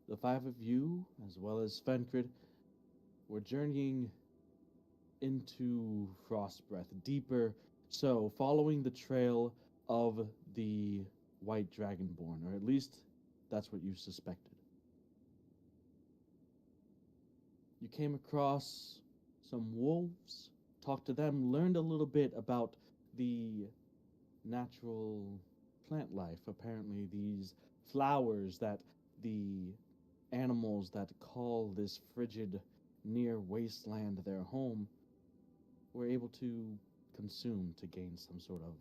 The five of you, as well as Fencrid, were journeying into Frostbreath, deeper so, following the trail of the white dragonborn, or at least that's what you suspected. You came across some wolves, talked to them, learned a little bit about the natural plant life. Apparently, these flowers that the animals that call this frigid, near wasteland their home were able to consume to gain some sort of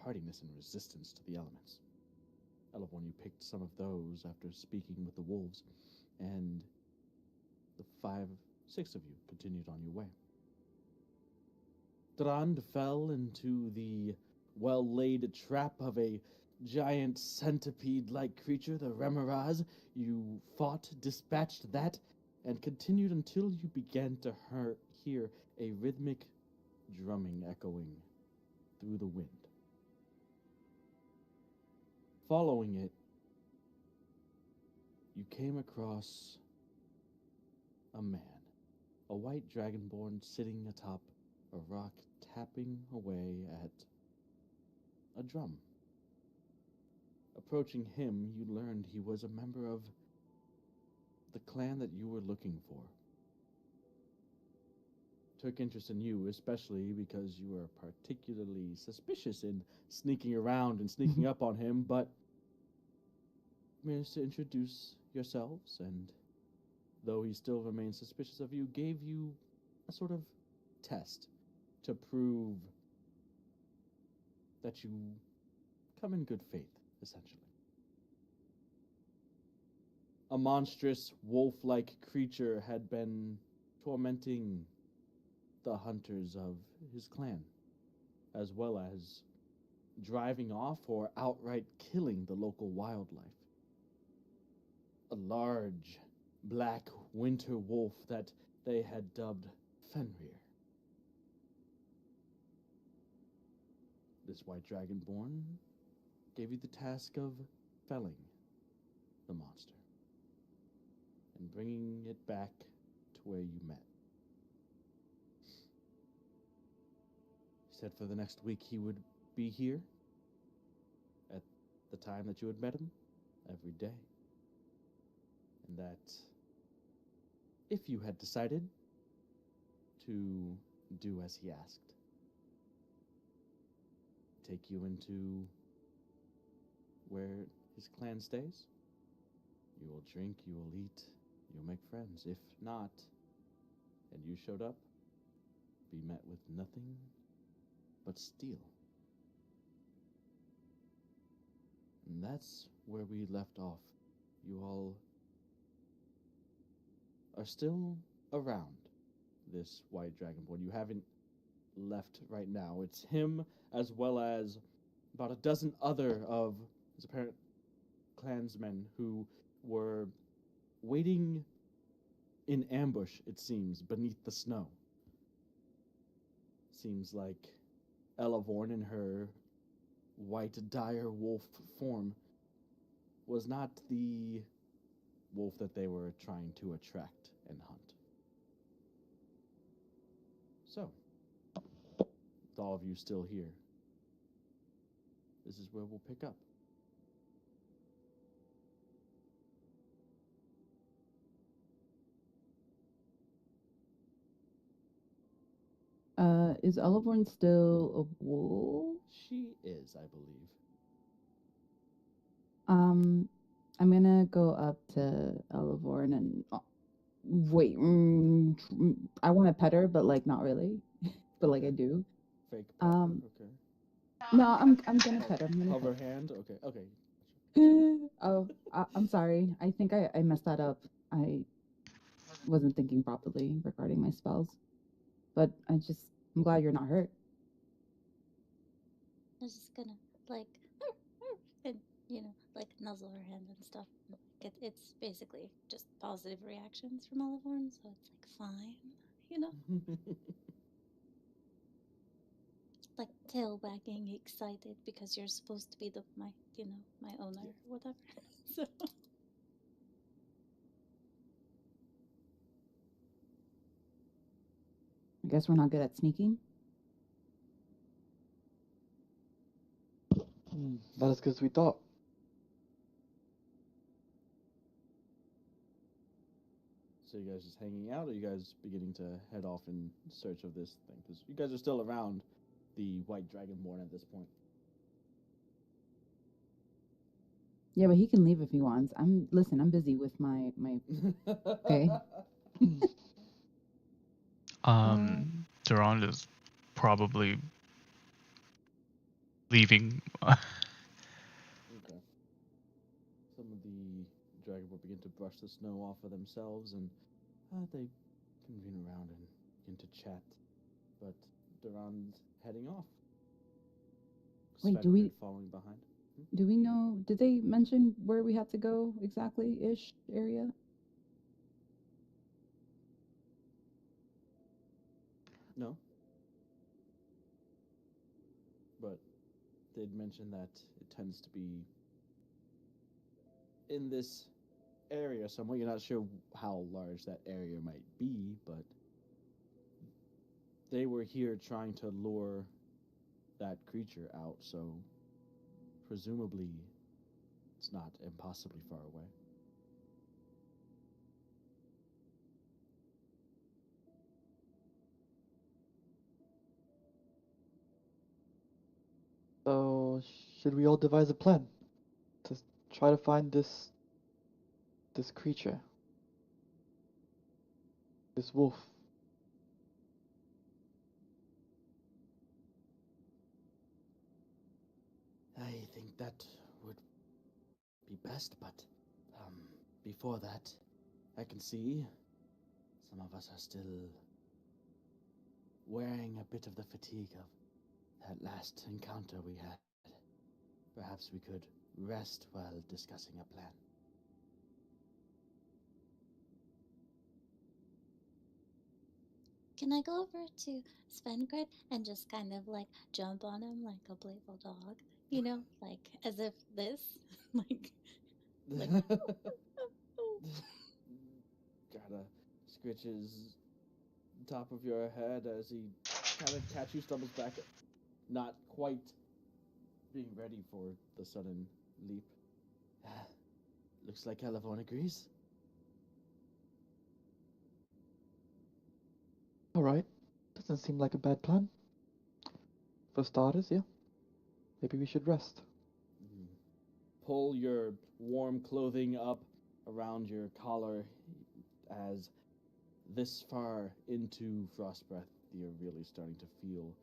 hardiness and resistance to the elements. Elevon, you picked some of those after speaking with the wolves, and the six of you continued on your way. Drand fell into the well-laid trap of a giant centipede-like creature, the Remoraz. You fought, dispatched that, and continued until you began to hear a rhythmic drumming echoing through the wind. Following it, you came across a man, a white dragonborn sitting atop a rock, tapping away at a drum. Approaching him, you learned he was a member of the clan that you were looking for. Took interest in you, especially because you were particularly suspicious in sneaking around and sneaking up on him, but managed to introduce yourselves, and though he still remains suspicious of you, gave you a sort of test to prove that you come in good faith, essentially. A monstrous wolf-like creature had been tormenting the hunters of his clan, as well as driving off or outright killing the local wildlife. A large, black winter wolf that they had dubbed Fenrir. This white dragonborn gave you the task of felling the monster and bringing it back to where you met. He said for the next week he would be here at the time that you had met him, every day. And that if you had decided to do as he asked, take you into where his clan stays, you will drink, you will eat, you'll make friends. If not, and you showed up, be met with nothing but steel. And that's where we left off. You all are still around this white dragonborn. You haven't left right now. It's him, as well as about a dozen other of his apparent clansmen who were waiting in ambush, it seems, beneath the snow. Seems like Elavorn in her white dire wolf form was not the wolf that they were trying to attract and hunt. So, with all of you still here, this is where we'll pick up. Is Olivorn still a wolf? She is, I believe. I'm gonna go up to Olivorn and wait. I want to pet her, but like not really, but like I do. Fake pepper, okay. No, I'm gonna pet her. I'm gonna Hover pet hand, okay, okay. her. Oh, I'm sorry. I think I messed that up. I wasn't thinking properly regarding my spells, but I'm glad you're not hurt. I was just gonna like and like nuzzle her hand and stuff. It's basically just positive reactions from Olivorn, so it's like fine. Like tail wagging, excited because you're supposed to be my owner, whatever. So I guess we're not good at sneaking. Not as good as we thought. So you guys just hanging out, or you guys beginning to head off in search of this thing? Because you guys are still around the White Dragonborn at this point. Yeah, but he can leave if he wants. Listen, I'm busy with my Okay. Durand is probably leaving. Okay. Some of the Dragonborn begin to brush the snow off of themselves, and they convene around and begin to chat. But Durand's heading off. Wait, do we- Sven following behind? Do we know? Did they mention where we had to go exactly? Ish area. No. But they'd mentioned that it tends to be in this area somewhere. You're not sure how large that area might be, but they were here trying to lure that creature out, so presumably it's not impossibly far away. So, should we all devise a plan to try to find this creature? This wolf? I think that would be best, but before that, I can see some of us are still wearing a bit of the fatigue of that last encounter we had. Perhaps we could rest while discussing a plan. Can I go over to Svengrid and just kind of like jump on him like a playful dog? You know, like as if this, like, Gotta scritch his top of your head as he kind of catch you, stumbles back, not quite being ready for the sudden leap. Looks like Elavon agrees. Alright. Doesn't seem like a bad plan. For starters, yeah. Maybe we should rest. Pull your warm clothing up around your collar as this far into Frostbreath, you're really starting to feel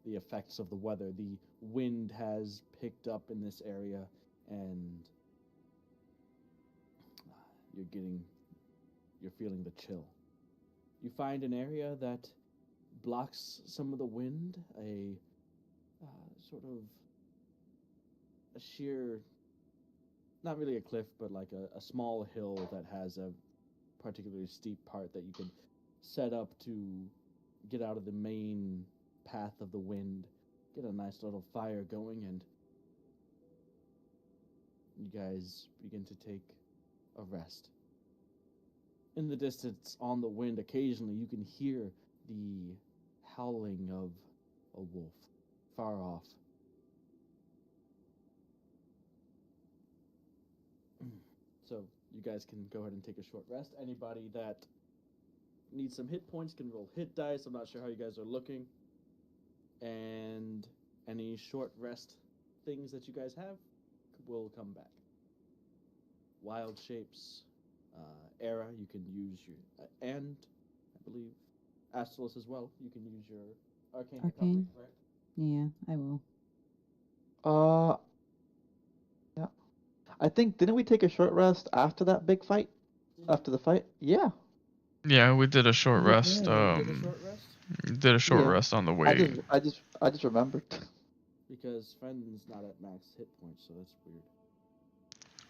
the effects of the weather. The wind has picked up in this area, and you're feeling the chill. You find an area that blocks some of the wind, a sort of a sheer, not really a cliff, but like a small hill that has a particularly steep part that you can set up to get out of the main path of the wind, get a nice little fire going, and you guys begin to take a rest. In the distance, on the wind, occasionally you can hear the howling of a wolf far off. So you guys can go ahead and take a short rest. Anybody that needs some hit points can roll hit dice. I'm not sure how you guys are looking. And any short rest things that you guys have will come back. Wild shapes, era, you can use your, and I believe Astalos as well. You can use your arcane recovery, right? Yeah, I will. Yeah. I think, didn't we take a short rest after that big fight? After the fight? Yeah. Yeah, we did a short rest. Yeah, you did a short rest? Did a short Yeah. rest on the way. I just remembered. Because Friend's not at max hit points, so that's weird.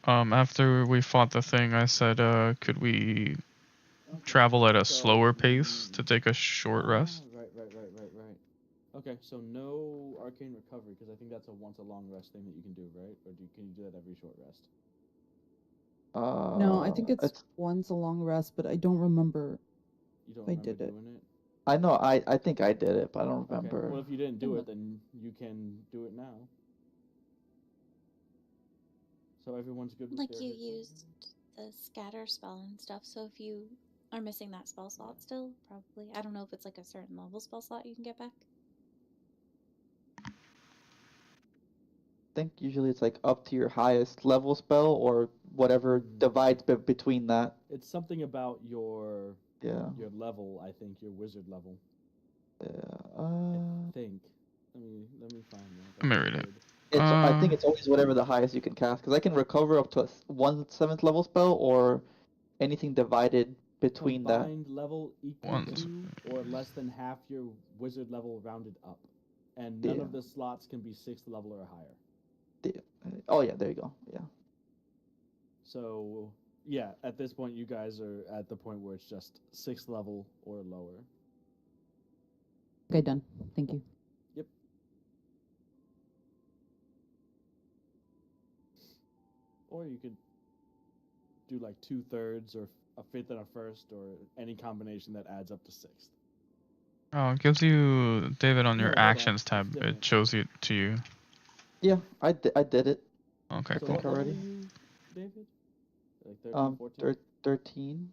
After we fought the thing, I said, could we travel at a slower pace to take a short rest? Right. Okay, so no arcane recovery, because I think that's a once a long rest thing that you can do, right? Or can you do that every short rest? No, I think it's once a long rest, but I don't remember You don't if I remember did it. doing it? I know. I think I did it, but I don't Okay. remember. Well, if you didn't do Can it, look. then you can do it now. So everyone's good with Like their you hit points? used the scatter spell and stuff, so if you are missing that spell slot still, probably. I don't know if it's like a certain level spell slot you can get back. I think usually it's like up to your highest level spell or whatever Mm. divides between that. It's something about your Yeah. level. I think your wizard level. Yeah. I think. Let me find that. Let me That'd read be it. good. I think Uh, it's always whatever the highest you can cast, because I can recover up to a 1/7 level spell or anything divided between that. Combined level equal One. to or less than half your wizard level rounded up, and none Yeah. of the slots can be 6th level or higher. Oh yeah, there you go. Yeah. So yeah, at this point, you guys are at the point where it's just 6th level or lower. Okay, done. Thank you. Yep. Or you could do like 2/3 or a 5th and a 1st, or any combination that adds up to 6th. Oh, it gives you, David, on No, your hold on. actions It's tab. It different. shows it to you. Yeah, I did it. Okay, I So cool. think what level already. are you, David? Like 13, 14? 13.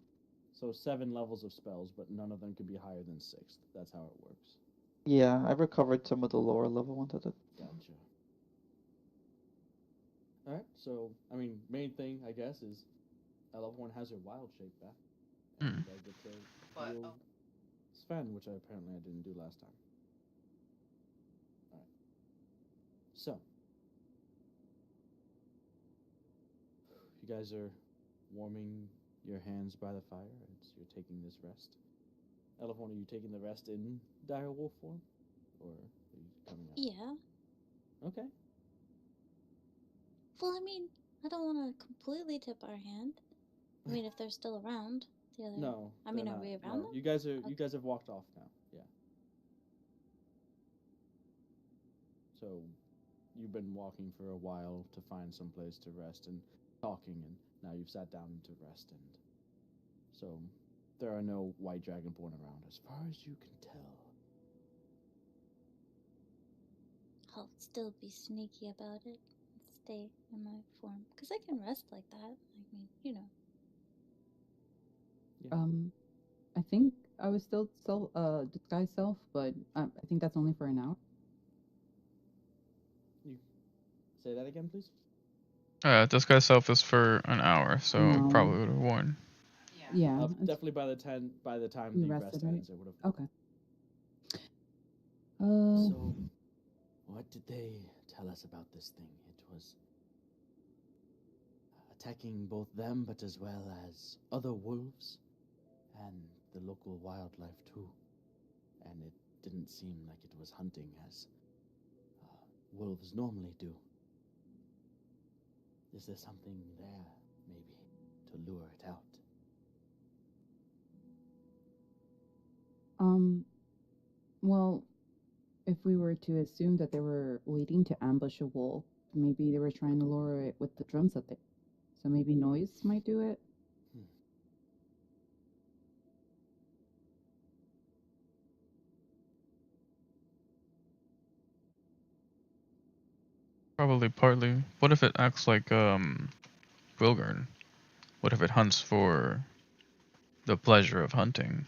So 7 levels of spells, but none of them can be higher than 6th. That's how it works. Yeah, I recovered some of the lower level ones. Gotcha. Alright, so, main thing, I guess, is Elevhorn has her wild shape back. And Mm. I get to heal Sven, which apparently I didn't do last time. Alright. So, you guys are warming your hands by the fire as you're taking this rest. Elevhorn, are you taking the rest in dire wolf form? Or are you coming out? Yeah. Okay. Well, I don't want to completely tip our hand. If they're still around, the other. No. Are they're we not. around No, them? you guys Okay. have walked off now. Yeah. So you've been walking for a while to find some place to rest and talking, and now you've sat down to rest, and so there are no white dragonborn around as far as you can tell. I'll still be sneaky about it and stay in my form. Because I can rest like that. Yeah. I think I was still disguise self, but I think that's only for an hour. You say that again, please. Disguise self is for an hour, so No. probably would have worn. Yeah. Definitely by the time You the rested, rest right? ends, it would have. Okay. So, what did they tell us about this thing? It was attacking both them, but as well as other wolves and the local wildlife too. And it didn't seem like it was hunting as wolves normally do. Is there something there, maybe, to lure it out? Well, if we were to assume that they were waiting to ambush a wolf, maybe they were trying to lure it with the drums that they. So maybe noise might do it. Probably partly. What if it acts like Wilgern? What if it hunts for the pleasure of hunting?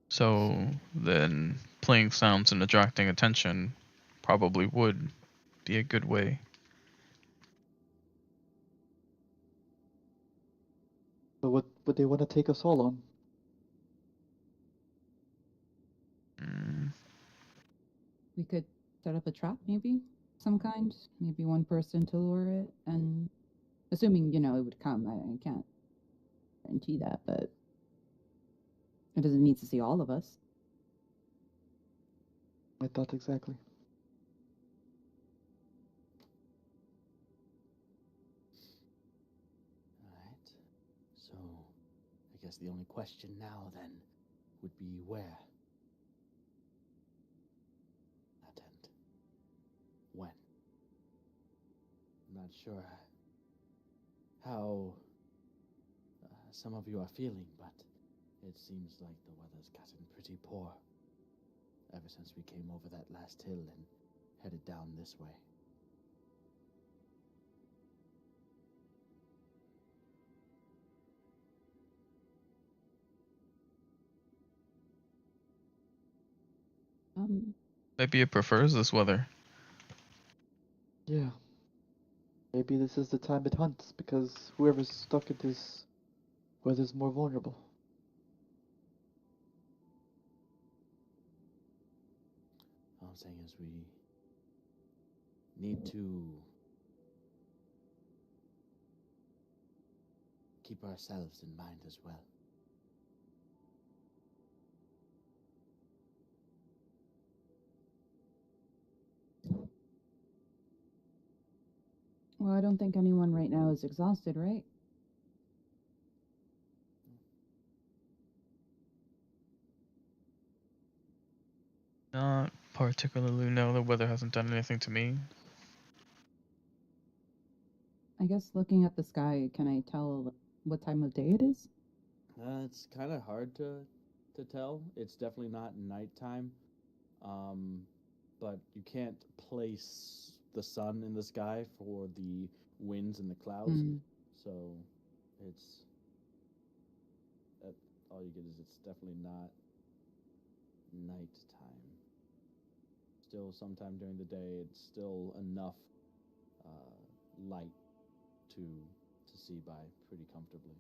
So then playing sounds and attracting attention probably would be a good way. So what would they want to take us all on? Mm. We could set up a trap, maybe some kind. Maybe one person to lure it, and assuming it would come. I can't guarantee that, but it doesn't need to see all of us. I thought exactly. Alright. So, I guess the only question now, then, would be where? And when? I'm not sure how some of you are feeling, but it seems like the weather's gotten pretty poor ever since we came over that last hill and headed down this way. Maybe it prefers this weather. Yeah. Maybe this is the time it hunts, because whoever's stuck in this weather's more vulnerable. All I'm saying is we need to keep ourselves in mind as well. Well, I don't think anyone right now is exhausted, right? Not particularly. No, the weather hasn't done anything to me. I guess looking at the sky, can I tell what time of day it is? It's kind of hard to tell. It's definitely not nighttime, but you can't place the sun in the sky for the winds and the clouds. So it's all you get is it's definitely not nighttime. Still, sometime during the day, it's still enough light to see by pretty comfortably.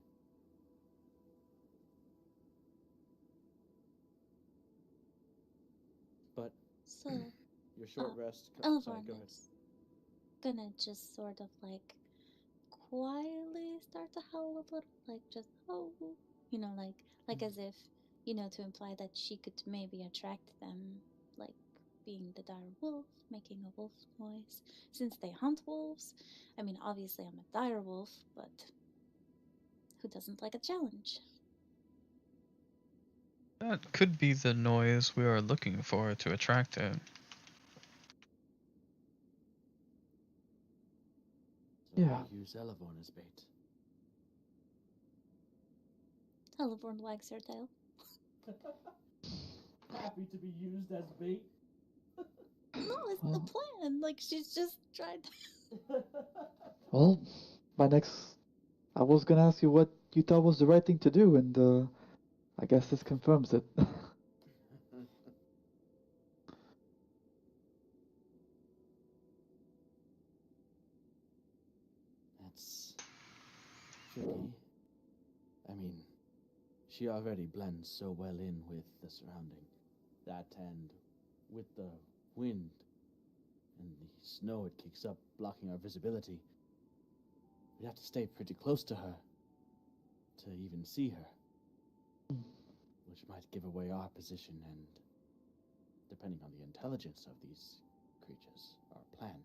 But So, your short rest. Sorry, Elvorn go ahead. is gonna just sort of like quietly start to howl a little, like just oh, like as if, to imply that she could maybe attract them, like being the dire wolf, making a wolf noise, since they hunt wolves. I mean, obviously I'm a dire wolf, but who doesn't like a challenge? That could be the noise we are looking for to attract it. So Yeah. we use Elevorn as bait. Elvorn wags her tail. Happy to be used as bait. No, it's the plan. Like she's just tried. Well, I was gonna ask you what you thought was the right thing to do, and I guess this confirms it. That's tricky. I mean, she already blends so well in with the surrounding. That and with the wind and the snow it kicks up, blocking our visibility. We'd have to stay pretty close to her to even see her, which might give away our position and, depending on the intelligence of these creatures, our plan.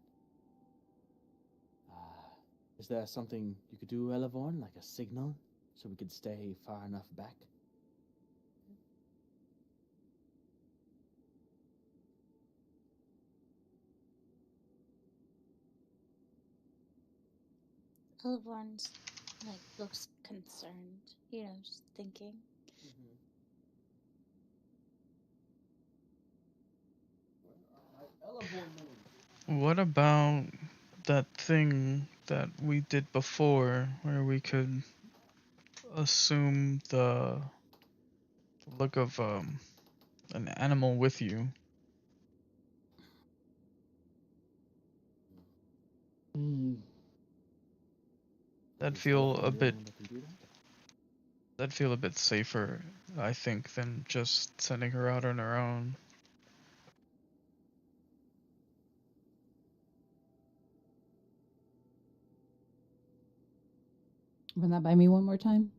Is there something you could do, Elevorn, like a signal, so we could stay far enough back? Elvorn's like looks concerned, just thinking. What about that thing that we did before, where we could assume the look of an animal with you? That'd feel a bit safer, I think, than just sending her out on her own. Run that by me one more time.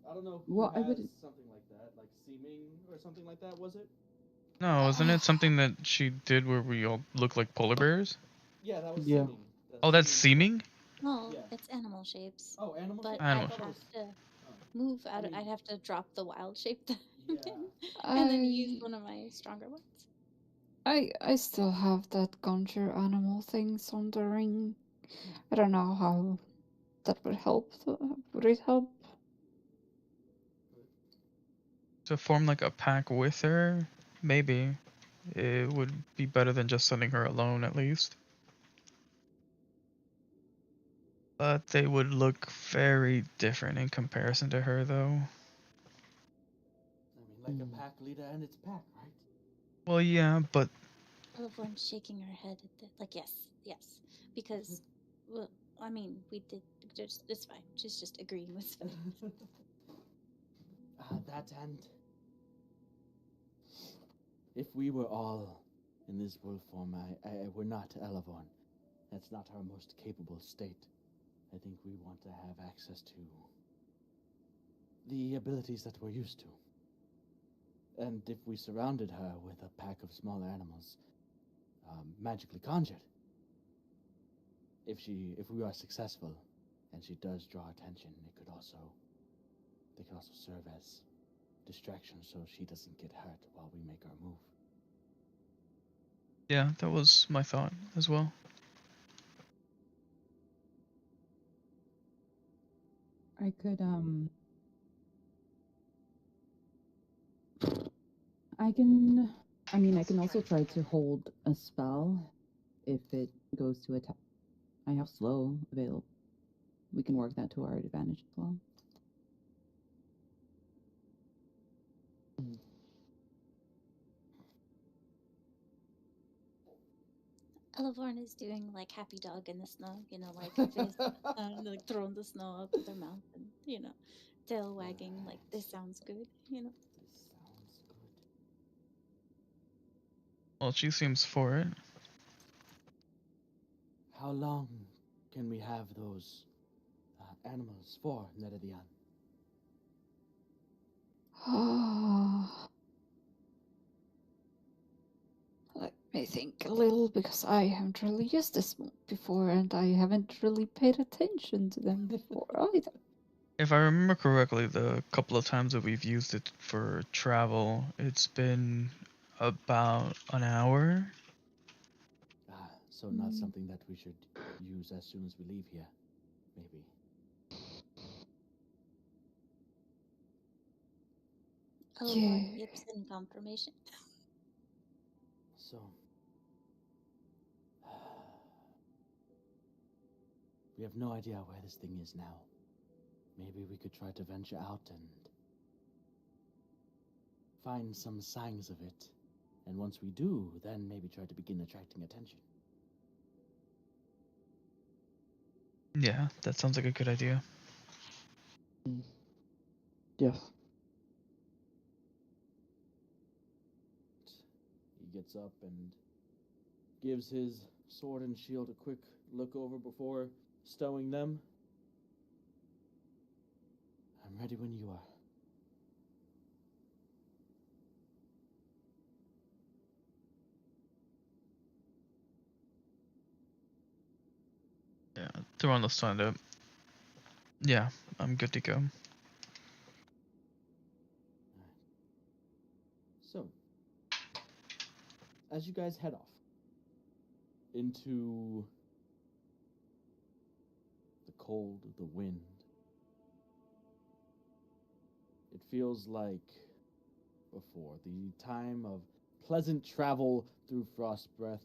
I don't know. Well, I would. Something like that, like seeming or something like that. Was it? No, isn't it something that she did where we all look like polar bears? Yeah, that was Yeah. seeming. Oh, that's seeming? No, Yeah. it's animal shapes. Oh, animal But shapes? I'd Animal have shapes. to move out. I mean- I'd have to drop the wild shape that I'm Yeah. in, and then use one of my stronger ones. I still have that conjure animal things on the ring. I don't know how that would help. Would it help? To form like a pack with her, maybe. It would be better than just sending her alone, at least. But they would look very different in comparison to her, though. I mean, like a pack leader and its pack, right? Well, yeah, but Oliver's shaking her head at the, like, yes, because, well, I mean, we did. Just it's fine. She's just agreeing with Vayne. That and if we were all in this wolf form, we're not Elevorn. That's not our most capable state. I think we want to have access to the abilities that we're used to. And if we surrounded her with a pack of smaller animals, magically conjured, if we are successful, and she does draw attention, they could also serve as distractions so she doesn't get hurt while we make our move. yeah, that was my thought as well. I could I can also try to hold a spell if it goes to attack. I have slow available. We can work that to our advantage as well. Elevorn is doing like happy dog in the snow, like face like throwing the snow up with her mouth and tail wagging like this sounds good. This sounds good. Well, she seems for it. How long can we have those animals for, Neredian? Let me think a little, because I haven't really used this before, and I haven't really paid attention to them before either. If I remember correctly, the couple of times that we've used it for travel, it's been about an hour. So not something that we should use as soon as we leave here, maybe. Elevorn Yeah. yips in confirmation. So, we have no idea where this thing is now. Maybe we could try to venture out and find some signs of it. And once we do, then maybe try to begin attracting attention. Yeah, that sounds like a good idea. Yes. He gets up and gives his sword and shield a quick look over before stowing them. I'm ready when you are. Yeah, Toronto's signed up. Yeah, I'm good to go. So, as you guys head off into the cold, the wind, it feels like before. The time of pleasant travel through frost breath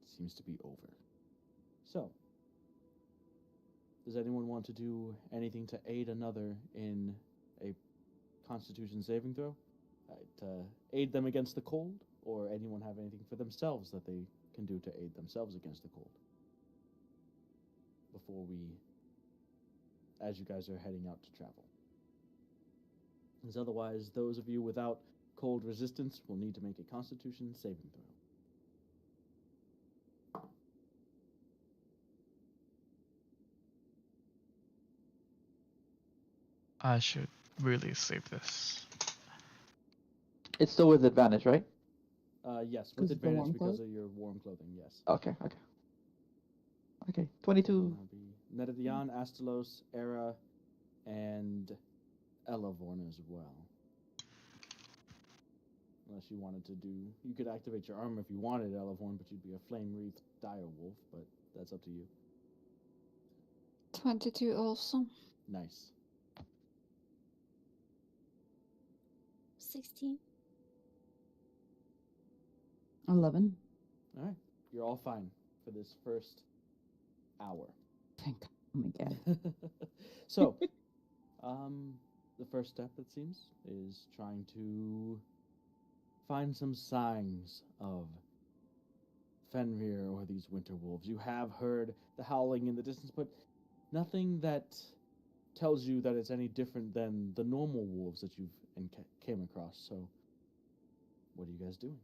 seems to be over. So, does anyone want to do anything to aid another in a Constitution saving throw? To aid them against the cold? Or anyone have anything for themselves that they can do to aid themselves against the cold? Before as you guys are heading out to travel. As otherwise, those of you without cold resistance will need to make a Constitution saving throw. I should really save this. It's still with advantage, right? Yes, 'Cause with of the advantage warm because clothes? of your warm clothing, yes. Okay. Okay. 22. That'll be Neredian, Astalos, Era, and Elevorn as well. Unless you wanted to do... You could activate your armor if you wanted, Elevorn, but you'd be a flame-wreathed dire wolf, but that's up to you. 22 also. Nice. 16. 11. All right. You're all fine for this first hour. Thank God. Oh my God. So, the first step, it seems, is trying to find some signs of Fenrir or these winter wolves. You have heard the howling in the distance, but nothing that tells you that it's any different than the normal wolves that you've came across. So, what are you guys doing?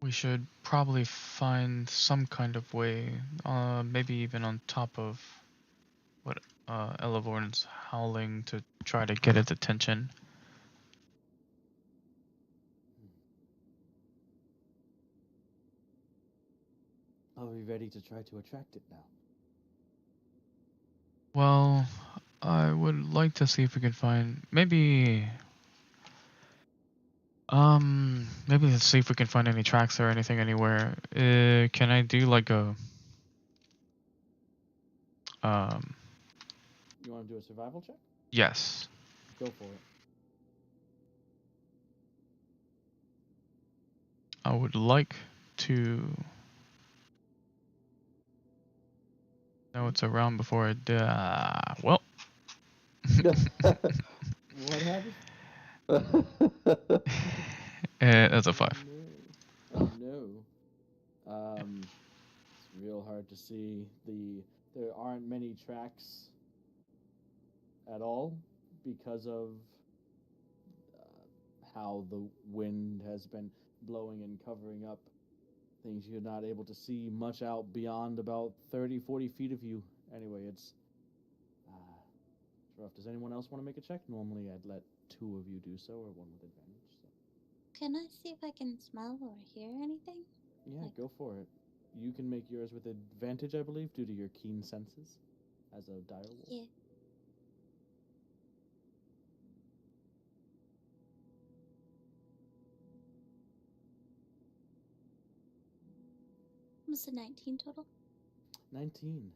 We should probably find some kind of way, maybe even on top of what Elevorn's howling to try to get its attention. Are we ready to try to attract it now? Well, I would like to see if we can find maybe let's see if we can find any tracks or anything anywhere. Can I do like a You want to do a survival check? yes. Go for it. I would like to know it's around before it well. What happened? That's a 5. No. Oh no. It's real hard to see. There aren't many tracks at all because of how the wind has been blowing and covering up things. You're not able to see much out beyond about 30, 40 feet of you. Anyway, it's rough. Does anyone else want to make a check? Normally, I'd let 2 of you do so, or 1 with advantage. So. Can I see if I can smell or hear anything? Yeah, Like- go for it. You can make yours with advantage, I believe, due to your keen senses as a direwolf. Yeah. Was it 19 total? 19.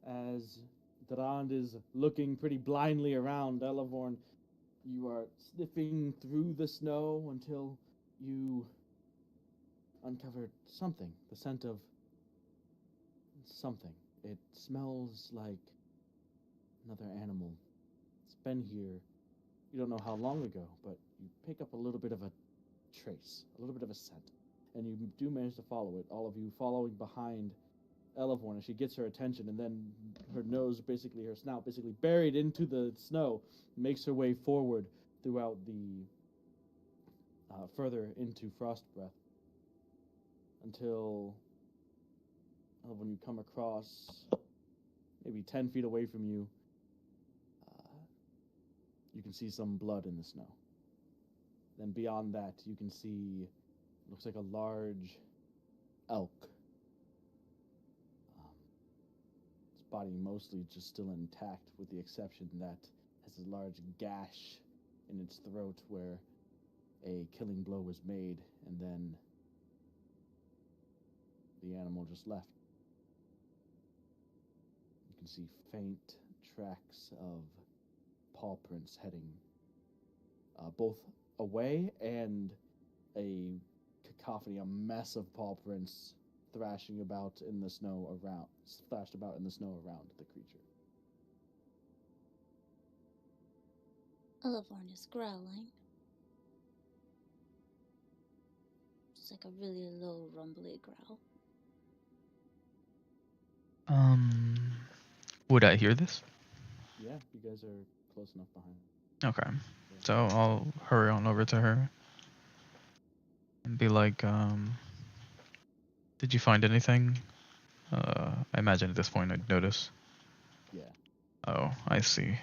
As Durand is looking pretty blindly around, Elevorn, you are sniffing through the snow until you uncover something. The scent of something. It smells like another animal. It's been here. You don't know how long ago, but you pick up a little bit of a trace, a little bit of a scent. And you do manage to follow it, all of you following behind Elevorn as she gets her attention, and then her nose, basically her snout, basically buried into the snow, makes her way forward throughout the further into Frost Breath until when you come across maybe 10 feet away from you, you can see some blood in the snow. Then beyond that, you can see, looks like a large elk. Its body mostly just still intact, with the exception that has a large gash in its throat where a killing blow was made, and then the animal just left. You can see faint tracks of paw prints heading both away and a cacophony, a mess of paw prints thrashing about in the snow around the creature. Elevorn is growling. It's like a really low, rumbly growl. Would I hear this? Yeah, you guys are close enough behind. Okay. So I'll hurry on over to her and be like, did you find anything? I imagine at this point I'd notice. Yeah. Oh, I see.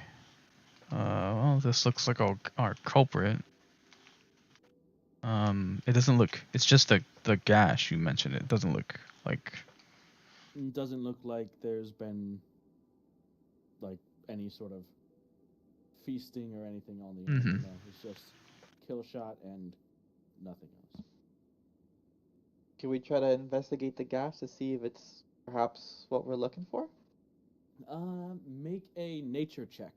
Well, this looks like our culprit. It doesn't look. It's just the gash you mentioned. It doesn't look like. It doesn't look like there's been like any sort of feasting or anything on the Mhm. animal. No, it's just kill shot and nothing else. Can we try to investigate the gas to see if it's perhaps what we're looking for? Make a nature check.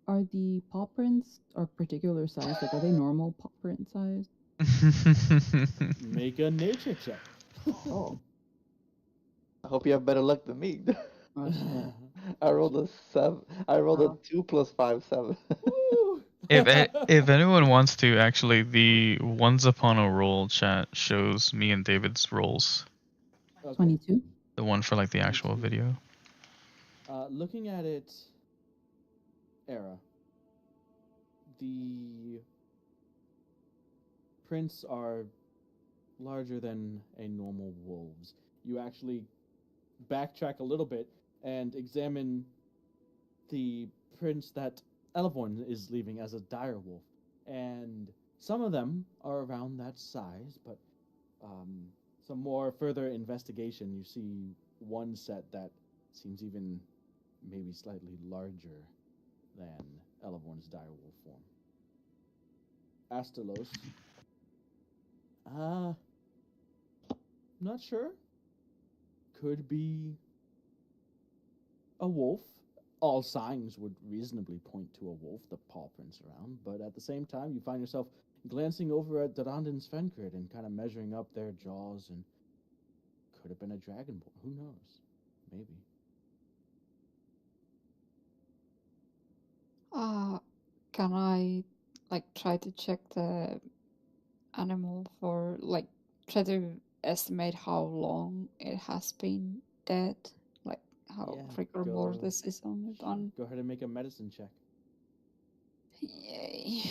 Are the paw prints a particular size? Like, are they normal paw print size? Make a nature check. Oh. I hope you have better luck than me. Oh, shit. I rolled a 7. I rolled a Oh. 2 plus 5, 7. Woo! If anyone wants to, actually, the Once Upon a Roll chat shows me and David's rolls. Okay. 22? The one for like the actual 22. video. Looking at it, Era, the prints are larger than a normal wolf's. You actually backtrack a little bit and examine the prints that Elevorn is leaving as a dire wolf, and some of them are around that size, but some more further investigation, you see one set that seems even maybe slightly larger than Elevorn's direwolf form. Astalos. Not sure. Could be a wolf. All signs would reasonably point to a wolf, the paw prints around, but at the same time, you find yourself glancing over at Durandon Svenkrid and kind of measuring up their jaws, and could have been a dragonborn. Who knows? Maybe. Can I like try to check the animal for like try to estimate how long it has been dead? Like how Yeah, rigor go- mortis is on it Sure. on. Go ahead and make a medicine check. Yay.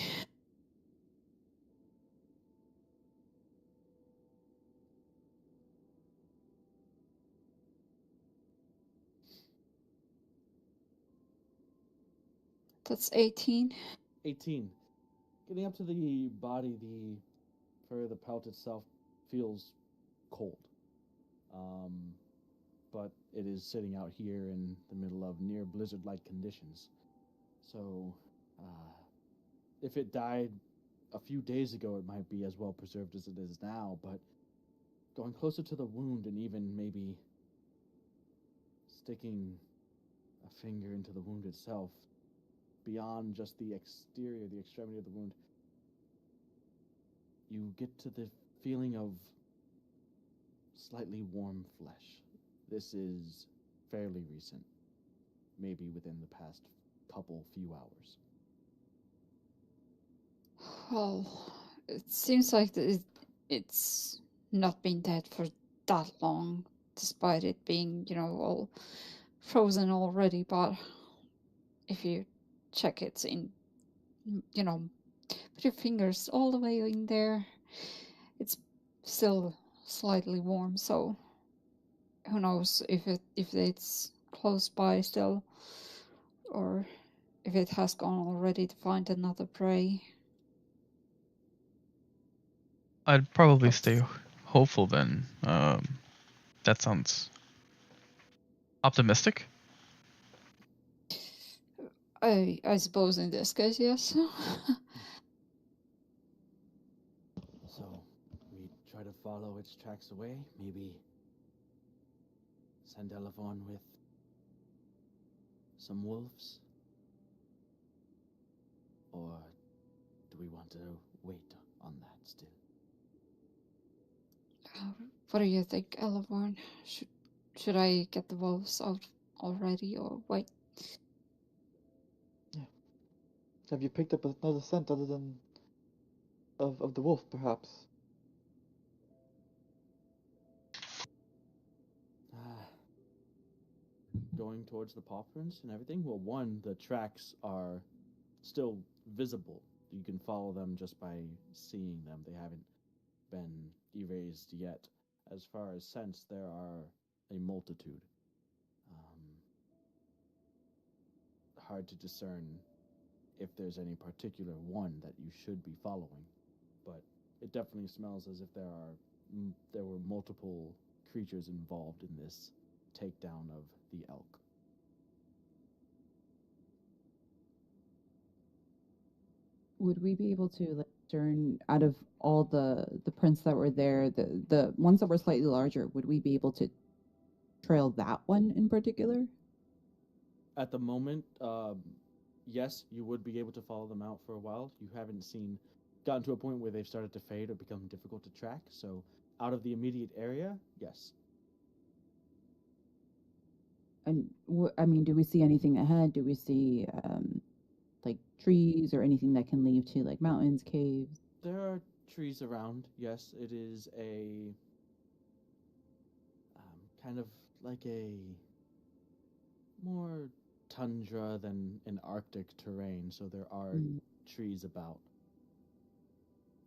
That's 18. 18. Getting up to the body, the fur, the pelt itself feels cold. But it is sitting out here in the middle of near blizzard-like conditions. So, if it died a few days ago, it might be as well preserved as it is now, but going closer to the wound and even maybe sticking a finger into the wound itself, beyond just the exterior, the extremity of the wound, you get to the feeling of slightly warm flesh. This is fairly recent, maybe within the past few hours. Well, it seems like it's not been dead for that long, despite it being, all frozen already. But if you check it in, put your fingers all the way in there, it's still slightly warm. So who knows if it's close by still, or if it has gone already to find another prey. I'd probably stay hopeful then. That sounds optimistic. I suppose in this case, yes. So, we try to follow its tracks away, maybe send Elevon with some wolves? Or do we want to wait on that still? What do you think, Elevorn? Should I get the wolves out already or wait? Yeah. Have you picked up another scent other than of the wolf, perhaps? Going towards the paw prints and everything? Well, one, the tracks are still visible. You can follow them just by seeing them. They haven't been erased yet. As far as scents, there are a multitude. Hard to discern if there's any particular one that you should be following, but it definitely smells as if there were multiple creatures involved in this takedown of the elk. Would we be able to like turn out of all the prints that were there, the ones that were slightly larger? Would we be able to trail that one in particular? At the moment, yes, you would be able to follow them out for a while. You haven't gotten to a point where they've started to fade or become difficult to track. So, out of the immediate area, yes. And I mean, do we see anything ahead? Do we see like trees or anything that can lead to like mountains, caves? There are trees around. Yes, it is a kind of like a more tundra than an Arctic terrain, so there are trees about.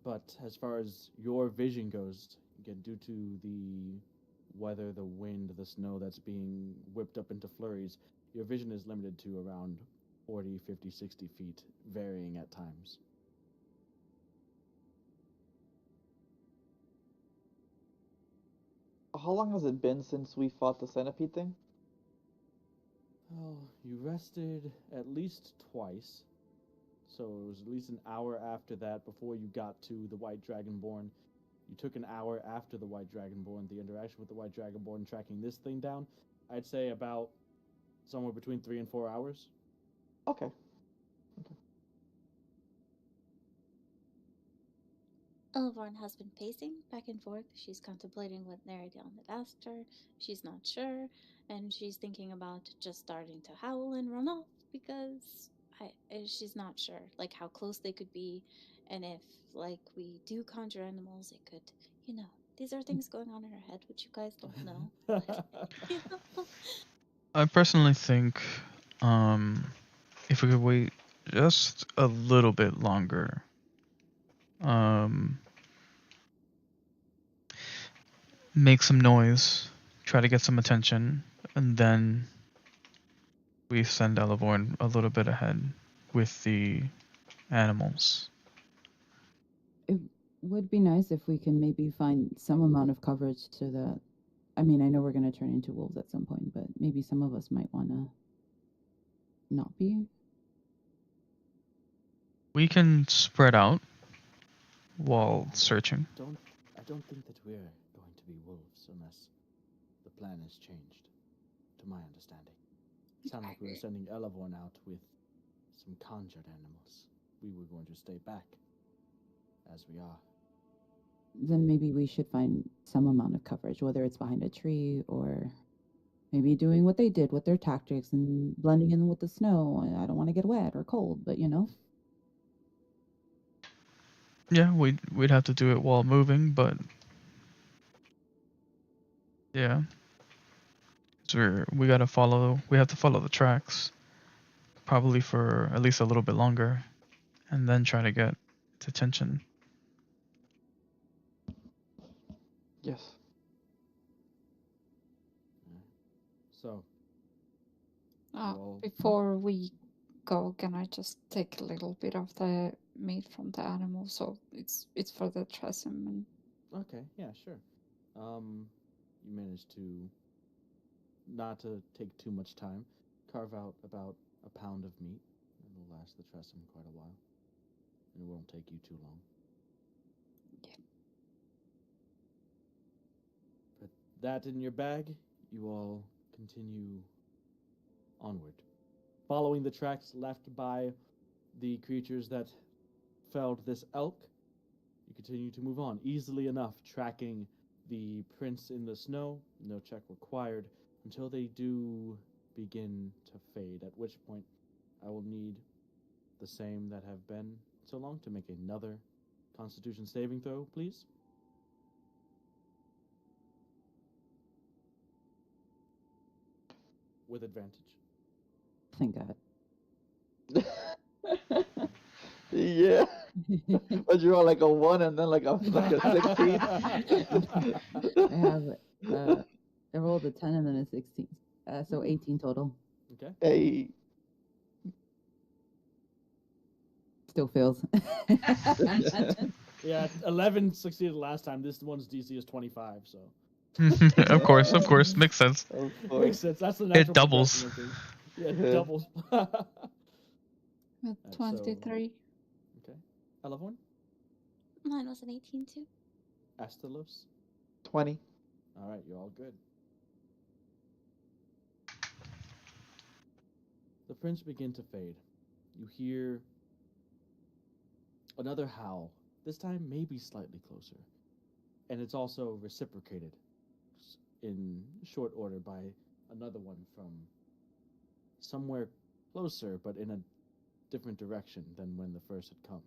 But as far as your vision goes, again, due to the weather, the wind, the snow that's being whipped up into flurries, your vision is limited to around 40, 50, 60 feet, varying at times. How long has it been since we fought the centipede thing? Oh, you rested at least twice. So it was at least an hour after that before you got to the White Dragonborn. You took an hour after the White Dragonborn, the interaction with the White Dragonborn tracking this thing down. I'd say about somewhere between 3 and 4 hours. Okay. Elevorn has been pacing back and forth. She's contemplating what Neridon had asked her. She's not sure, and she's thinking about just starting to howl and run off because she's not sure, like how close they could be, and if like we do conjure animals, it could, these are things going on in her head which you guys don't know. But, I personally think if we could wait just a little bit longer, make some noise, try to get some attention, and then we send Elevorn a little bit ahead with the animals. It would be nice if we can maybe find some amount of coverage so that, I mean, I know we're going to turn into wolves at some point, but maybe some of us might want to not be. We can spread out while searching. I don't think that we're going to be wolves unless the plan has changed, to my understanding. It sounded like we were sending Elevorn out with some conjured animals. We were going to stay back, as we are. Then maybe we should find some amount of coverage, whether it's behind a tree or maybe doing what they did with their tactics and blending in with the snow. I don't want to get wet or cold, but you know. Yeah, we'd have to do it while moving, but yeah, we have to follow the tracks, probably for at least a little bit longer, and then try to get its attention. Yes. So, before we go, can I just take a little bit of the meat from the animal? So it's for the tresem. Okay, yeah, sure. You managed to, not to take too much time, carve out about a pound of meat. It'll last the Tressum quite a while. And it won't take you too long. Yeah. Put that in your bag, you all continue onward. Following the tracks left by the creatures that felled this elk, you continue to move on easily enough, tracking the prints in the snow, no check required, until they do begin to fade, at which point I will need the same that have been so long to make another Constitution saving throw, please. With advantage. Thank God. Yeah. But you roll like a 1 and then like a 16. I rolled a 10 and then a 16. So 18 total. Okay. Hey. Still fails. Yeah, 11 succeeded last time. This one's DC is 25, so. Of course, makes sense. Makes sense. That's the natural It doubles. progression of things. Yeah, it doubles. 23. Okay. Elevorn? Mine was an 18 too. Astalos? 20. All right, you're all good. The prints begin to fade. You hear another howl, this time maybe slightly closer. And it's also reciprocated in short order by another one from somewhere closer, but in a different direction than when the first had come.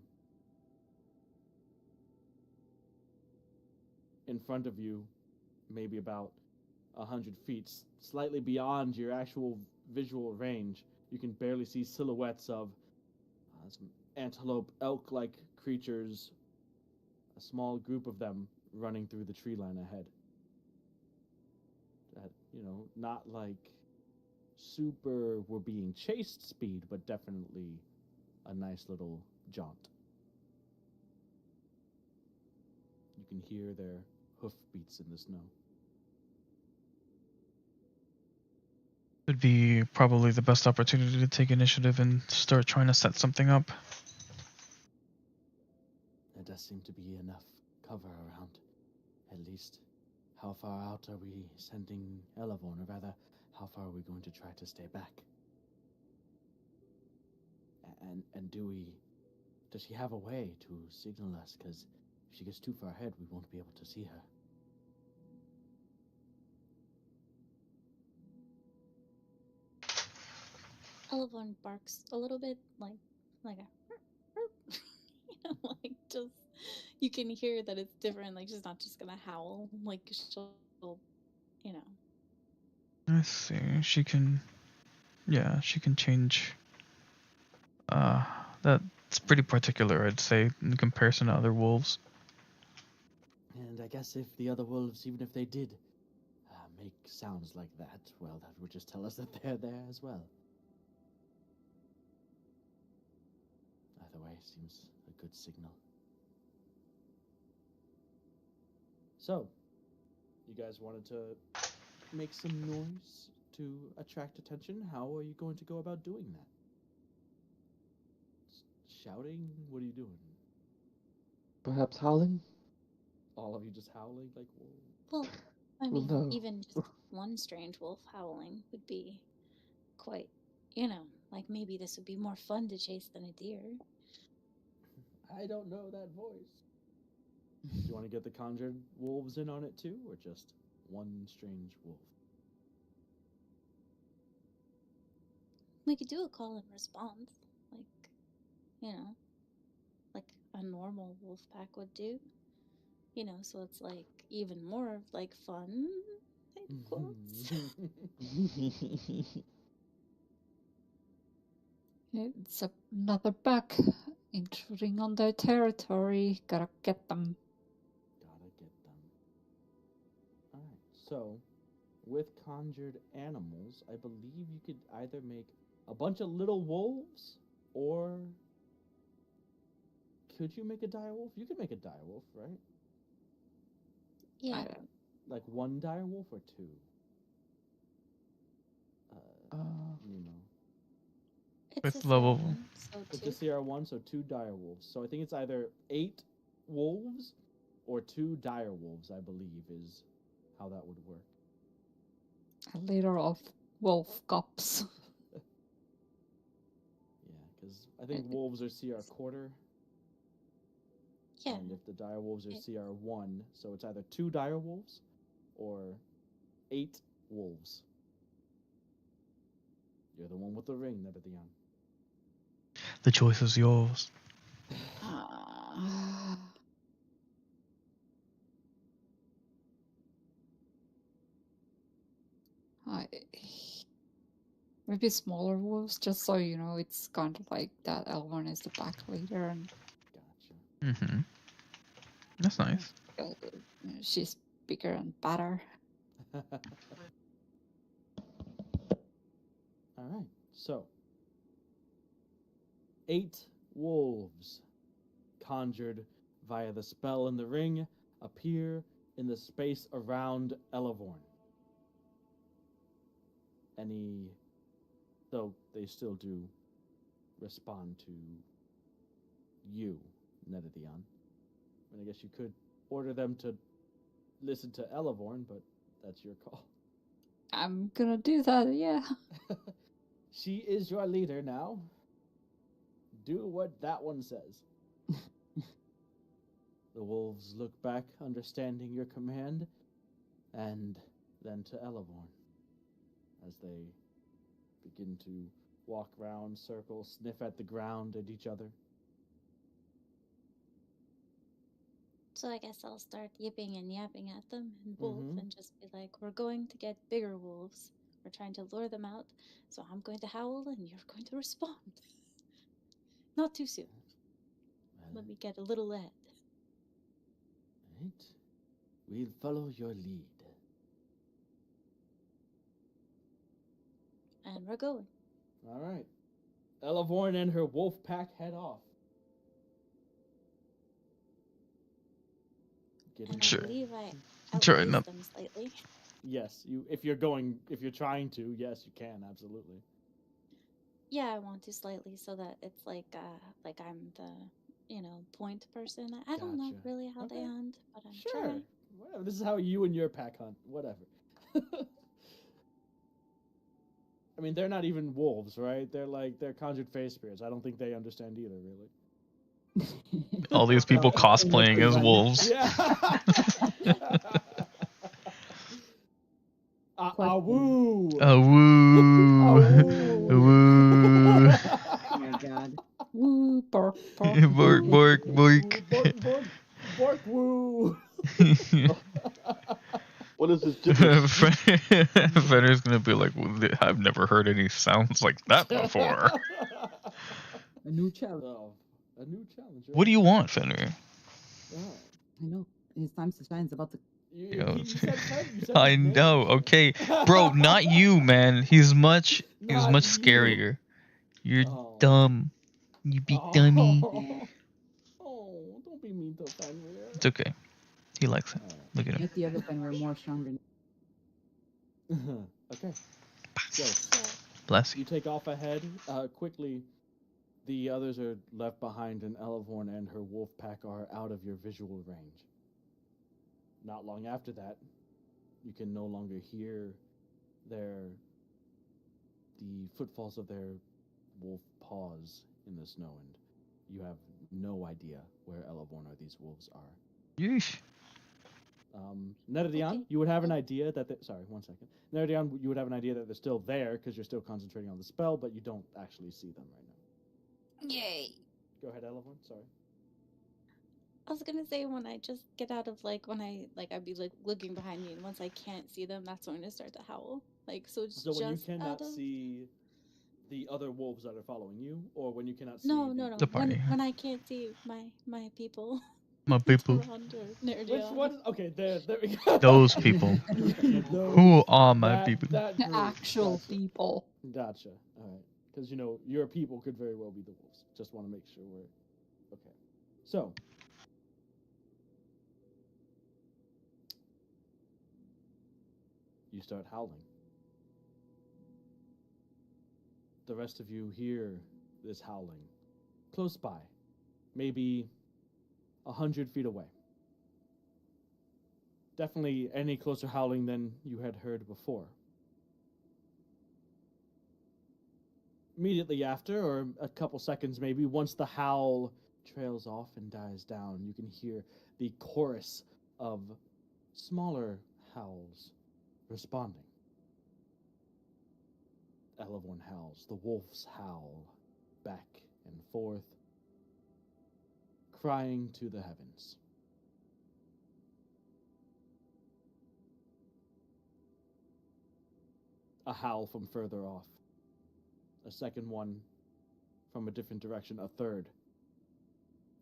In front of you, maybe about 100 feet, slightly beyond your actual visual range, you can barely see silhouettes of some antelope, elk-like creatures, a small group of them running through the tree line ahead. At, not like super we're being chased speed, but definitely a nice little jaunt. You can hear their hoof beats in the snow. Would be probably the best opportunity to take initiative and start trying to set something up. There does seem to be enough cover around. At least, how far out are we sending Elevorn, or rather, how far are we going to try to stay back? And does she have a way to signal us? Because if she gets too far ahead, we won't be able to see her. Elevorn barks a little bit, like a, like just you can hear that it's different. Like she's not just gonna howl. Like she'll, you know. Let's see. She can change. That's pretty particular, I'd say, in comparison to other wolves. And I guess if the other wolves, even if they did make sounds like that, well, that would just tell us that they're there as well. Either way, seems a good signal. So, you guys wanted to make some noise to attract attention? How are you going to go about doing that? Shouting? What are you doing? Perhaps howling? All of you just howling like wolves? Well, I Well, mean, no. even just one strange wolf howling would be quite, like maybe this would be more fun to chase than a deer. I don't know that voice. Do you want to get the conjured wolves in on it too, or just one strange wolf? We could do a call and response, like a normal wolf pack would do. So it's like even more like fun, in quotes. It's another pack intruding on their territory. Gotta get them. Gotta get them. Alright, so with conjured animals, I believe you could either make a bunch of little wolves, or could you make a direwolf? You could make a direwolf, right? Yeah. Like one direwolf or two? It's With a level- CR1, so It's two. a CR1, so two direwolves. So I think it's either 8 wolves or 2 direwolves, I believe, is how that would work. A litter of wolf cubs. Yeah, because I think wolves are CR quarter. Yeah. And if the direwolves are CR1, so it's either 2 direwolves or 8 wolves. You're the one with the ring, Nebedion. The choice is yours. Maybe smaller wolves, just so you know, it's kind of like that Elvon is the pack leader and Gotcha. Mm-hmm. That's nice. she's bigger and better. Alright, so 8 wolves conjured via the spell in the ring appear in the space around Elevorn. Though they still do respond to you, Netadion. I mean, I guess you could order them to listen to Elevorn, but that's your call. I'm gonna do that, yeah. She is your leader now. Do what that one says. The wolves look back, understanding your command, and then to Elevorn as they begin to walk round, circle, sniff at the ground and each other. So I guess I'll start yipping and yapping at them in wolf Mhm. and just be like, we're going to get bigger wolves. We're trying to lure them out. So I'm going to howl and you're going to respond. Not too soon. Let me get a little ahead. Right. We'll follow your lead. And we're going. All right. Elevorn and her wolf pack head off. Getting And Sure. I believe I Sure, outpace no. them slightly. Yes, if you're trying to, yes, you can, absolutely. Yeah, I want to slightly so that it's like I'm the, point person. I don't know Gotcha. really how they Okay. hunt, but I'm Sure. trying. Whatever. This is how you and your pack hunt. Whatever. I mean, they're not even wolves, right? They're conjured face spirits. I don't think they understand either, really. All these people cosplaying as wolves. Yeah. Woo. Woo. Woo. Oh my god. Woo, bark, bark. Bork, bork, bork. Bork, bork, bork, woo. What is this gibberish? Fenrir's gonna be like, I've never heard any sounds like that before. A new challenge. Oh, a new challenge. What do you want, Fenrir? Oh. I know. His time to shine's about to. You said Fred, you said I his name. know, okay. Bro, not you, man. He's much Not you. scarier. You're Oh. dumb. You be dummy. Oh, don't be mean to Fenrir. It's okay. He likes it. Alright. Look at him. Make the other Fenrir more stronger. Okay. So, So Bless you you. take off ahead. Quickly, the others are left behind, and Elevorn and her wolf pack are out of your visual range. Not long after that, you can no longer hear the footfalls of their wolf paws in the snow, and you have no idea where Elevorn or these wolves are. Yeesh. Netadion, Okay. you would have an idea that sorry, 1 second. Netadion, you would have an idea that they're still there because you're still concentrating on the spell, but you don't actually see them right now. Yay. Go ahead, Elevorn. Sorry. I was gonna say when I just get out of I'd be like looking behind me, and once I can't see them, that's when I start to howl. So it's So when you just cannot out of see the other wolves that are following you, or when you cannot see no. The party. When I can't see my people. My people. Around or near Which Dion. one? Okay, there we go. Those people. Those- Who are my people? That The group. actual Gotcha. people. Gotcha. All right. Because, your people could very well be the wolves. Just want to make sure we're... Okay. So. You start howling. The rest of you hear this howling. Close by. Maybe 100 feet away. Definitely any closer howling than you had heard before. Immediately after, or a couple seconds maybe, once the howl trails off and dies down, you can hear the chorus of smaller howls responding. Elevorn howls, the wolves howl, back and forth, crying to the heavens. A howl from further off. A second one from a different direction, a third.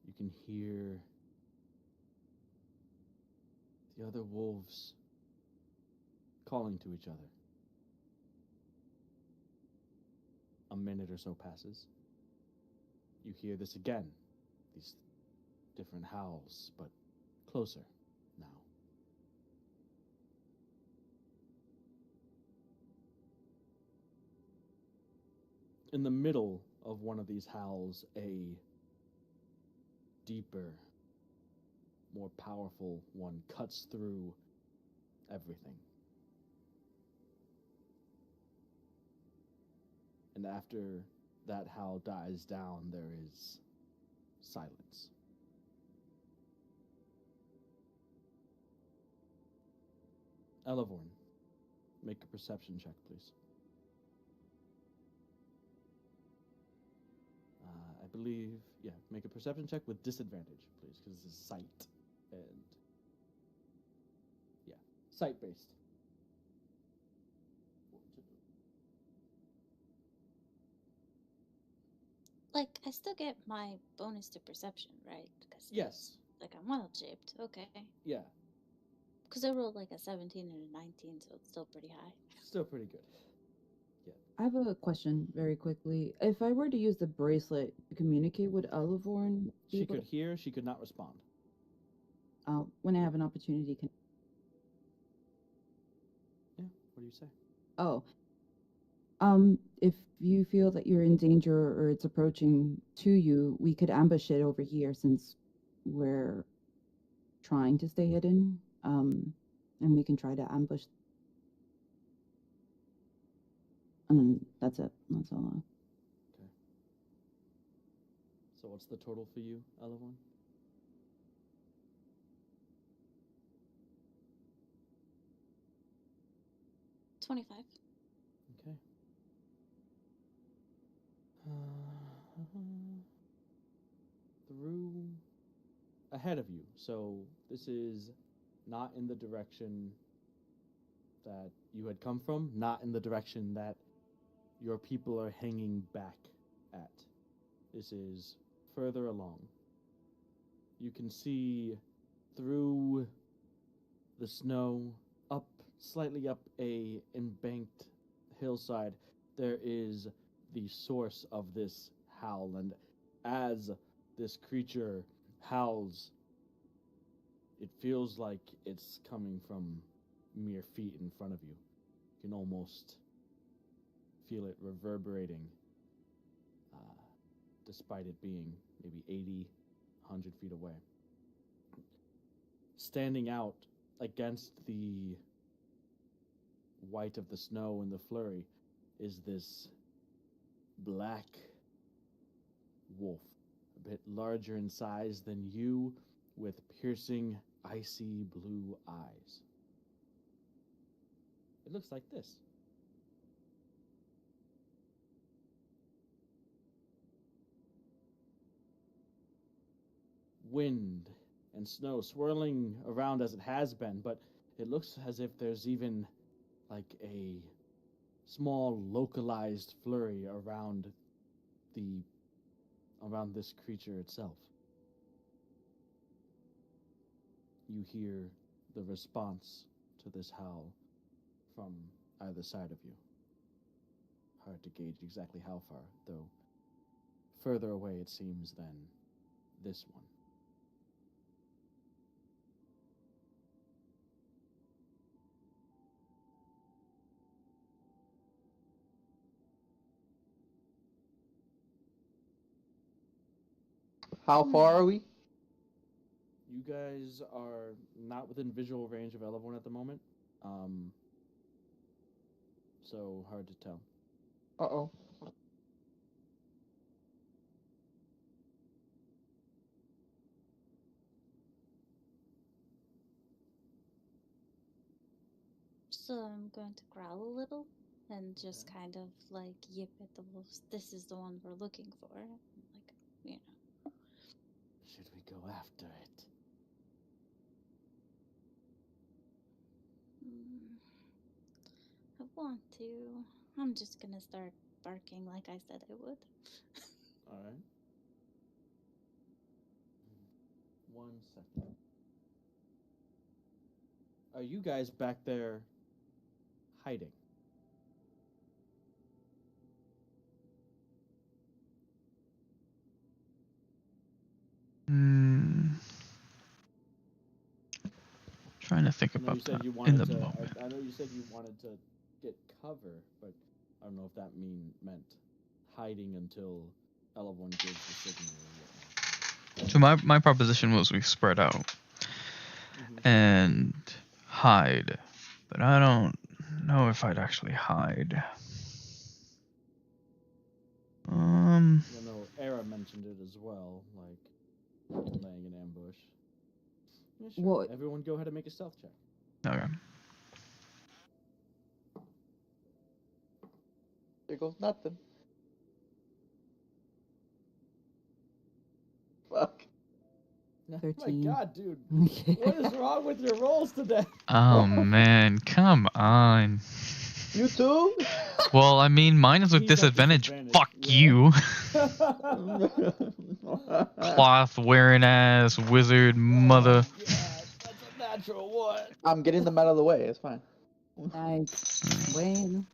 You can hear the other wolves calling to each other. A minute or so passes. You hear this again. These different howls, but closer now. In the middle of one of these howls, a deeper, more powerful one cuts through everything. And after that howl dies down, there is silence. Elevorn, make a perception check, please. I believe, yeah, make a perception check with disadvantage, please, because this is sight. And, yeah, sight-based. Like, I still get my bonus to perception, right? Because Yes. like I'm wild shaped. Okay. Yeah, Because I rolled like a 17 and a 19, so it's still pretty high. still pretty good. I have a question very quickly. If I were to use the bracelet to communicate with Elevorn, be She able could hear, she could not respond. when I have an opportunity, can Yeah, what do you say? oh, if you feel that you're in danger or it's approaching to you, we could ambush it over here since we're trying to stay hidden. And we can try to ambush. And that's it. That's all. Okay. So what's the total for you, Elevorn? $25. Okay. Through ahead of you. So this is not in the direction that you had come from, not in the direction that your people are hanging back at. This is further along. You can see through the snow, up slightly up a embanked hillside, there is the source of this howl, and as this creature howls, it feels like it's coming from mere feet in front of you. You can almost feel it reverberating, despite it being maybe 80, 100 feet away. Standing out against the white of the snow and the flurry is this black wolf, a bit larger in size than you, with piercing, icy blue eyes. It looks like this. Wind and snow swirling around as it has been, but it looks as if there's even like a small localized flurry around this creature itself. You hear the response to this howl from either side of you. Hard to gauge exactly how far, though further away it seems than this one. How far are we? You guys are not within visual range of Elevorn at the moment, so hard to tell. Uh-oh. So I'm going to growl a little and just Okay. kind of like yip at the wolves. This is the one we're looking for. Like, you know. Should we go after it? I want to. I'm just gonna start barking like I said I would. All right. 1 second. Are you guys back there hiding? Trying to think I know about you said that you in wanted the to. moment. I know you said you wanted to get cover, but I don't know if that meant hiding until Elevorn gives the signal or whatnot. So my proposition was we spread out and hide, but I don't know if I'd actually hide. You know, Era mentioned it as well, like laying an ambush. Yeah, sure. Well- Everyone go ahead and make a stealth check. Okay. There goes nothing. Fuck. Oh my 13. god, dude. What is wrong with your rolls today? Oh man, come on. You too? Well, I mean, mine is with He's at disadvantage. disadvantage, Fuck yeah. you. Oh, Cloth wearing ass wizard mother. God, that's a natural one. I'm getting them out of the way. It's fine. Nice. Wayne.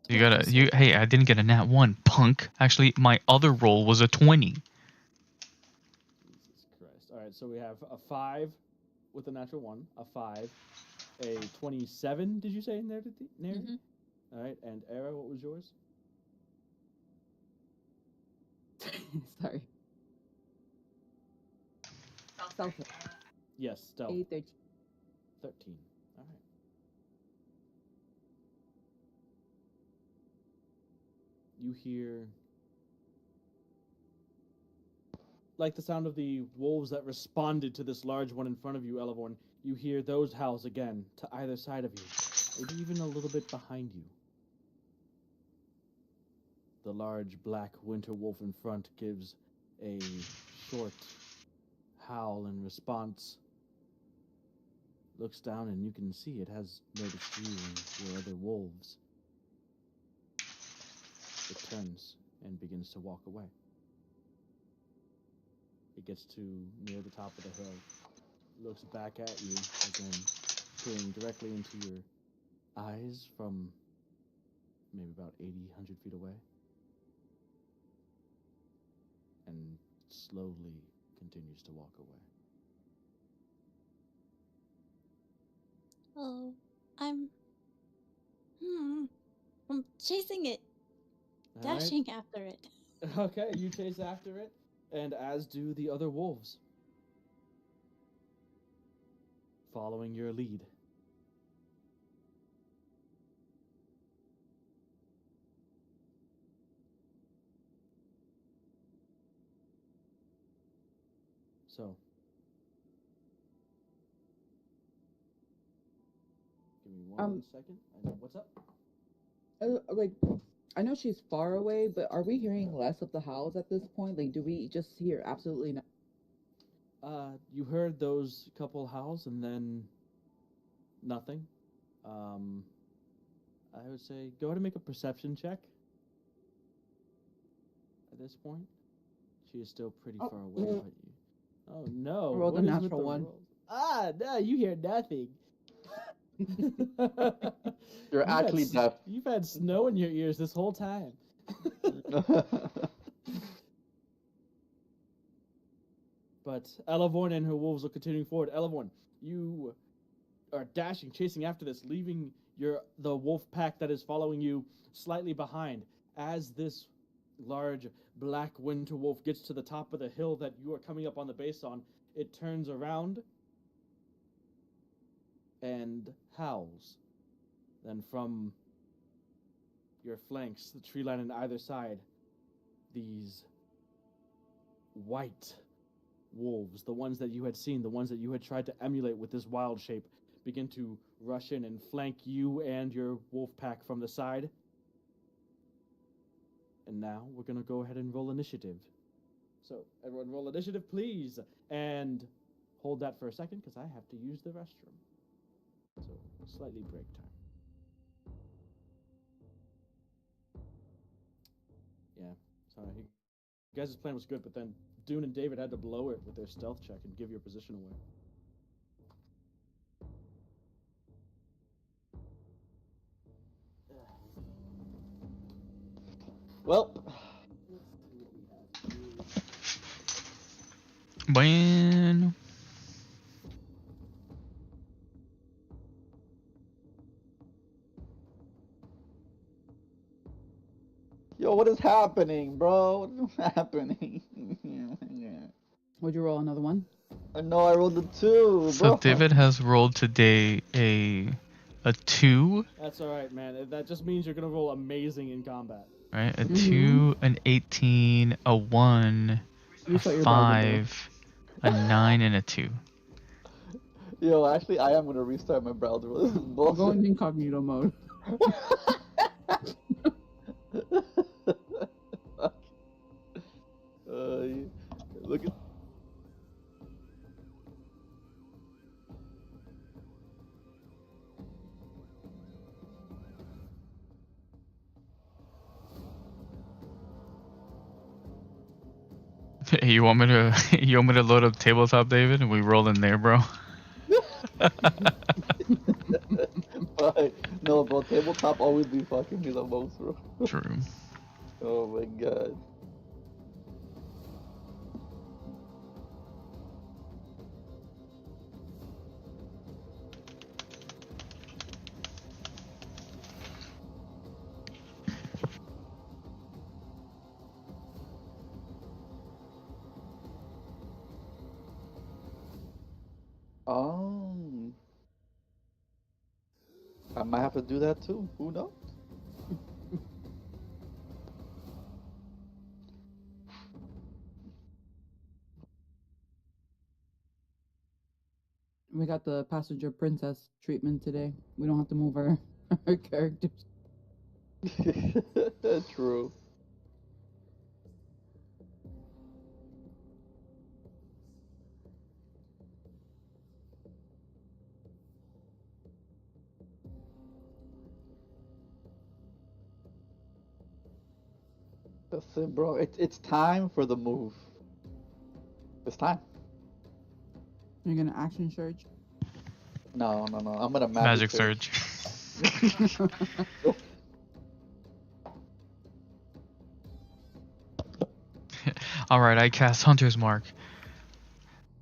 Hey, I didn't get a nat 1, punk. Actually, my other roll was a 20. Jesus Christ. Alright, so we have a 5 with a natural 1, a 5, a 27, did you say, Neri? Mhm. Alright, and Era, what was yours? Sorry. Stealth. Yes, stealth. 8, 13. 13. Alright. You hear like the sound of the wolves that responded to this large one in front of you, Elevorn. You hear those howls again to either side of you, maybe even a little bit behind you. The large black winter wolf in front gives a short howl in response. Looks down and you can see it has noticed you and your other wolves. It turns and begins to walk away. It gets to near the top of the hill, looks back at you again, peering directly into your eyes from maybe about 80, 100 feet away, and slowly continues to walk away. Oh, I'm chasing it, All right? dashing after it. Okay, you chase after it, and as do the other wolves, following your lead. So, give me one second. I know what's up. Like, I know she's far away, but are we hearing less of the howls at this point? Like, do we just hear absolutely nothing? You heard those couple howls and then nothing. I would say go ahead and make a perception check. At this point, she is still pretty far away. But you... Oh no! I rolled what a is with natural the one. rolls? Ah, no! You hear nothing. You're actually deaf. You've had snow in your ears this whole time. But Elevorn and her wolves are continuing forward. Elevorn, you are dashing, chasing after this, leaving the wolf pack that is following you slightly behind. As this large black winter wolf gets to the top of the hill that you are coming up on the base on, it turns around and howls. Then from your flanks, the tree line on either side, these white wolves, the ones that you had seen, the ones that you had tried to emulate with this wild shape, begin to rush in and flank you and your wolf pack from the side. And now we're going to go ahead and roll initiative. So, everyone roll initiative, please. And hold that for a second, because I have to use the restroom. So, slightly break time. Yeah, sorry. You guys' plan was good, but then Dune and David had to blow it with their stealth check and give your position away. Well, Bueno. yo, what is happening, bro? What is happening? Would you roll another one? I know I rolled a 2, So bro. David has rolled today a 2, That's all right, man. That just means you're gonna roll amazing in combat. right? A Mhm. 2, an 18, a 1, a Restart your browser, 5, a 9, and a 2. Yo, actually, I am gonna restart my browser. This is bro. Go bullshit. into incognito mode. Look at. Hey, you want me to load up tabletop, David, and we roll in there, bro? No, bro, tabletop always be fucking me the most, bro. True. Oh my god. I might have to do that too. Who knows? We got the passenger princess treatment today. We don't have to move our characters. True. That's it, bro. It's time for the move. It's time. You're gonna action surge. No. I'm gonna Magic surge. surge. Alright, I cast Hunter's Mark.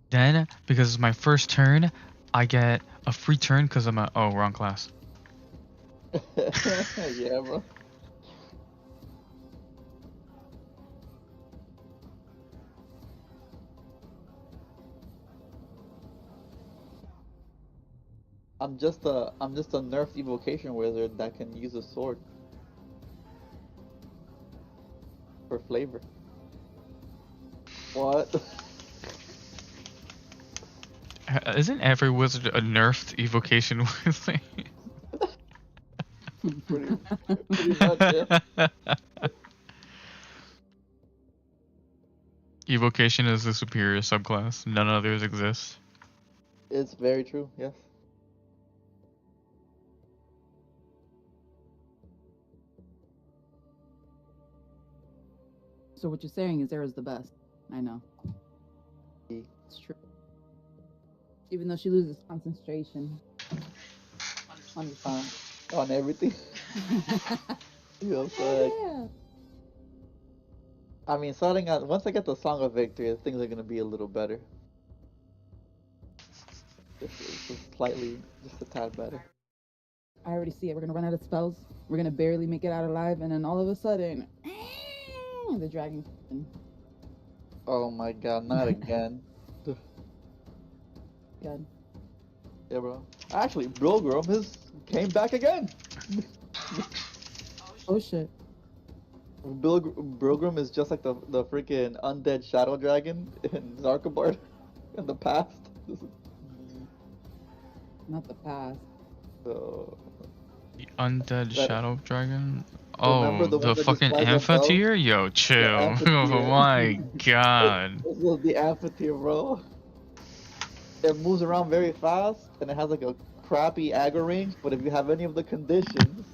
Then, because it's my first turn, I get a free turn because I'm wrong class. Yeah, bro. I'm just a nerfed evocation wizard that can use a sword for flavor. What? Isn't every wizard a nerfed evocation wizard? pretty much, yeah. Evocation is the superior subclass. None others exist. It's very true. Yes. So what you're saying is Zara's the best. I know. It's true. Even though she loses concentration. On everything. Yeah. I mean, starting out once I get the Song of Victory, things are gonna be a little better. Just slightly, just a tad better. I already see it. We're gonna run out of spells. We're gonna barely make it out alive, and then all of a sudden, the dragon. Oh my god, not again. God. Yeah, bro. Actually, Brogrum came back again. Oh shit. Brogrum is just like the freaking undead shadow dragon in Zarkabard in the past. Not the past. So, The undead shadow dragon? remember Oh, the one the that fucking disguised themselves? amphitheater? Yo, chill. amphitheater. Oh my god. This was the amphitheater, bro. It moves around very fast, and it has like a crappy aggro range, but if you have any of the conditions,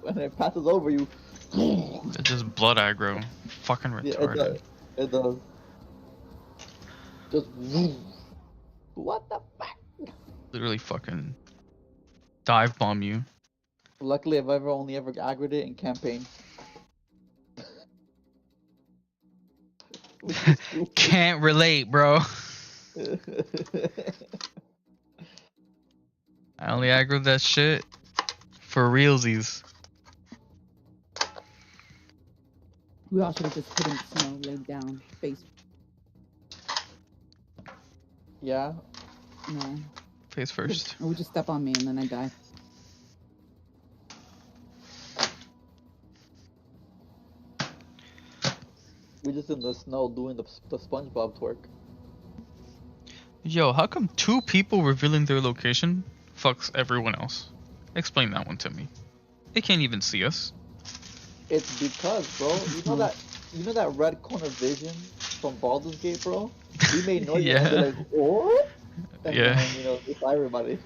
when it passes over you, It's just blood aggro. Fucking retarded. Yeah, it does. Just what the fuck? Literally fucking dive bomb you. Luckily, I've only ever aggroed it in campaign. Can't relate, bro. I only aggroed that shit for realsies. We all should have just put him, laid down, face. Yeah. No. Face first. Or would you step on me and then I die? We just in the snow doing the SpongeBob twerk. Yo, how come 2 people revealing their location fucks everyone else? Explain that one to me. They can't even see us. It's because, bro, you know that red corner vision from Baldur's Gate, bro? We made noise and they're Yeah. like, what? And Yeah. then, you know, it's everybody.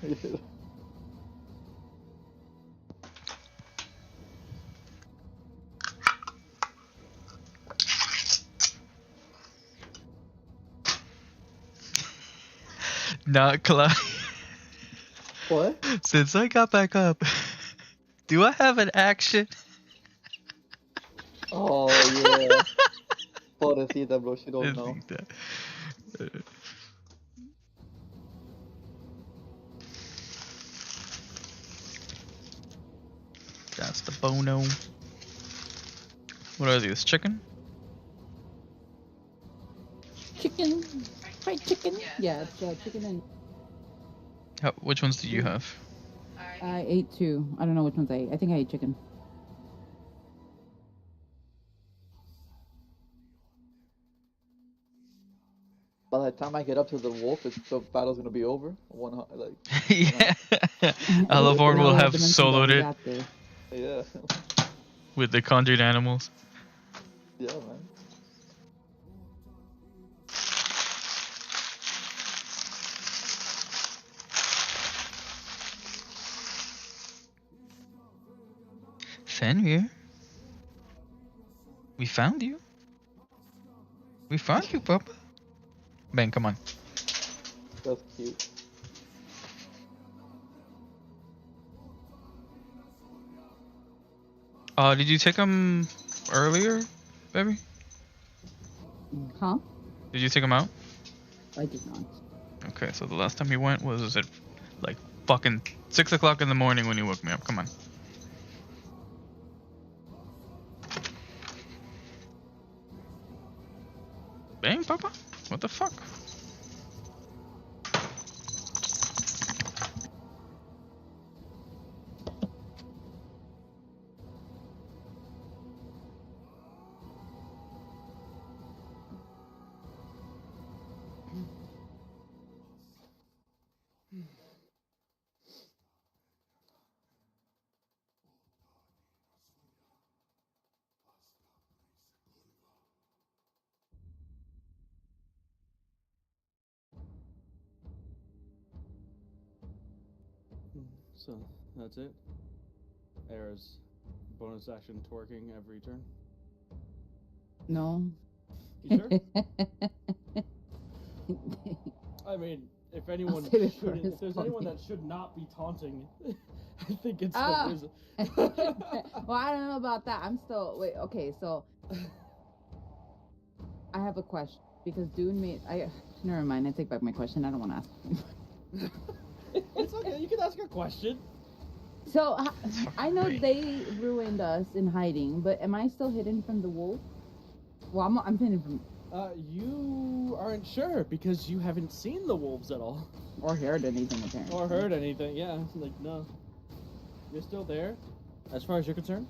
Not Clyde. What? Since I got back up, do I have an action? Oh, yeah. Pobrecita, bro, she don't know. That's the bono. What are these? Chicken? Chicken. Fried chicken. Yeah, it's chicken and. Which ones do you have? I ate 2. I don't know which ones I ate. I think I ate chicken. By the time I get up to the wolf, the battle's gonna be over. Yeah. Alavorn will have soloed it Yeah. with the conjured animals. Yeah, man. Fenrir. We found you. We found you, Papa. Ben, come on. That's cute. Did you take him earlier, baby? Huh? Did you take him out? I did not. Okay, so the last time he went was at like fucking 6 o'clock in the morning when you woke me up. Come on. Bang, Papa? What the fuck? So, that's it? Era's bonus action twerking every turn? No. You sure? I mean, if anyone save it should, for if there's anyone responding. that should not be taunting, I think it's Ah! the wizard. Well, I don't know about that. I'm still wait. Okay, so I have a question because Dune made. Never mind. I take back my question. I don't want to ask. It's okay. You can ask a question. So That's I know fucking they ruined us in hiding, but am I still hidden from the wolf? Well, I'm hidden from You aren't sure because you haven't seen the wolves at all. or heard anything apparently. Or heard anything, yeah. Like, no. You're still there, as far as you're concerned.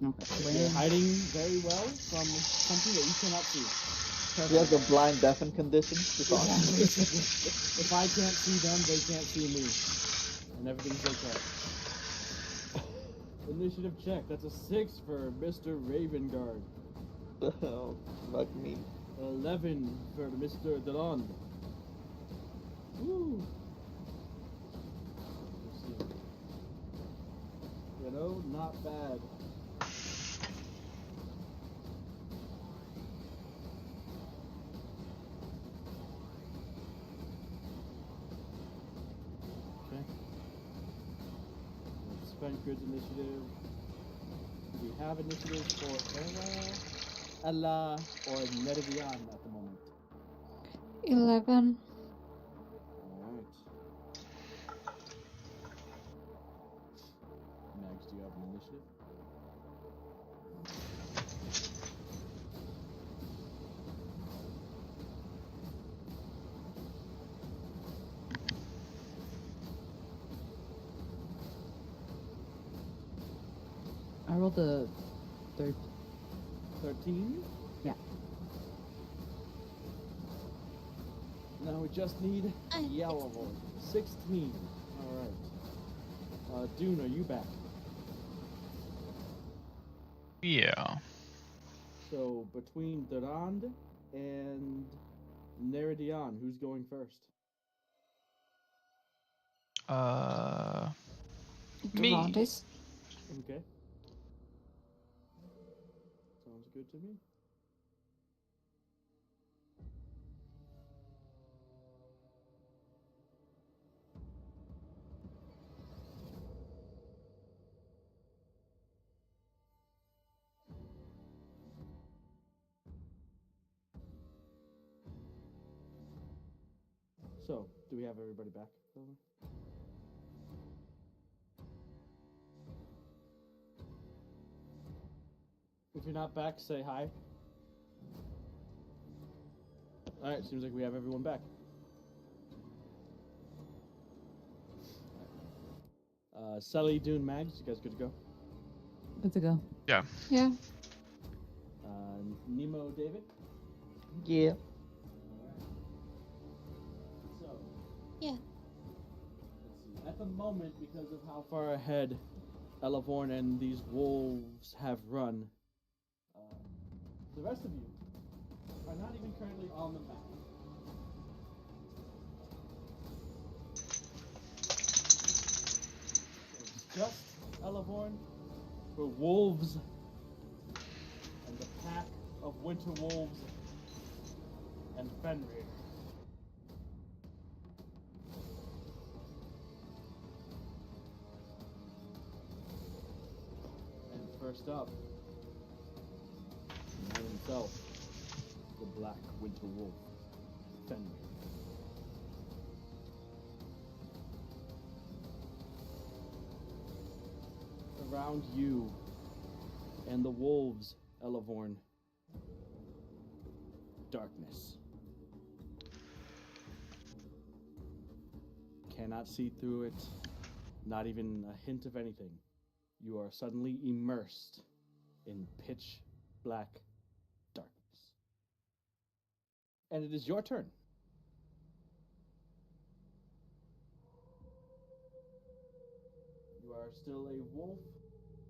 Okay. You're hiding very well from something that you cannot see. You have the blind deafen condition. Yeah, basically. If I can't see them, they can't see me. And everything's okay. Initiative check. That's a 6 for Mr. Ravengard. Oh, fuck me. 11 for Mr. Delon. Woo! Let's see. You know, not bad. Okay. Spent goods initiative. Do we have initiatives for Era, Ella, or Meridian at the moment? 11. Alright. Mags, do you have an initiative? I rolled a 13? Yeah. Now we just need I'm yellow one. 16. Alright. Dune, are you back? Yeah. So between Durand and Neridion, who's going first? Me. Durantes. Okay. Sounds good to me. So, do we have everybody back? If you're not back, say hi. Alright, seems like we have everyone back. Sully, Dune, Mags, you guys good to go? Good to go. Yeah. Yeah. Nemo, David? Yeah. So, Yeah. let's see. At the moment, because of how far ahead Elavorn and these wolves have run, the rest of you are not even currently on the map. So it's just Elavorn, the wolves, and the pack of winter wolves, and Fenrir. And first up, the man himself, the black winter wolf, Fenrir. Around you and the wolves, Elavorn, darkness. Cannot see through it, not even a hint of anything. You are suddenly immersed in pitch black darkness. And it is your turn. You are still a wolf.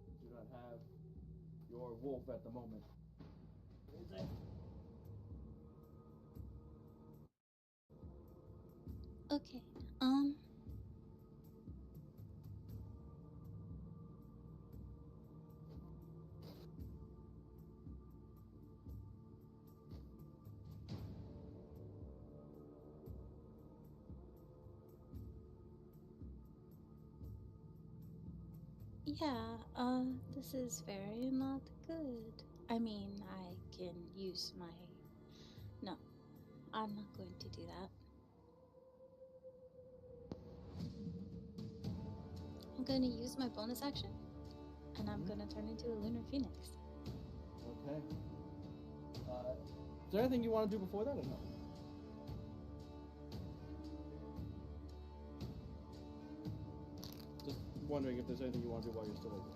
You do not have your wolf at the moment. Is it? Okay. Yeah, this is very not good. I mean, I can use my... No, I'm not going to do that. I'm going to use my bonus action, and I'm going to turn into a lunar phoenix. Okay. Is there anything you want to do before that or no? Just wondering if there's anything you want to do while you're still over.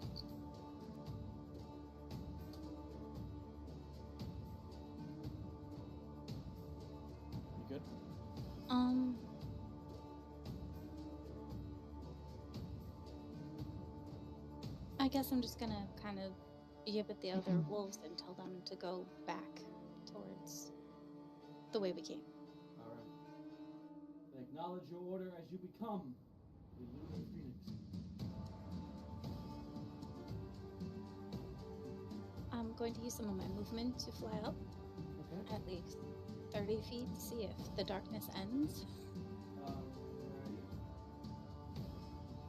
You good? I guess I'm just gonna kind of yip at the other wolves and tell them to go back towards the way we came. Alright. Acknowledge your order as you become the lunar phoenix. I'm going to use some of my movement to fly up Okay. at least 30 feet to see if the darkness ends.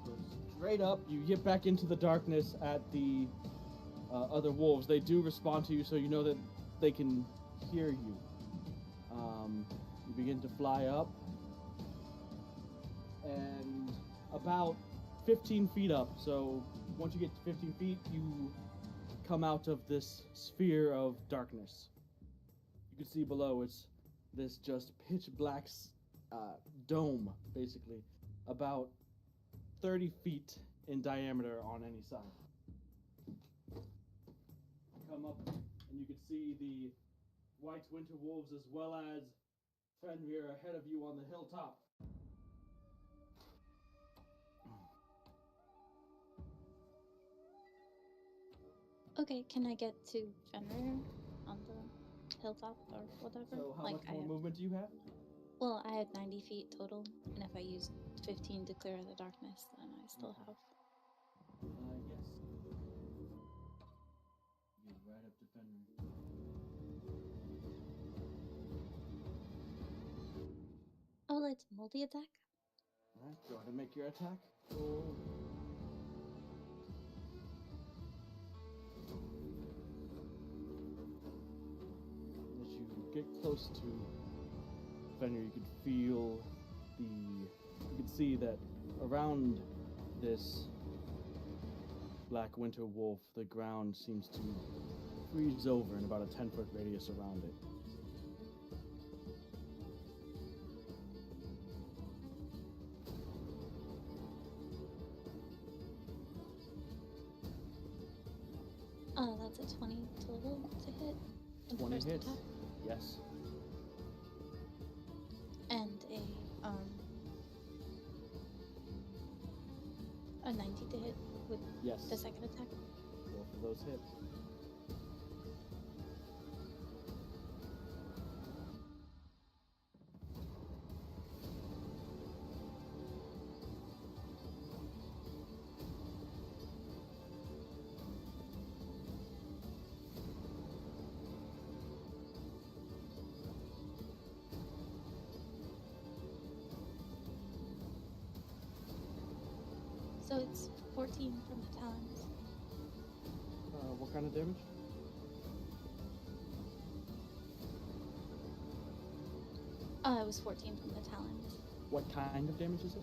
So straight up, you get back into the darkness at the other wolves. They do respond to you, so you know that they can hear you. You begin to fly up, and about 15 feet up. So once you get to 15 feet, you come out of this sphere of darkness. You can see below it's this just pitch black dome, basically, about 30 feet in diameter on any side. come up, and you can see the white winter wolves as well as Fenrir ahead of you on the hilltop. Okay, can I get to Fenrir on the hilltop or whatever? So how much I more have, movement do you have? well, I had 90 feet total, and if I use 15 to clear the darkness, then I still have. Yes. You're right up to Fenrir. I would like to multi-attack. Alright, go ahead and make your attack. Roll. As you get close to Fenrir, you can feel you can see that around this black winter wolf, the ground seems to freeze over in about a 10-foot radius around it. That's a 20 total to hit. with the 20 first hits. attack. Yes. And a 90 to hit with Yes. the second attack. Both of those hit. So it's 14 from the talons. What kind of damage? It was 14 from the talons. What kind of damage is it?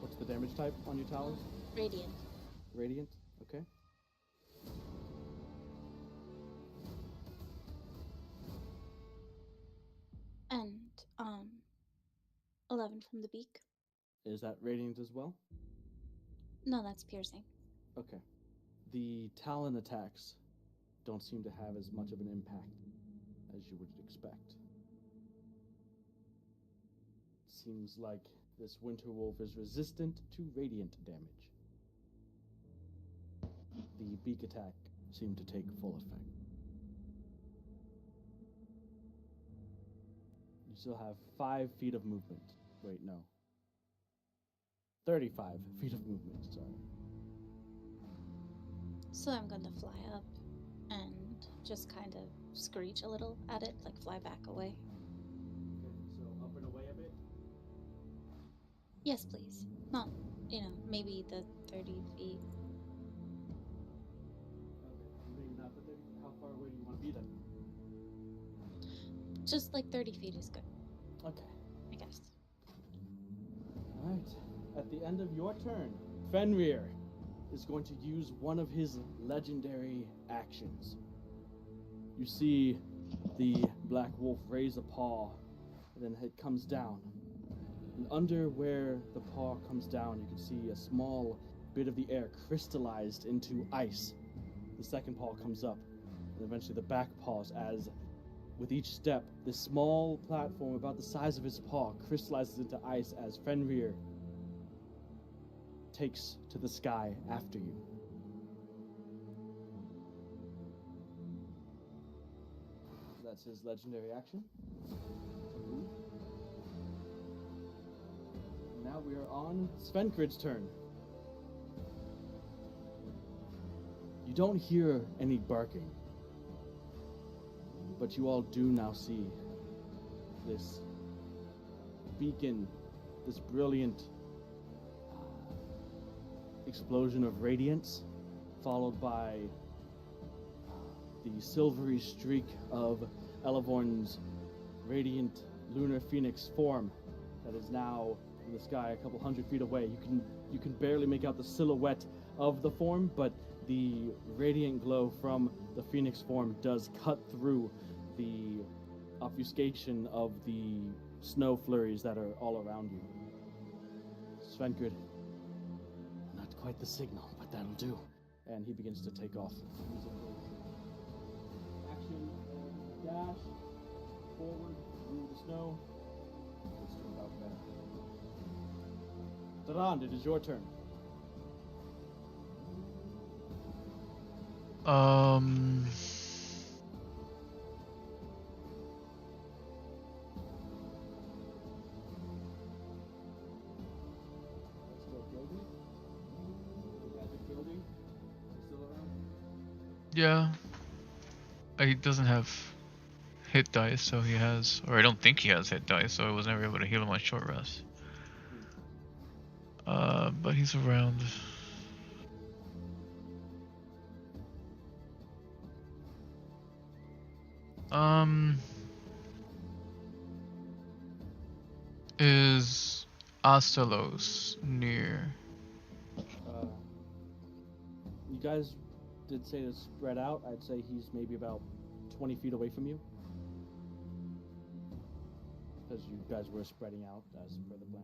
What's the damage type on your talons? Radiant. Radiant? Okay. And 11 from the beak. Is that radiant as well? No, that's piercing. Okay. The talon attacks don't seem to have as much of an impact as you would expect. Seems like this winter wolf is resistant to radiant damage. The beak attack seemed to take full effect. You still have 5 feet of movement. Wait, no. 35 feet of movement, sorry. So I'm going to fly up and just kind of screech a little at it, like fly back away. Okay, so up and away a bit? Yes, please. Not, maybe the 30 feet. Okay, maybe not the 30. How far away do you want to be then? Just like 30 feet is good, Okay. I guess. Alright. At the end of your turn, Fenrir is going to use one of his legendary actions. You see the black wolf raise a paw, and then it comes down. And under where the paw comes down, you can see a small bit of the air crystallized into ice. The second paw comes up, and eventually the back paws, as with each step, this small platform about the size of his paw crystallizes into ice as Fenrir takes to the sky after you. That's his legendary action. Now we are on Svenkrid's turn. You don't hear any barking, but you all do now see this beacon, this brilliant explosion of radiance, followed by the silvery streak of Elevorn's radiant lunar phoenix form that is now in the sky a couple hundred feet away. You can barely make out the silhouette of the form, but the radiant glow from the phoenix form does cut through the obfuscation of the snow flurries that are all around you. Svenkrid, not quite the signal, but that'll do. and he begins to take off. Using his action and dash forward through the snow. It's turned out better. Durand, it is your turn. Let's go, Gildy. Magic Gildy. Still around? Yeah. He doesn't have hit dice, so he has, or I don't think he has hit dice, so I was never able to heal him on short rest. But he's around. Is Astalos near? You guys did say to spread out. I'd say he's maybe about 20 feet away from you. Because you guys were spreading out as per the plan.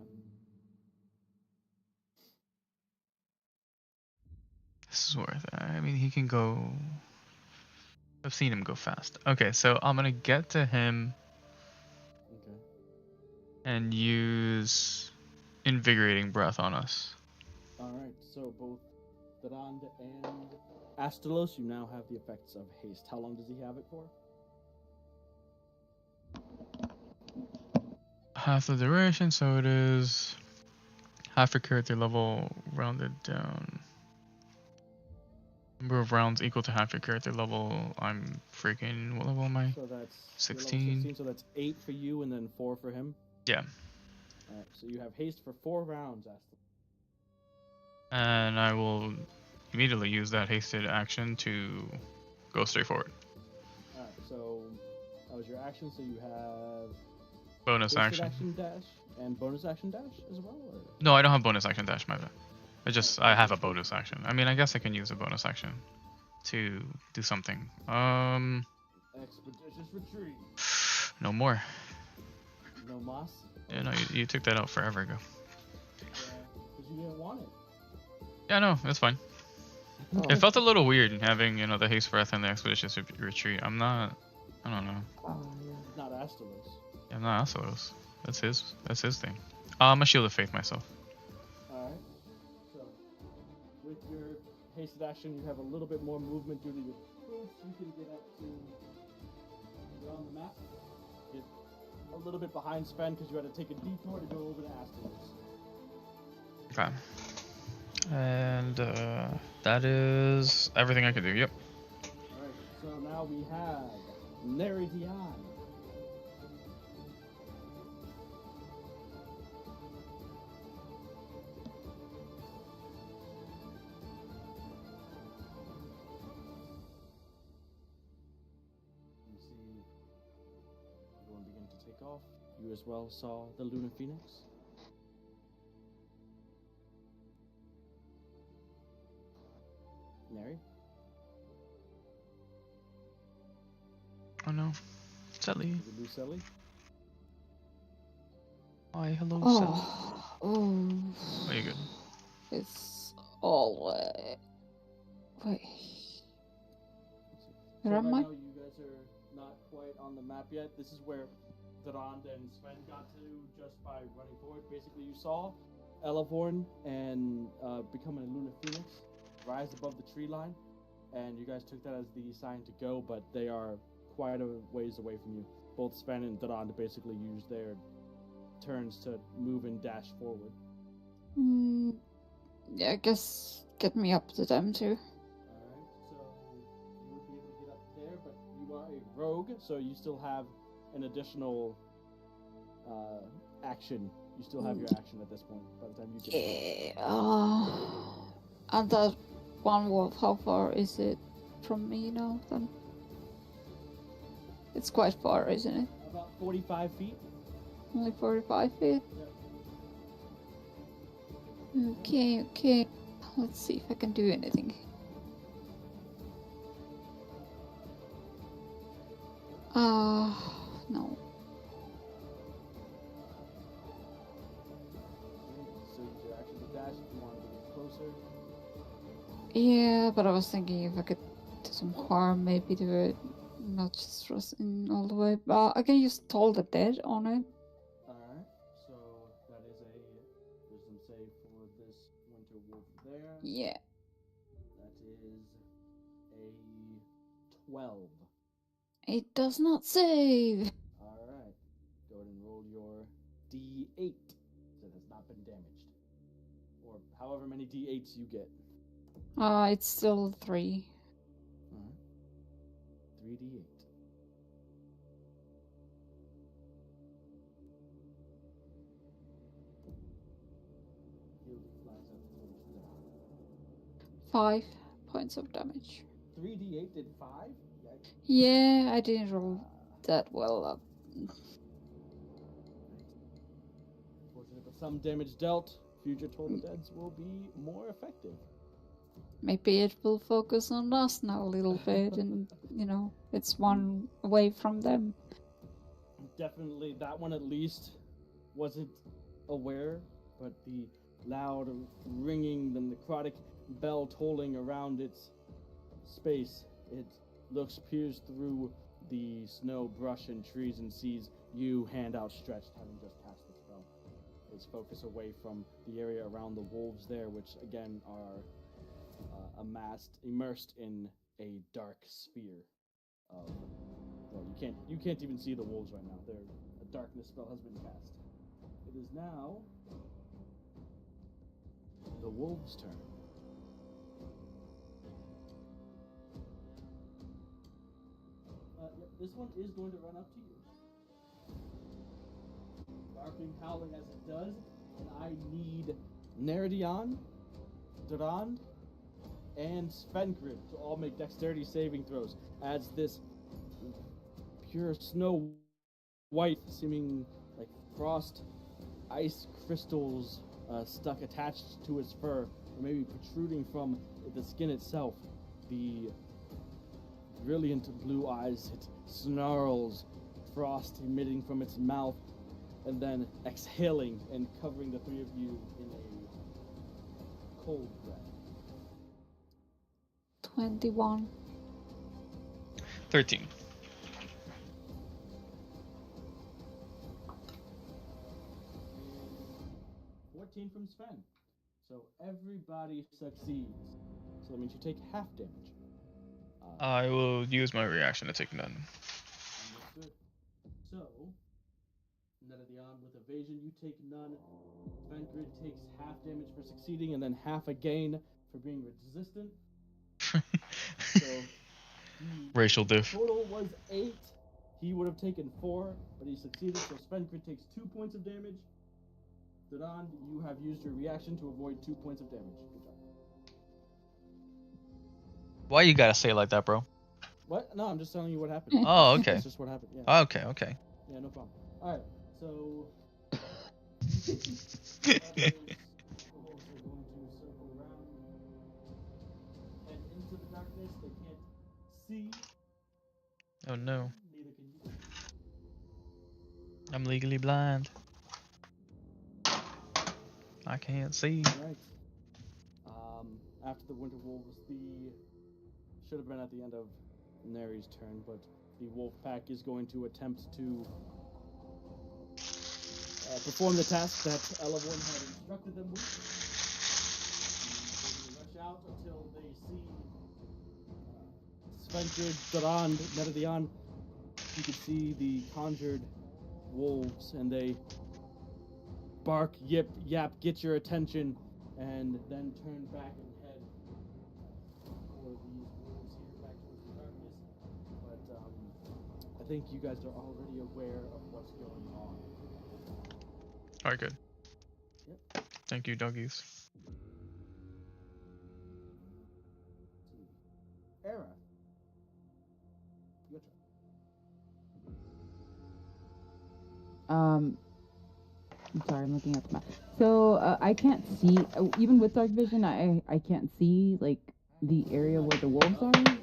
This is worth it. I mean, he can go. I've seen him go fast. Okay, so I'm gonna get to him Okay. and use Invigorating Breath on us. Alright, so both Durand and Astalos, you now have the effects of haste. How long does he have it for? Half the duration, so it is half your character level rounded down. Number of rounds equal to half your character level. I'm freaking, what level am I? So that's 16. 16, so that's 8 for you and then 4 for him. Yeah. Alright, so you have haste for 4 rounds, Astalos. And I will immediately use that hasted action to go straight forward. Alright, so that was your action, so you have Bonus hasted action. action dash and bonus action dash as well? Or? No, I don't have bonus action dash, my bad. I have a bonus action. I mean, I guess I can use a bonus action to do something. Expeditious retreat. No more. No moss? Yeah, no, you took that out forever ago. Because you didn't want it. Yeah, no, it's fine. Oh, It felt a little weird having, the haste breath and the expeditious retreat. I don't know. It's not Astalos. Yeah, I'm not Astalos. That's his thing. I'm a shield of faith myself. Alright. So, with your hasted action, you have a little bit more movement due to your boots. You can get up to around the map. Get a little bit behind Sven because you had to take a detour to go over to Astalos. Okay. And that is everything I can do. Yep. Alright, so now we have Neridian. You see everyone begin to take off. You as well saw the Lunar Phoenix. Neri? Oh no. Sally. Is it Lucelli? Hi, hello, Sally. Oh, Are you good? it's all wait. So Where right am I? now you guys are not quite on the map yet. This is where Durand and Sven got to just by running forward. Basically, you saw Elevorn and becoming a Lunar Phoenix rise above the tree line, and you guys took that as the sign to go, but they are quite a ways away from you. Both Sven and Durand basically use their turns to move and dash forward. Yeah, I guess get me up to them too. Alright, so you would be able to get up there, but you are a rogue, so you still have an additional action. You still have your action at this point by the time you get And that one wolf, how far is it from me now then? It's quite far, isn't it? about 45 feet. Only 45 feet? Yep. Okay. Let's see if I can do anything. No. So use your action to dash if you want to get closer. Yeah, but I was thinking if I could do some harm, maybe to it, not just thrust in all the way. But I can just toll the dead on it. Alright, so that is a wisdom save for this winter wolf there. Yeah. That is a 12. It does not save. Alright, go ahead and roll your d8. So it has not been damaged. Or however many d8s you get. It's still 3. Alright. 3d8. Heal flies up towards the 5 points of damage. 3d8 did 5? Yikes. Yeah, I didn't roll that well up. Unfortunate, but some damage dealt. Future Toll the Deads will be more effective. Maybe it will focus on us now a little bit, and it's one away from them. Definitely, that one at least wasn't aware, but the loud ringing, the necrotic bell tolling around its space, it peers through the snow, brush, and trees and sees you, hand outstretched, having just cast the spell. Its focus away from the area around the wolves there, which again are immersed in a dark sphere of. Well, you can't even see the wolves right now. A darkness spell has been cast. It is now the wolves' turn. This one is going to run up to you. Barking, howling as it does, and I need Neredion, Durand, and Svenkrid to all make dexterity saving throws as this pure snow white, seeming like frost, ice crystals stuck attached to its fur, or maybe protruding from the skin itself. The brilliant blue eyes, it snarls, frost emitting from its mouth, and then exhaling and covering the three of you in a cold breath. 21. 13. 14 from Sven. So everybody succeeds. So that means you take half damage. I will use my reaction to take none. Understood. So, Neredion with evasion, you take none. Svenkrid takes half damage for succeeding, and then half again for being resistant. So, Racial diff. total was 8. He would have taken 4, but he succeeded. So Svenkrid takes 2 points of damage. Durand, you have used your reaction to avoid 2 points of damage. Good job. Why you gotta say it like that, bro? What? No, I'm just telling you what happened. Oh, okay. That's just what happened. Yeah. Okay, okay. Yeah, no problem. All right, so. Wolves are going to circle around and into the darkness. They can't see. Oh no. Neither can you. I'm legally blind. I can't see. All right. After the Winter Wolves, should have been at the end of Neri's turn, but the wolf pack is going to attempt to perform the task that Elevorn had instructed them with. They rush out until they see Svenkrid, Durand, Neredion. You can see the conjured wolves, and they bark, yip, yap, get your attention, and then turn back and head for these wolves here back towards the darkness. But I think you guys are already aware of what's going on. Alright, good. Yep. Thank you, doggies. Era, your turn. I'm sorry, I'm looking at the map. So I can't see, even with dark vision, I can't see like the area where the wolves are. Yeah.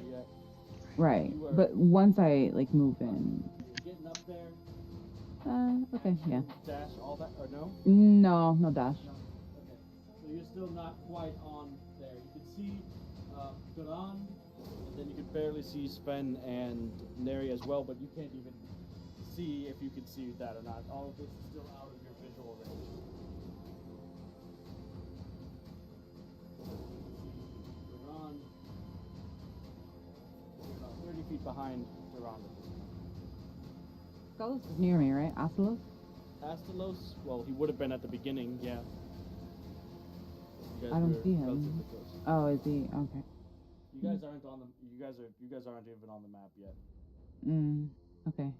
Right, but once I like move in. You're getting up there. Okay, yeah. Dash, all that, or no? No dash. No. Okay. So you're still not quite on there. You can see Garan, and then you can barely see Sven and Neri as well, but you can't even see if you can see that or not. All of this is still out of your visual range. Garan, you're about 30 feet behind Garan at this point. Skulls is near me, right? Astalos? Astalos, well, he would have been at the beginning, yeah. You guys I don't were see him. relatively close. Oh, is he? Okay. You guys aren't on the. You guys aren't even on the map yet. Okay.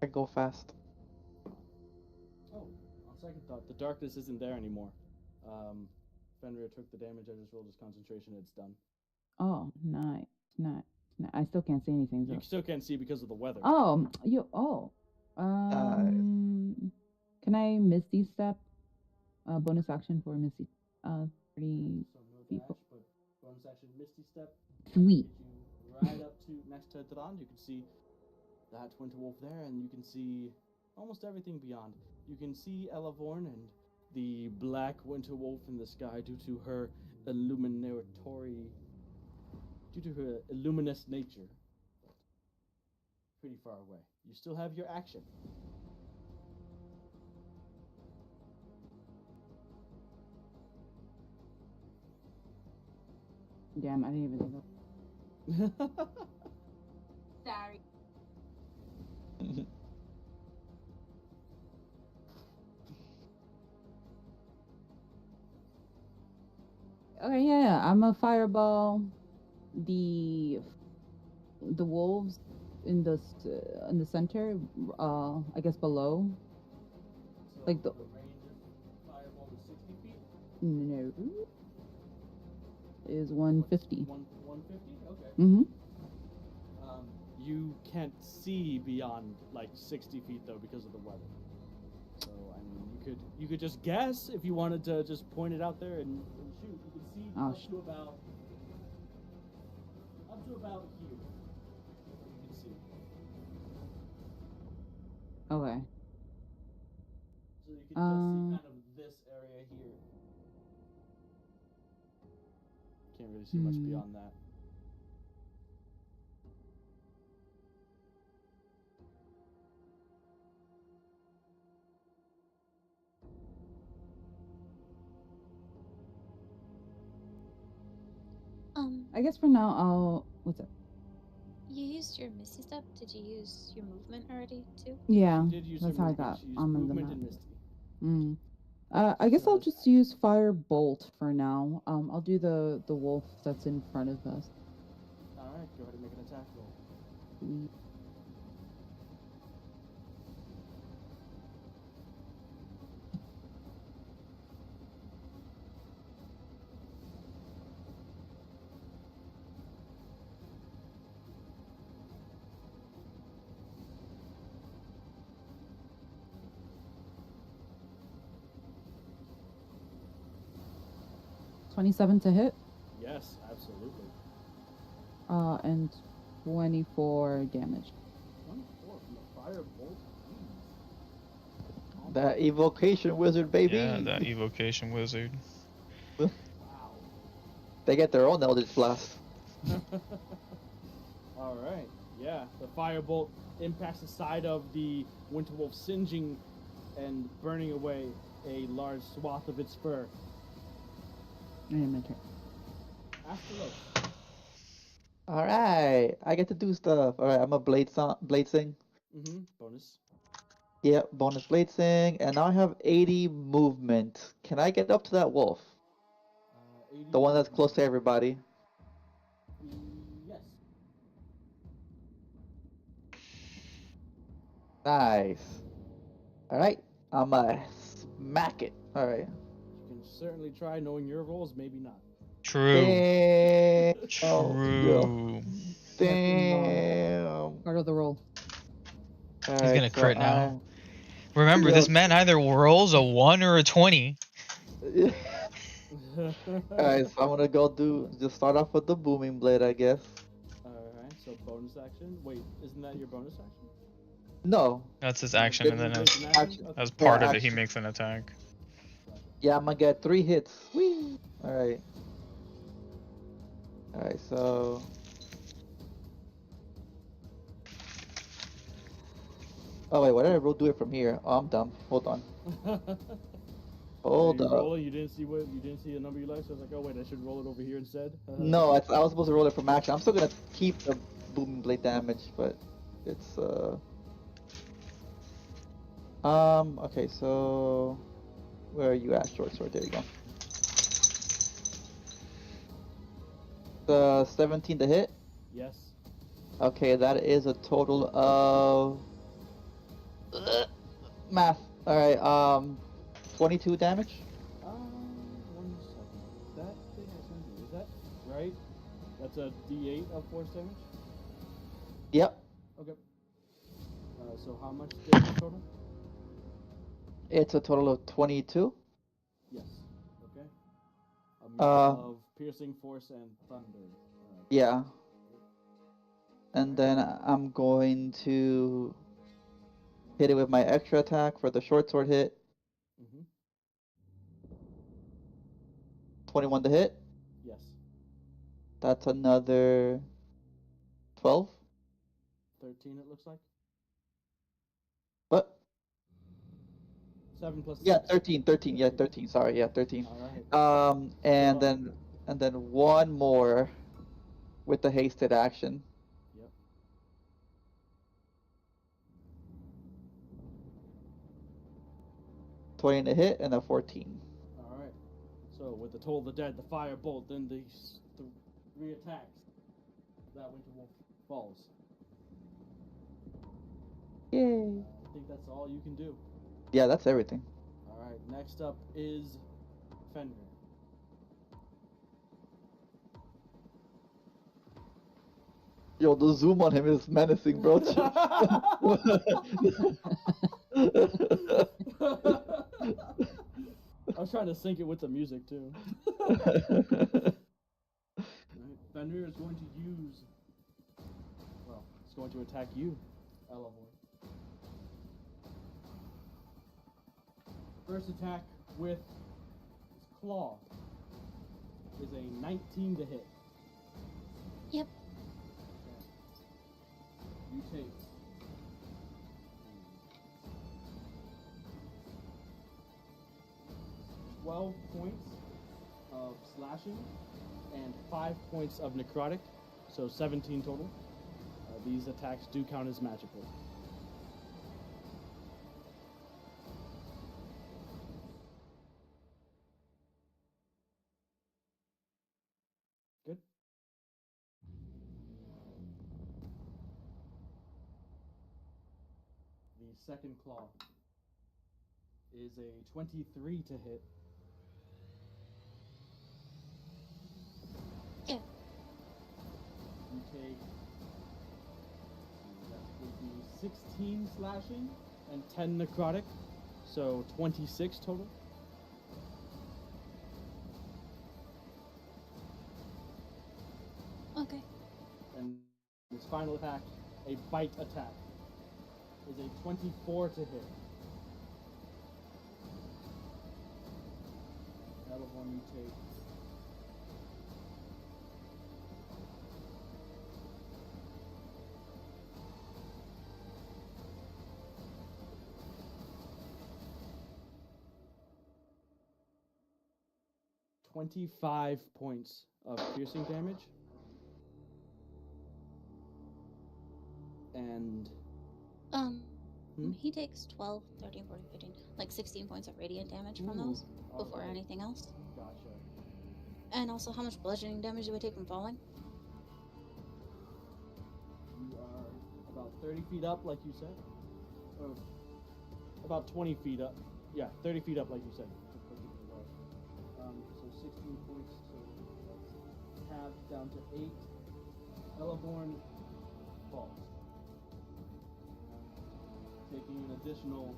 I go fast. Oh, on second thought, the darkness isn't there anymore. Fenrir took the damage. I just rolled his concentration. It's done. Oh, nice. Nice. I still can't see anything. You though. still can't see because of the weather. Oh, you. Oh. Can I Misty Step? Bonus action for Misty. 30 So no feet. dash, but bonus action Misty Step. Sweet. Get you right up to next to Dran. You can see that Winter Wolf there, and you can see almost everything beyond. You can see Elavorn and the black Winter Wolf in the sky due to her illuminous nature. But pretty far away. You still have your action. Damn, I didn't even think of. Sorry. Okay, yeah. I'm a fireball. The wolves in the center. I guess below. So Like the range of fireball is 60 feet. no. Is 150. 150? Okay. Mm-hmm. You can't see beyond like 60 feet though because of the weather. So I mean, you could just guess if you wanted to just point it out there and shoot. You can see Oh, up to about here. You can see. Okay. So you can just see kind of this area here. Can't really see much beyond that. I guess for now I'll. What's up? You used your Misty Step. Did you use your movement already too? Yeah. You did use That's your how I movement. got She used on the movement map. and Misty. I guess I'll Besides just action. use Fire Bolt for now. I'll do the wolf that's in front of us. All right, go ahead and make an attack roll. Sweet. $27 to hit. Yes, absolutely. And 24 damage. 24 from the fire bolt. That evocation wizard, baby. Yeah, that evocation wizard. Wow. They get their own Eldritch Blast. All right. Yeah, the firebolt impacts the side of the Winter Wolf, singeing and burning away a large swath of its fur. And my turn. Astalos. All right, I get to do stuff. All right, I'm a blade sing. Bonus. Yeah, bonus blade sing, and now I have 80 movement. Can I get up to that wolf? 80 The one that's close to everybody. Yes. Nice. All right, I'ma smack it. All right. You can certainly try, knowing your rolls, maybe not. True. Damn. True. Damn. Part of the roll. All He's right, gonna crit now. Remember, Yo. this man either rolls a 1 or a 20. Alright, so I'm gonna just start off with the booming blade, I guess. Alright, so bonus action. Wait, isn't that your bonus action? No. That's his action, and then Bonus as action? Okay. part of it, he action. makes an attack. Gotcha. Yeah, I'm gonna get 3 hits. Whee! Alright. Alright, so. Oh, wait, what did I do it from here? Oh, I'm dumb. Hold on. Hold you up. rolling? You didn't see the number you liked, so I was like, oh wait, I should roll it over here instead. No, I was supposed to roll it from action. I'm still gonna keep the booming blade damage, but it's okay, so where are you at, short sword? There you go. The 17 to hit. Yes. Okay, that is a total of math. All right, 22 damage. 1 second. That thing I sent you, is that right? That's a D8 of force damage. Yep, Okay. So how much damage total? it's a total of 22. Yes. Okay. A mix Uh, of piercing, force, and thunder. Yeah, and then I'm going to hit it with my extra attack for the short sword hit. Mm-hmm. 21 to hit. Yes. That's another 12. 13. It looks like. What? 7 plus 6. Yeah, 13. Yeah, 13. Sorry, yeah, 13. All right. And Still up. then one more with the hasted action. Yep. 20 to hit and a 14. All right. So with the Toll of the Dead, the fire bolt, then the 3 attacks. That Winter Wolf falls. Yay! I think that's all you can do. Yeah, that's everything. All right. Next up is Fenrir. Yo, the zoom on him is menacing, bro. I was trying to sync it with the music too. Right. Fenrir is going to use. Well, it's going to attack you, Elavor. First attack with his claw is a 19 to hit. Yep. You take 12 points of slashing and 5 points of necrotic, so 17 total. These attacks do count as magical. Good. The second claw is a 23 to hit. Yeah. You take, that would be 16 slashing and 10 necrotic, so 26 total. Okay. And his final attack, a bite attack, is a 24 to hit. Out of one you take 25 points of piercing damage. And he takes 12, 13, 14, 15, like 16 points of radiant damage from those before alright. anything else. Gotcha. And also, how much bludgeoning damage do I take from falling? You are about 30 feet up, like you said. Or about 20 feet up. Yeah, 30 feet up, like you said. So 16 points. So that's halved down to 8. Ellaborn falls, taking an additional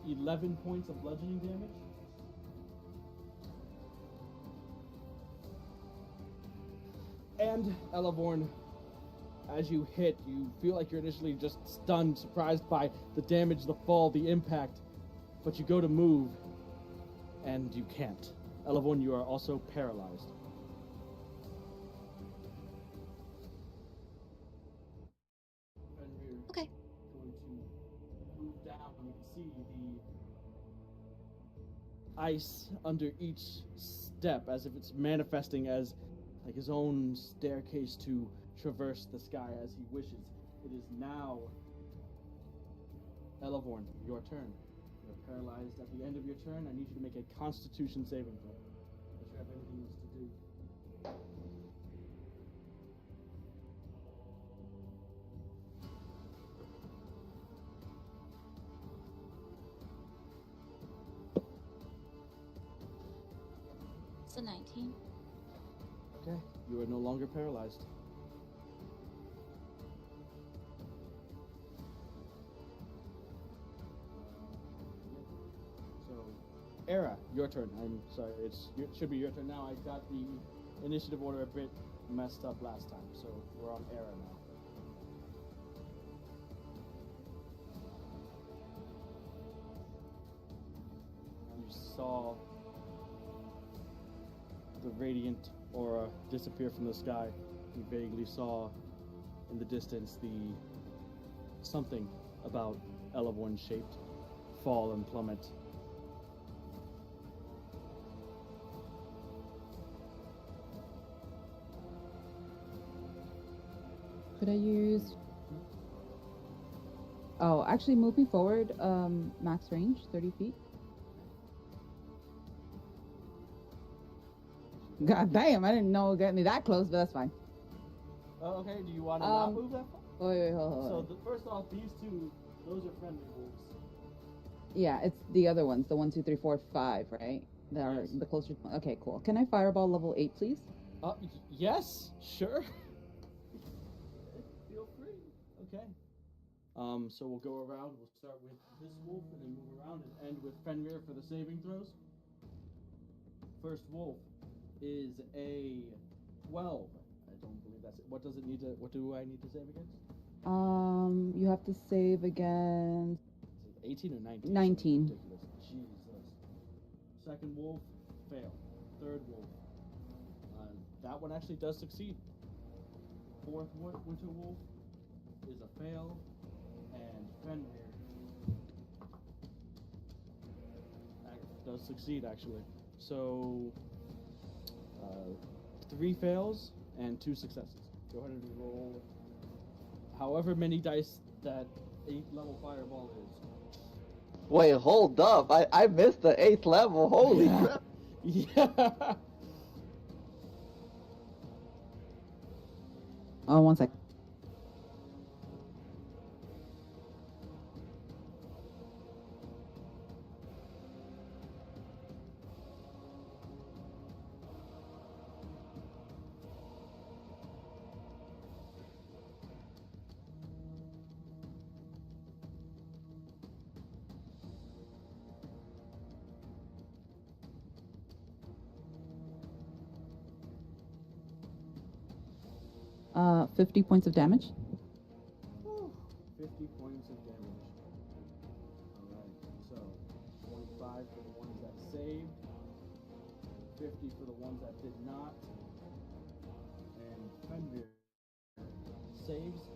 11 points of bludgeoning damage. And Ellaborn, as you hit, you feel like you're initially just stunned, surprised by the damage, the fall, the impact. but you go to move, and you can't. Elevon, you are also paralyzed. Fenrir Okay. going to move down. You can see the ice under each step as if it's manifesting as like his own staircase to traverse the sky as he wishes. It is now Elevorn, your turn. You're paralyzed at the end of your turn. I need you to make a Constitution saving throw. Unless you have anything else to do. It's a 19. Okay, you are no longer paralyzed. So, Era, your turn. I'm sorry, it should be your turn now. I got the initiative order a bit messed up last time, so we're on Era now. You saw the radiant aura disappear from the sky. You vaguely saw in the distance the something about Elevorn shaped fall and plummet. Could I use? Oh, actually, move me forward. Max range, 30 feet. God damn! I didn't know it would get me that close, but that's fine. Oh, okay. Do you want to not move that far? Wait, hold. So first off, these two, those are friendly wolves. Yeah, it's the other ones, the 1, 2, 3, 4, 5, right? That are Yes. the closer. Okay, cool. Can I fireball level 8, please? Yes, sure. Feel free. Okay. So we'll go around. We'll start with this wolf and then move around and end with Fenrir for the saving throws. First wolf is a 12. I don't believe that's it. What does it need to? What do I need to save against? You have to save against 18 or 19? 19. Ridiculous. Jesus. Second wolf, fail. Third wolf. That one actually does succeed. Fourth winter wolf is a fail. And Fenrir does succeed, actually. So, 3 fails and 2 successes. Go ahead and roll however many dice that 8th level fireball is. Wait, hold up. I missed the 8th level. Holy Yeah. crap. Yeah. Oh, 1 sec. Uh, 50 points of damage. 50 points of damage. Alright, so 25 for the ones that saved, 50 for the ones that did not, and Fenrir saves,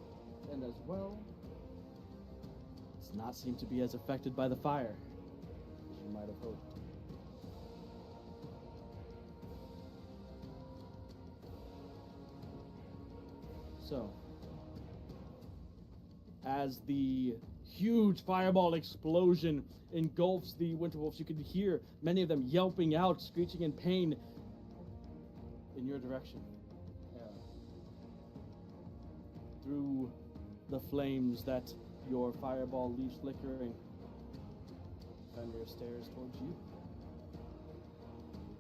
and as well, does not seem to be as affected by the fire as you might have hoped. So, as the huge fireball explosion engulfs the Winterwolves, you can hear many of them yelping out, screeching in pain in your direction. Through the flames that your fireball leaves flickering, Fenrir stares towards you.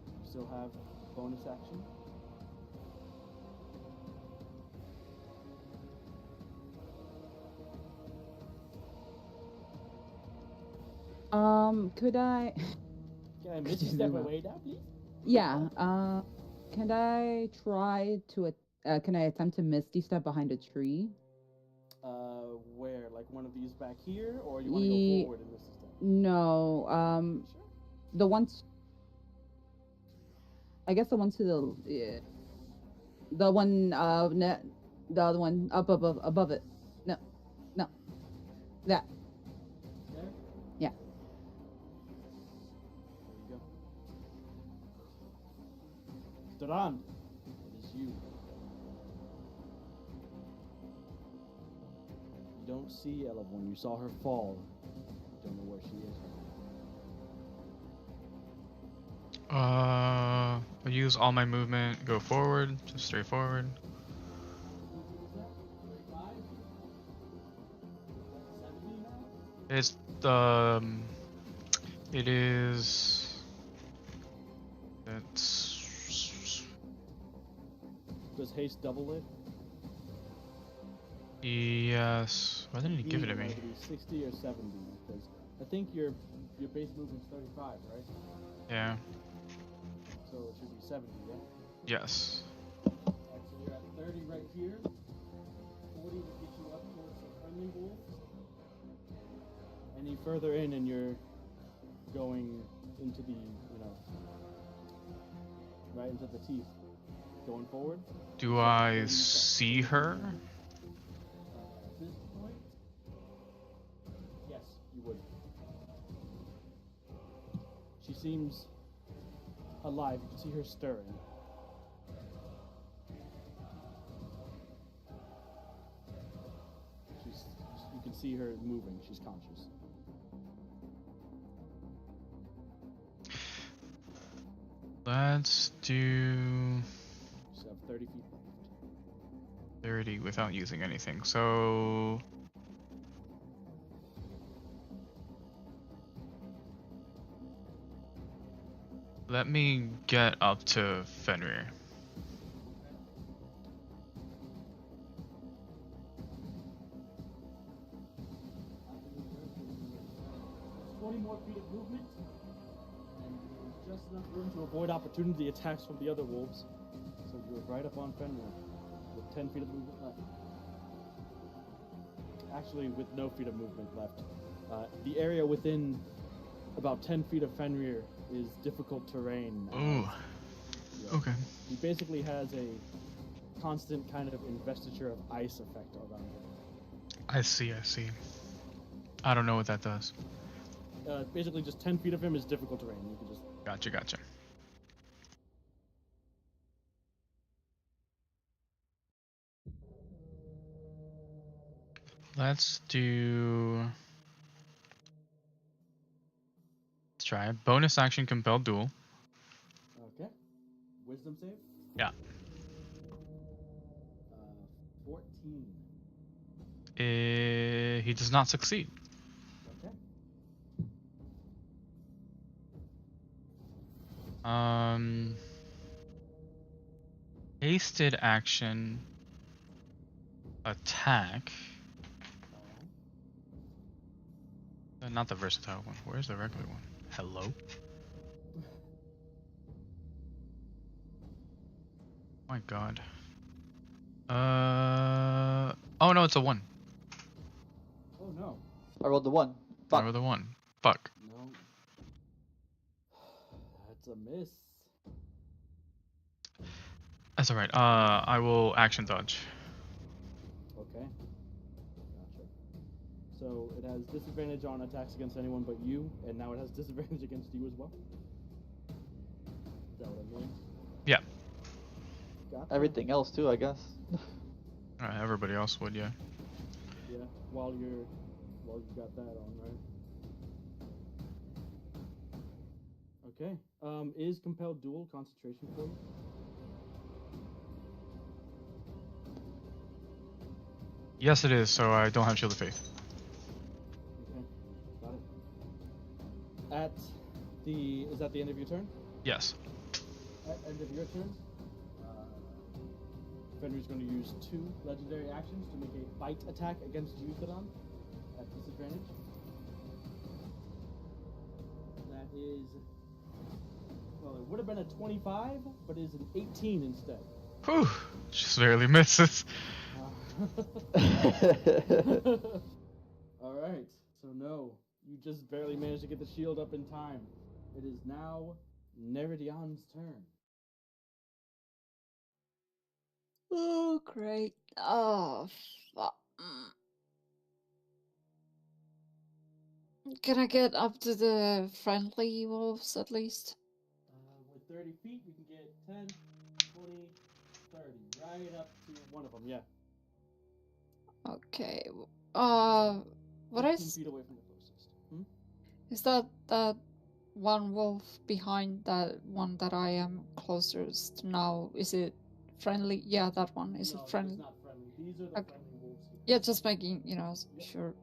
You still have bonus action. Could I? Can I miss you step away now, please? Yeah. Can I try to? Can I attempt to misty step behind a tree? Where? Like one of these back here, or you want to go forward in this step? No. Sure. The ones. I guess the one to the. Yeah, the one. The other one up above it. No. That. There? Yeah. There you go. Duran, it is you. You don't see Elevon. You saw her fall. You don't know where she is. I use all my movement, go forward, just straight forward. It's it is. It's. Does haste double it? Yes. Why didn't he give it to me? Either 60 or 70, because I think your base movement's 35, right? Yeah. So it should be 70, yeah? Yes. Alright, so you're at 30 right here. 40 would get you up towards the friendly wolves. Any further in and you're going into the, right into the teeth. Going forward. Do I see her? At this point, yes, you would. She seems alive. You can see her stirring. You can see her moving. She's conscious. Let's do You still have 30 feet left. 30 without using anything. So let me get up to Fenrir. 20 more feet of movement, and there's just enough room to avoid opportunity attacks from the other wolves. So you're right up on Fenrir with 10 feet of movement left. Actually, with no feet of movement left. The area within about 10 feet of Fenrir is difficult terrain. Ooh. Okay. He basically has a constant kind of investiture of ice effect around him. I see. I don't know what that does. Basically, just 10 feet of him is difficult terrain. You can just Gotcha. Let's try it. Bonus action compel duel. Okay. Wisdom save? Yeah. 14. He does not succeed. Okay. Hasted action attack. Not the versatile one. Where's the regular one? Hello? My god. Oh no, it's a 1. Oh no. I rolled the 1. I rolled a 1. Fuck. No. That's a miss. That's alright. I will action dodge. Okay. Gotcha. So it has disadvantage on attacks against anyone but you, and now it has disadvantage against you as well. Is that what I'm hearing? Yeah. Gotcha. Everything else too, I guess. Everybody else would, yeah. Yeah. While you got that on, right? Okay. Is compelled duel concentration for you? Yes, it is, so I don't have Shield of Faith. Okay. Got it. Is that the end of your turn? Yes. At end of your turn, Fenrir's going to use 2 legendary actions to make a bite attack against you, Duran, at disadvantage. That is, well, it would have been a 25, but is an 18 instead. Whew. Just barely misses. All right. So no, You just barely managed to get the shield up in time. It is now Neridion's turn. Oh, great. Oh, fuck. Can I get up to the friendly wolves at least? With 30 feet, you can get 10, 20, 30. Right up to one of them, yeah. Okay. 15 What is feet away from the closest. is that one wolf behind that one that I am closest now? Is it friendly? Yeah, that one. Is No, it friendly? it's not friendly. These are the Okay. friendly wolves here. Yeah, just making, Yep. sure.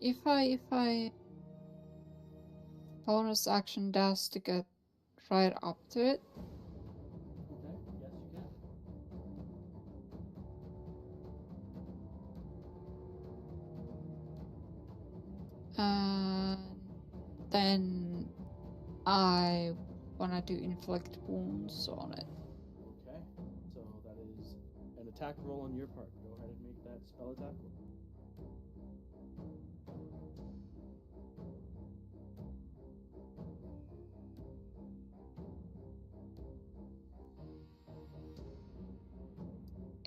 If I bonus action dash to get right up to it, Okay, yes, you can. then I wanna do inflict wounds on it. Okay, so that is an attack roll on your part. Go ahead and make that spell attack roll.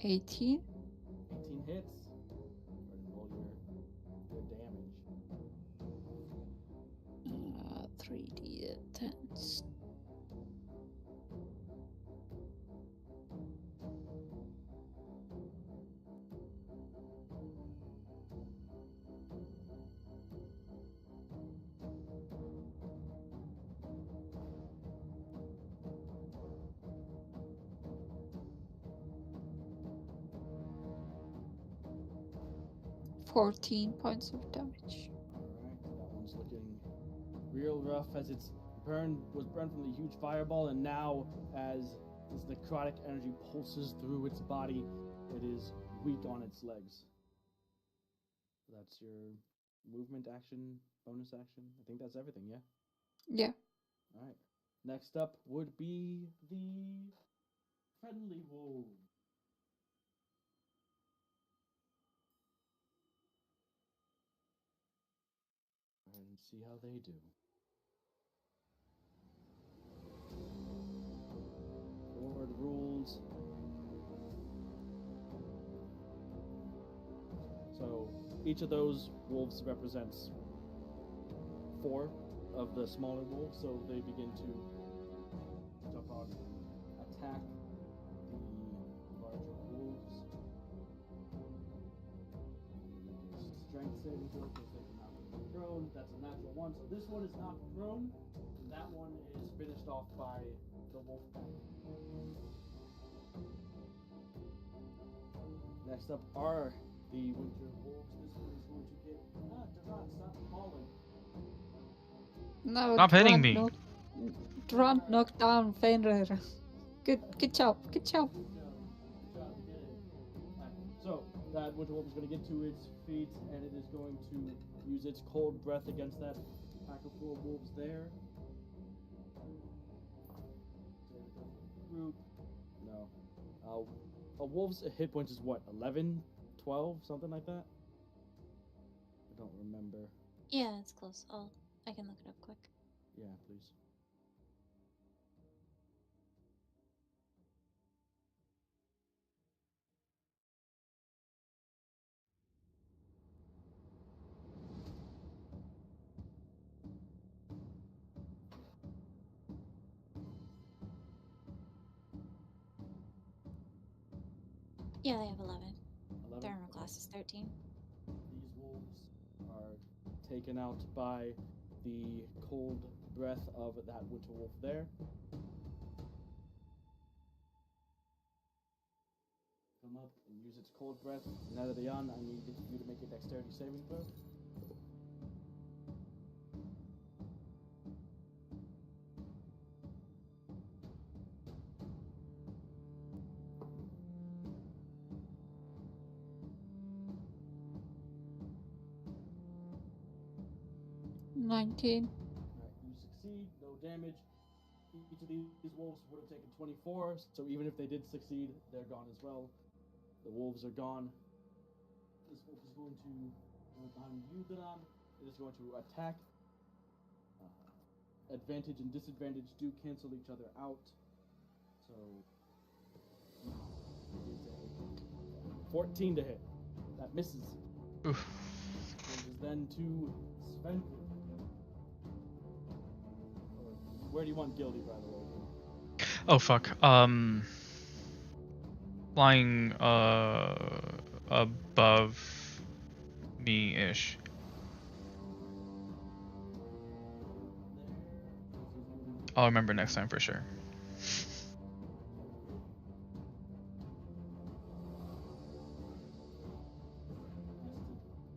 $18. 18 hits. Go ahead and roll your damage. 3d10s. $14 points of damage. Alright, that one's looking real rough as was burned from the huge fireball, and now as this necrotic energy pulses through its body, it is weak on its legs. That's your movement action, bonus action. I think that's everything, yeah? Yeah. Alright. Next up would be the friendly wolf. And see how they do. Board rules. So each of those wolves represents 4 of the smaller wolves, so they begin to jump out and attack the larger wolves. Make a strength saving throw because they cannot be prone. That's a natural 1. So this one is not prone, and that one is finished off by the wolf pack. Next up are the winter wolves. This one is going to get. Durant, stop falling. No, Stop hitting me. Durant knocked down Fenrir. Good job. Good job. Good job. Good job. You did it. Right. So that winter wolf is going to get to its feet, and it is going to use its cold breath against that pack of 4 wolves there. Group. No. A wolf's hit points is what? 11, 12, something like that. I don't remember. Yeah, it's close. I can look it up quick. Yeah, please. Yeah, they have 11. 11. Their armor class is 13. These wolves are taken out by the cold breath of that winter wolf there. Come up and use its cold breath. Nadadian, I need you to make a dexterity saving throw. 19. Alright, you succeed, no damage. Each of these wolves would have taken 24, so even if they did succeed, they're gone as well. The wolves are gone. This wolf is going to go behind you, Duran. It is going to attack. Advantage and disadvantage do cancel each other out. So, it is a 14 to hit. That misses. Oof. Changes then to Sven. Where do you want Gildy, by the way? Oh fuck. Flying above me ish. I'll remember next time for sure.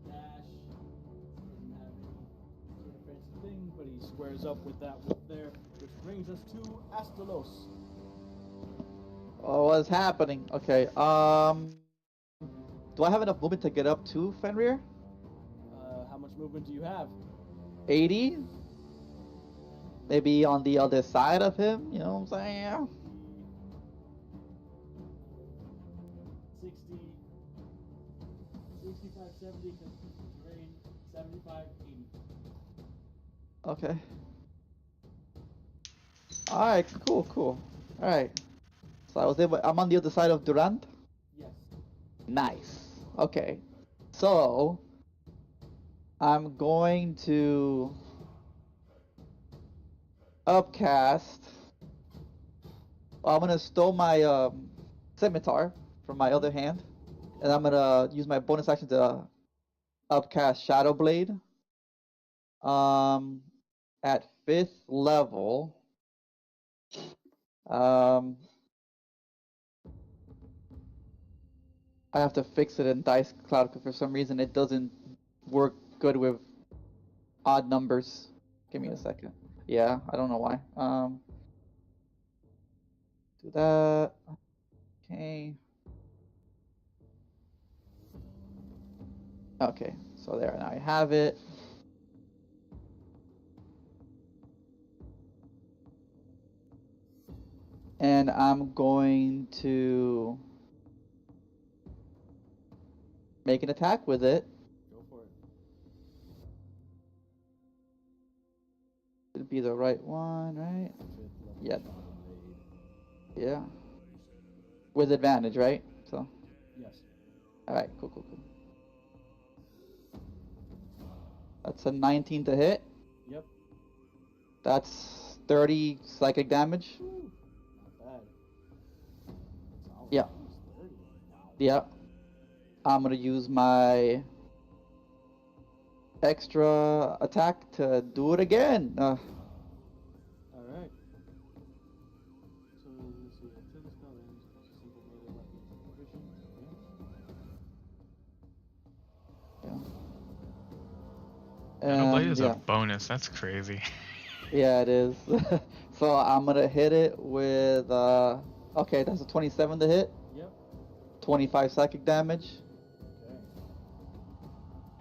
Dash. Doesn't have any sort of fancy thing, but he squares up with that wolf there, which brings us to Astalos. Oh, what's happening? Okay. Do I have enough movement to get up to Fenrir? How much movement do you have? 80? Maybe on the other side of him, you know what I'm saying? 60, 65, 70, terrain, 75, 80. Okay. Alright, cool. Alright. So I was able, I'm on the other side of Durant? Yes. Nice. Okay. So, I'm going to upcast. I'm gonna stow my scimitar from my other hand, and I'm gonna use my bonus action to upcast Shadow Blade. At 5th level. I have to fix it in Dice Cloud because for some reason it doesn't work good with odd numbers. Give me a second. Yeah, I don't know why. Do that. Okay. Okay, so there, now I have it. And I'm going to make an attack with it. Go for it. It'd be the right one, right? 5th level Yeah. Shadow Blade. Yeah. With advantage, right? So. Yes. Alright, cool. That's a 19 to hit. Yep. That's 30 psychic damage. Woo. Not bad. Solid. Yeah. Almost 30. Wow. Yep. I'm gonna use my extra attack to do it again. Alright. So, let's see. Until the spell ends, it's a simple melee weapon proficient. Shadow Blade is yeah. a bonus. That's crazy. Yeah, it is. So I'm gonna hit it with okay, that's a 27 to hit. Yep. 25 psychic damage.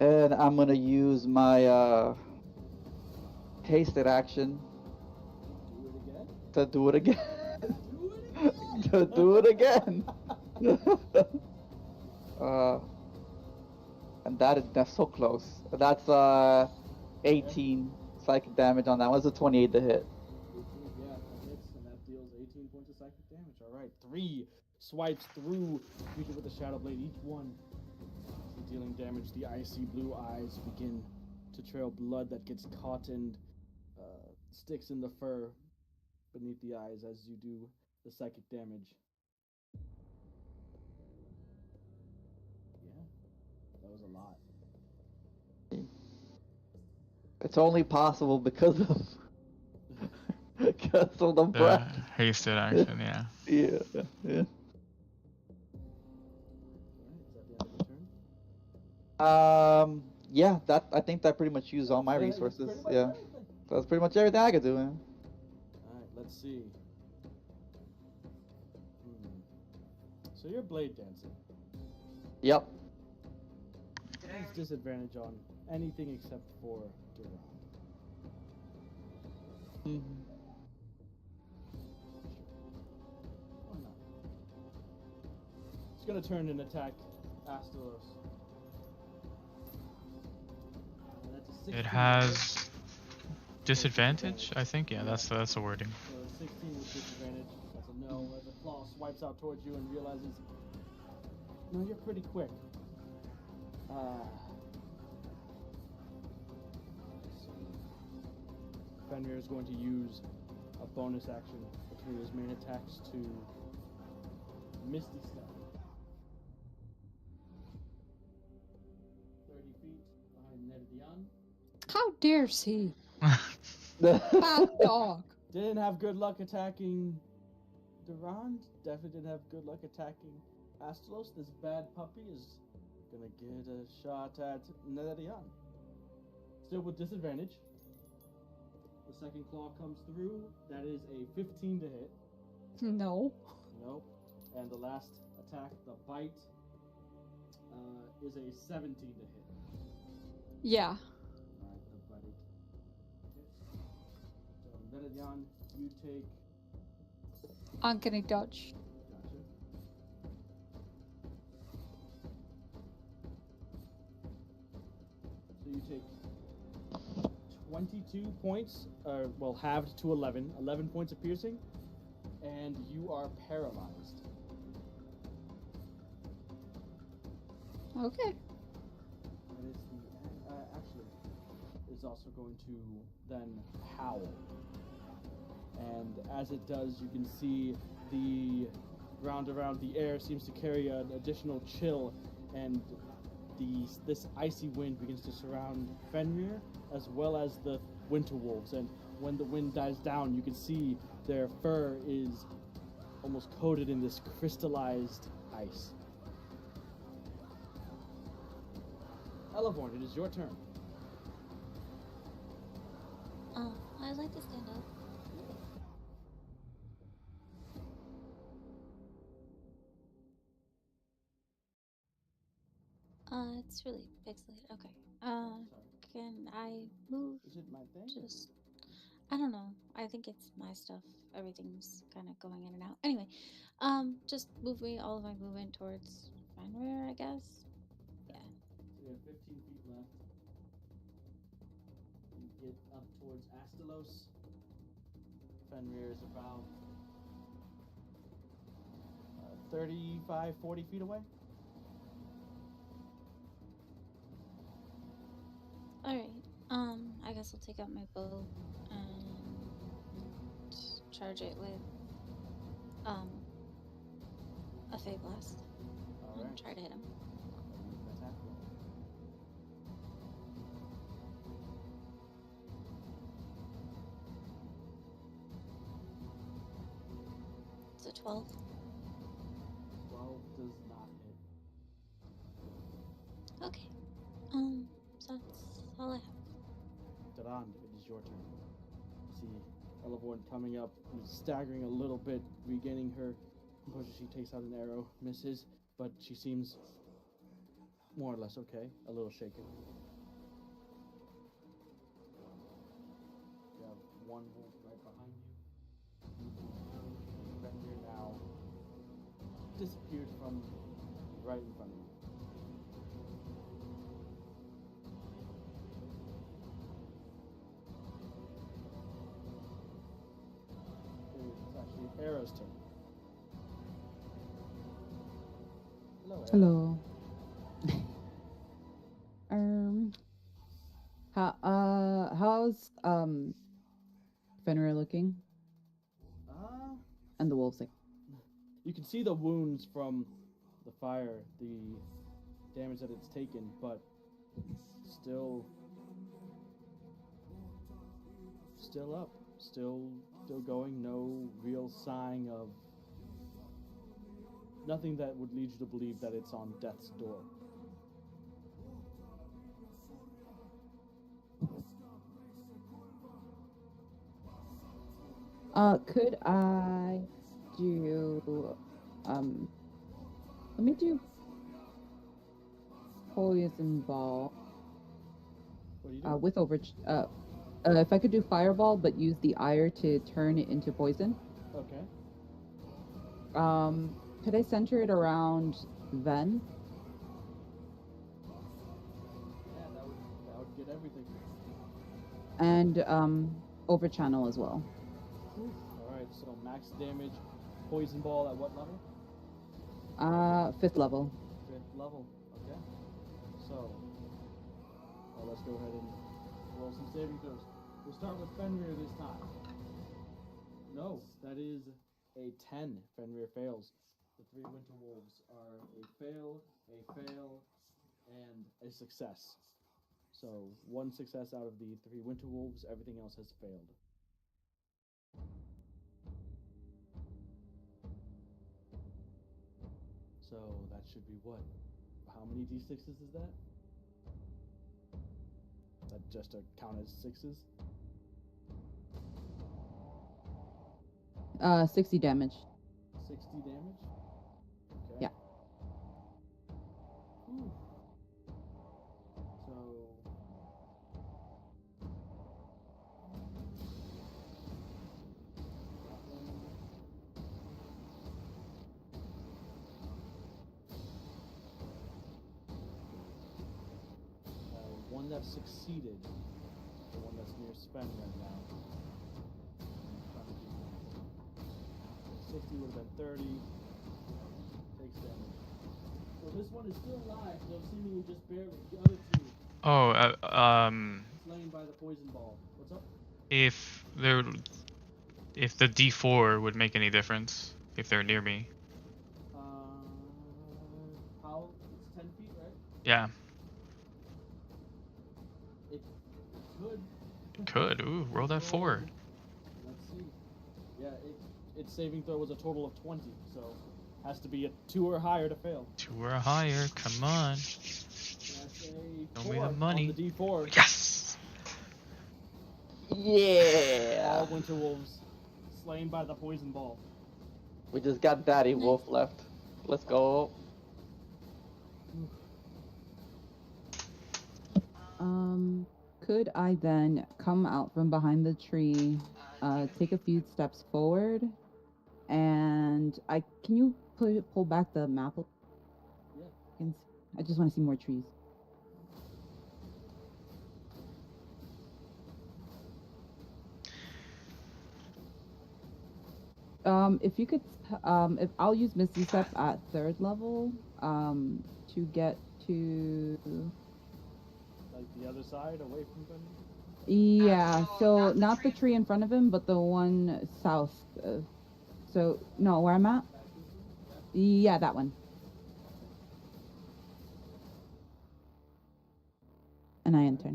Okay. And I'm gonna use my hasted action Do it again. to do it again. Do it again. And that's so close. That's 18 psychic damage on that one. It's a 28 to hit. 18, yeah, that hits, and that deals 18 points of psychic damage. Alright, 3 swipes through the creature with the Shadow Blade, each one dealing damage. The icy blue eyes begin to trail blood that gets caught and sticks in the fur beneath the eyes as you do the psychic damage. Yeah, that was a lot. It's only possible because of the The breath. hasted action, yeah. Yeah. Alright, is that the end of the turn? Yeah, I think that pretty much used all my Yeah, that's resources. pretty much Yeah. everything. That's pretty much everything I could do, man. Alright, let's see. So you're blade dancing. Yep. It has disadvantage on anything except for Durand. Why not? It's gonna turn and attack Astalos. And that's a 16 It to has hit. disadvantage, I think. Yeah, Yeah. that's the wording. So a 16 with disadvantage. That's a no. As a claw swipes out towards you and realizes, no, you're pretty quick. Fenrir is going to use a bonus action between his main attacks to Misty Step. 30 feet behind Nerdian. How dares he? Bad dog. Didn't have good luck attacking Durand. Definitely didn't have good luck attacking Astalos. This bad puppy is gonna get a shot at Nerdian. Still with disadvantage. The second claw comes through. That is a 15 to hit. No. Nope. And the last attack, the bite, is a 17 to hit. Yeah. Alright, the bite hits. So, Nerdian, you take. Uncanny dodge. Gotcha. So you take 22 points, well, halved to 11. 11 points of piercing, and you are paralyzed. Okay. That is the actually is also going to then howl. And as it does, you can see the ground around the air seems to carry an additional chill, and this icy wind begins to surround Fenrir as well as the winter wolves. And when the wind dies down, you can see their fur is almost coated in this crystallized ice. Elevorn, it is your turn. I'd like to stand up. It's really pixelated. Okay. Can I move? Is it my thing? Just, I don't know. I think it's my stuff. Everything's kind of going in and out. Anyway, just move me all of my movement towards Fenrir, I guess. Yeah. So you have 15 feet left. You get up towards Astalos. Fenrir is about 35, 40 feet away. Alright. I guess I'll take out my bow and charge it with a Fey Blast. Alright. And try to hit him. Attack roll. It's a 12. 12 does not hit. Okay. So that's all I have. Durand, it is your turn. See Elevorn coming up, staggering a little bit, regaining her composure. She takes out an arrow, misses, but she seems more or less okay, a little shaken. You have one wolf right behind you. Fenrir now disappeared from right in front of you. It's actually Arrow's turn. Hello, Arrow. Hello. How's Fenrir looking? And the wolves like. You can see the wounds from the fire, the damage that it's taken, but still up, still going. No real sign of nothing that would lead you to believe that it's on death's door. Could I do let me do poison ball What are you doing? with If I could do fireball, but use the ire to turn it into poison. Okay. Could I center it around Vayne? Yeah, that would get everything. And over channel as well. Alright, so max damage, poison ball at what level? 5th level. 5th level. Okay. So let's go ahead and roll some saving throws. We'll start with Fenrir this time. No, that is a 10. Fenrir fails. The 3 winter wolves are a fail, and a success. So 1 success out of the 3 winter wolves, everything else has failed. So that should be what? How many d6s is that? That just to count as 6s? 60 damage. 60 damage? Okay. Yeah. Whew. One that succeeded, the one that's near Sven right now. 60 would have been 30. Takes damage. So this one is still alive, though seemingly just barely. The other 2. Slain by the poison ball. What's up? If the D4 would make any difference if they're near me. How? It's 10 feet, right? Yeah. It could. Could. Ooh, roll that 4. Let's see. Yeah, its saving throw was a total of 20, so has to be a 2 or higher to fail. 2 or higher. Come on. That's a Show me 4 the money. on the D4. Yes. Yeah. All winter wolves slain by the poison ball. We just got Daddy Wolf left. Let's go. Could I then come out from behind the tree, take a few steps forward, and can you pull back the map? Yeah. I just want to see more trees. If you could, if I'll use Misty Step at 3rd level, to get to. Like the other side, away from them? Yeah, so not the tree in front of him, but the one south. So, no, where I'm at? Yeah, that one. And I enter.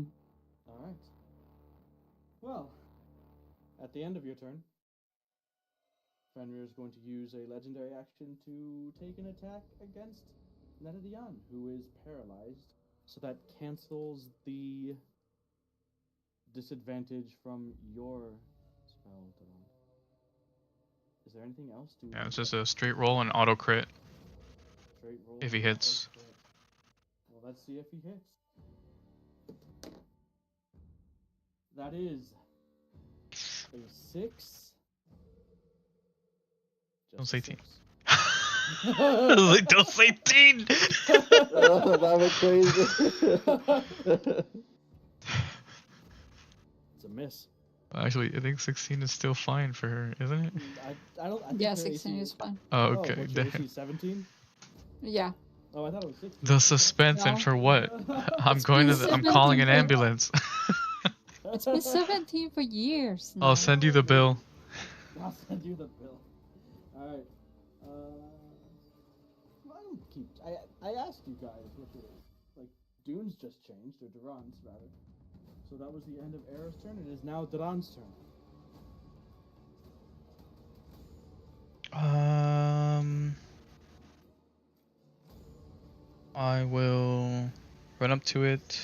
Alright. Well, at the end of your turn, Fenrir is going to use a legendary action to take an attack against Netadian, who is paralyzed. So that cancels the disadvantage from your spell, Devon. Is there anything else to... Yeah, it's just a straight roll and auto crit. Straight roll If he and hits. auto crit. Well, let's see if he hits. That is a 6. Don't Just say a teen. 6. I was like, don't say teen! Oh, that was crazy. It's a miss. Actually, I think 16 is still fine for her, isn't it? I think Yeah, her 16 AC is fine. Oh, okay. what's your AC, 17? Yeah. Oh, I thought it was 16. The suspense and No. for what? I'm It's going been to. I'm calling an 17 ambulance. It's been 17 for years now. I'll send you the bill. I'll send you the bill. Alright. I asked you guys what like Dune's just changed, or Duran's rather. So that was the end of Era's turn. It is now Duran's turn. I will run up to it.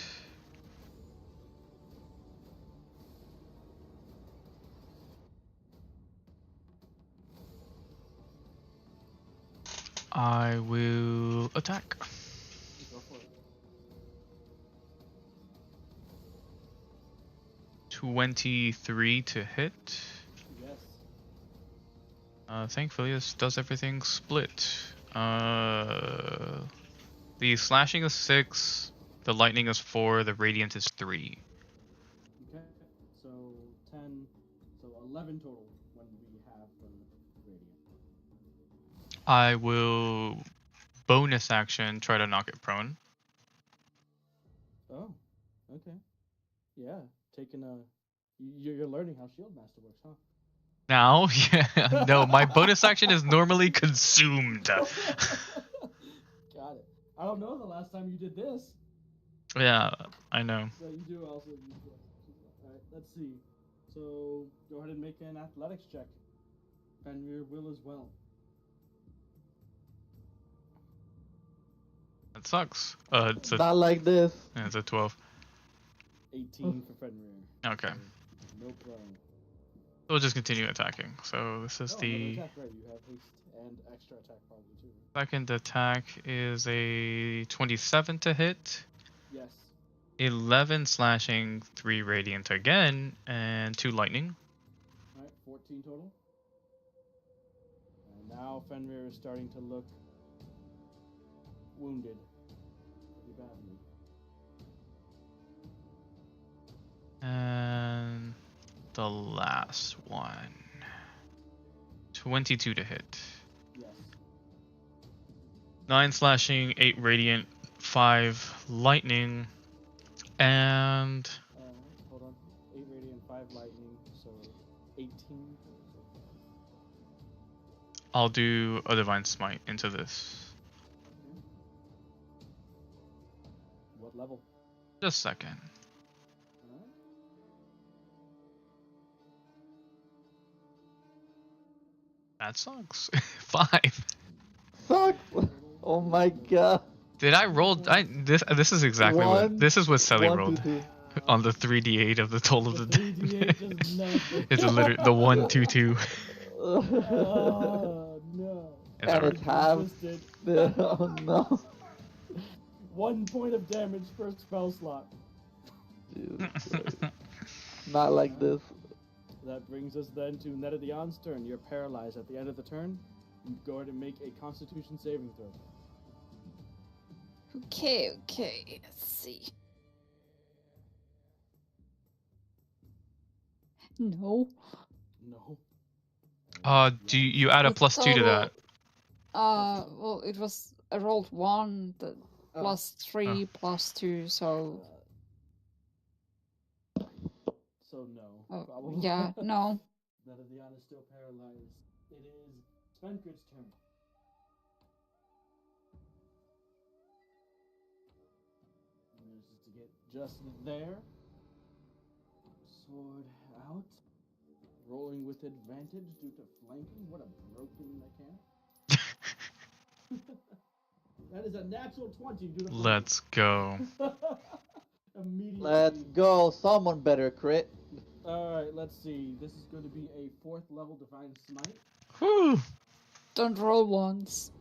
I will attack. Go for it. 23 to hit. Yes. Thankfully, this does everything split. The slashing is 6, the lightning is 4, the radiant is 3. Okay. So 10. So 11 total when we have the radiant. I will bonus action try to knock it prone. Oh. Okay. Yeah. Taking a. You're learning how Shield Master works, huh? Now, yeah, no, my bonus action is normally consumed. Got it. I don't know the last time you did this. Yeah, I know. So you do also use this. Alright, let's see. So go ahead and make an athletics check. Fenrir will as well. That sucks. It's a, Not like this. yeah, it's a 12. 18 for Fenrir. Okay. So no prone. We'll just continue attacking. So this is Another the attack, right? You have haste and extra attack probably too. second attack is a 27 to hit. Yes. 11 slashing, 3 radiant again, and 2 lightning. Alright, 14 total. And now Fenrir is starting to look wounded pretty badly. And the last one. 22 to hit. Yes. 9 slashing, 8 radiant, 5 lightning, and Hold on. 8 radiant, 5 lightning, so 18. I'll do a divine smite into this. Okay. What level? Just a second. Alright. That sucks. 5. Sucks. Oh my god. Did I roll? This is exactly what this is what Selly 1, rolled 2, 2. on the 3d8 of the total of the. 3d8 does nothing. It's a literally the 1 2 2. Oh no. It's And alright. it's half. Twisted. Oh no. 1 point of damage per spell slot. Jesus Christ. Not like this. That brings us then to Netadion's turn. You're paralyzed at the end of the turn. You go ahead and make a Constitution saving throw. Okay, let's see. No. No. Do you add a The +2 to that? Well, it was I rolled 1, the Oh. +3, +2, so So no. oh, Probably. yeah, no. Netadion is still paralyzed. It is Svenkrid's turn. And there's to get just there. Sword out. Rolling with advantage due to flanking. What a broken mechanic. That is a natural 20 due to flanking. Let's go. Immediately. Let's go. Someone better crit. Alright, let's see. This is going to be a 4th level Divine Smite. Whew. Don't roll once.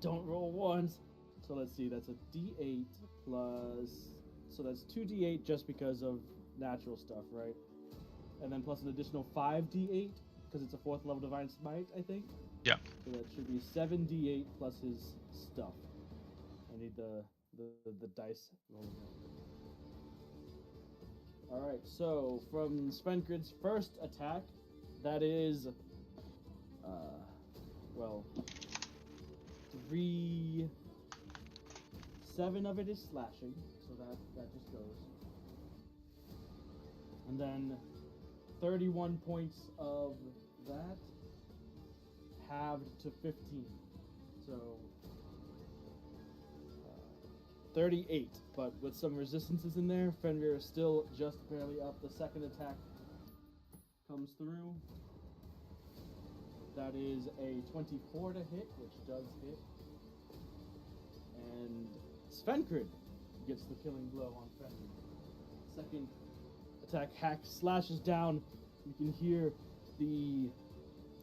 Don't roll ones. So let's see, that's a d8 plus... So that's 2d8 just because of natural stuff, right? And then plus an additional 5d8, because it's a 4th level Divine Smite, I think? Yeah. So that should be 7d8 plus his stuff. I need the dice rolling out. Alright, so from Svenkrid's first attack, that is... well... 7 of it is slashing, so that just goes. And then 31 points of that halved to 15. So 38, but with some resistances in there, Fenrir is still just barely up. The second attack comes through. That is a 24 to hit, which does hit. And Svenkrid gets the killing blow on Fenrir. Second attack slashes down. You can hear the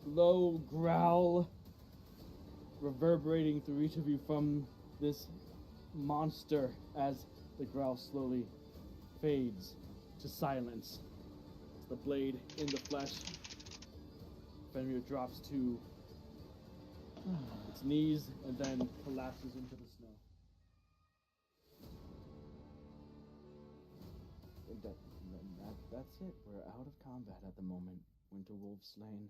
low growl reverberating through each of you from this monster as the growl slowly fades to silence. the blade in the flesh. Fenrir drops to its knees and then collapses into the snow. And that's it. We're out of combat at the moment. Winterwolf slain.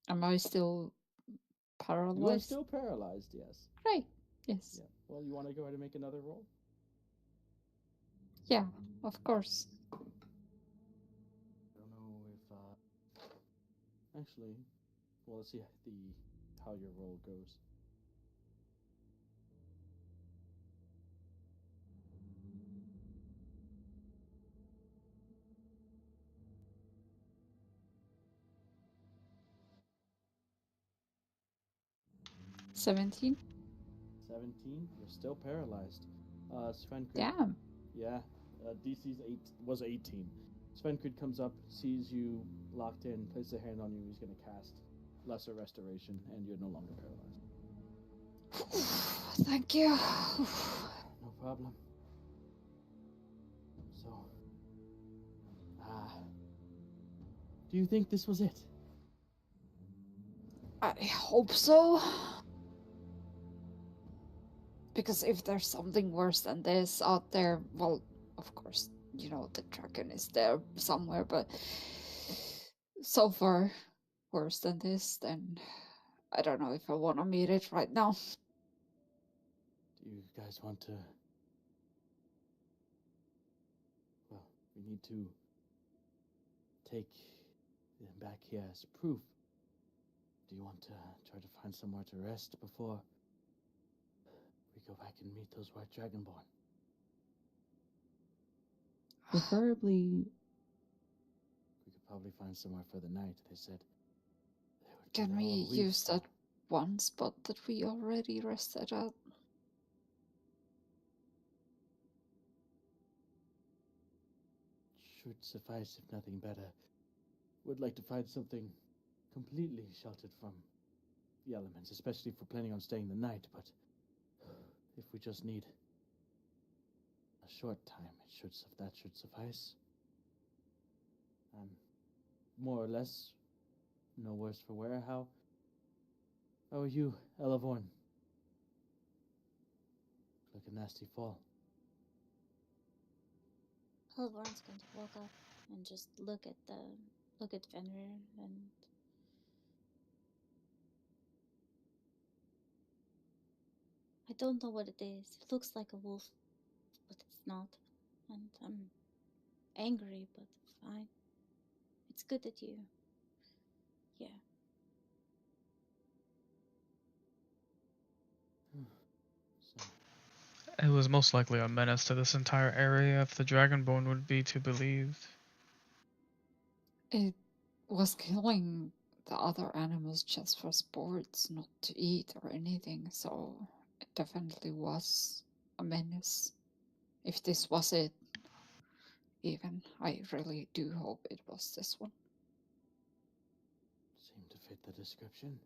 Am I still paralyzed? You are still paralyzed, yes. Great. Yes. Yeah. Well, you want to go ahead and make another roll? Yeah, of course. I don't know if actually, well, let's see how your roll goes. $17. 17. You're still paralyzed. Svenkrid. Damn. Yeah. DC's was 18. Svenkrid comes up, sees you locked in, places a hand on you. He's going to cast Lesser Restoration, and you're no longer paralyzed. Thank you. No problem. So, do you think this was it? I hope so. Because if there's something worse than this out there, well, of course, you know, the dragon is there somewhere, but so far worse than this, then I don't know if I want to meet it right now. Do you guys want to... Well, we need to take them back here as proof. Do you want to try to find somewhere to rest before we go back and meet those white dragonborn? Preferably, We could probably find somewhere for the night. They said they would be Can there we all week, use so- that one spot that we already rested at? Should suffice if nothing better. Would like to find something completely sheltered from the elements, especially if we're planning on staying the night, but if we just need a short time, that should suffice. More or less, no worse for wear. How are you, Elavorn? Like a nasty fall. Helvorn's going to walk up and just look at Fenrir and I don't know what it is. It looks like a wolf, but it's not. And I'm angry, but fine. It's good that you... Yeah. So, It was most likely a menace to this entire area if the Dragonborn would be to believed. It was killing the other animals just for sports, not to eat or anything, so it definitely was a menace. If this was it, even, I really do hope it was this one. seemed to fit the description.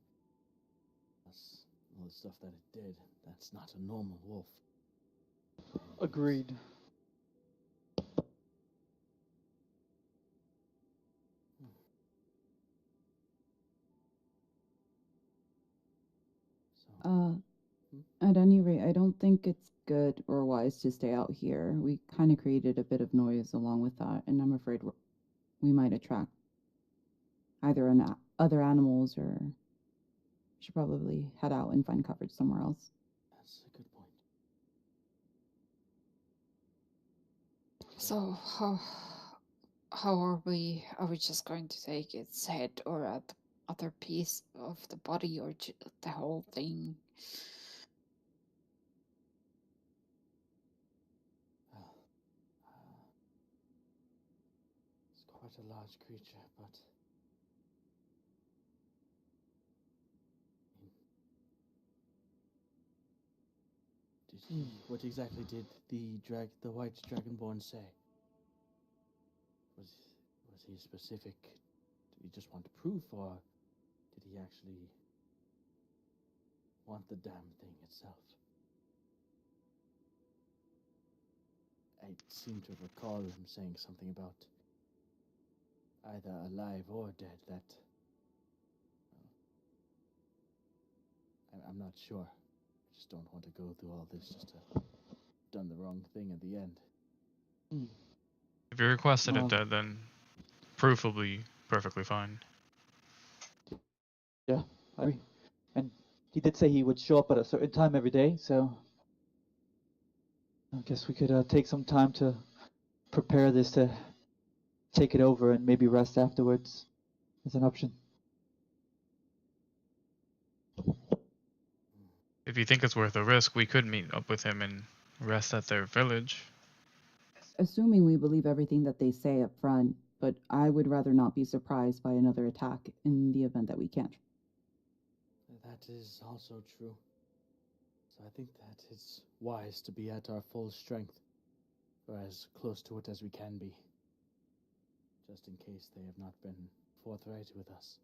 Plus, all the stuff that it did, that's not a normal wolf. Agreed. So, at any rate, I don't think it's good or wise to stay out here. We kind of created a bit of noise along with that, and I'm afraid we might attract either other animals, or we should probably head out and find coverage somewhere else. that's a good point. So how are we? Are we just going to take its head or a other piece of the body or the whole thing? Well, it's quite a large creature, but what exactly did the white dragonborn say? Was he specific? Did he just want proof, or did he actually want the damn thing itself? I seem to recall him saying something about either alive or dead. That I'm not sure. I just don't want to go through all this just to done the wrong thing at the end. If you requested it Well, dead, then proof will be perfectly fine. yeah, I agree. And he did say he would show up at a certain time every day, so I guess we could take some time to prepare this to take it over and maybe rest afterwards as an option. If you think it's worth a risk, we could meet up with him and rest at their village. Assuming we believe everything that they say up front, but I would rather not be surprised by another attack in the event that we can't. That is also true. So I think that it's wise to be at our full strength, or as close to it as we can be, just in case they have not been forthright with us.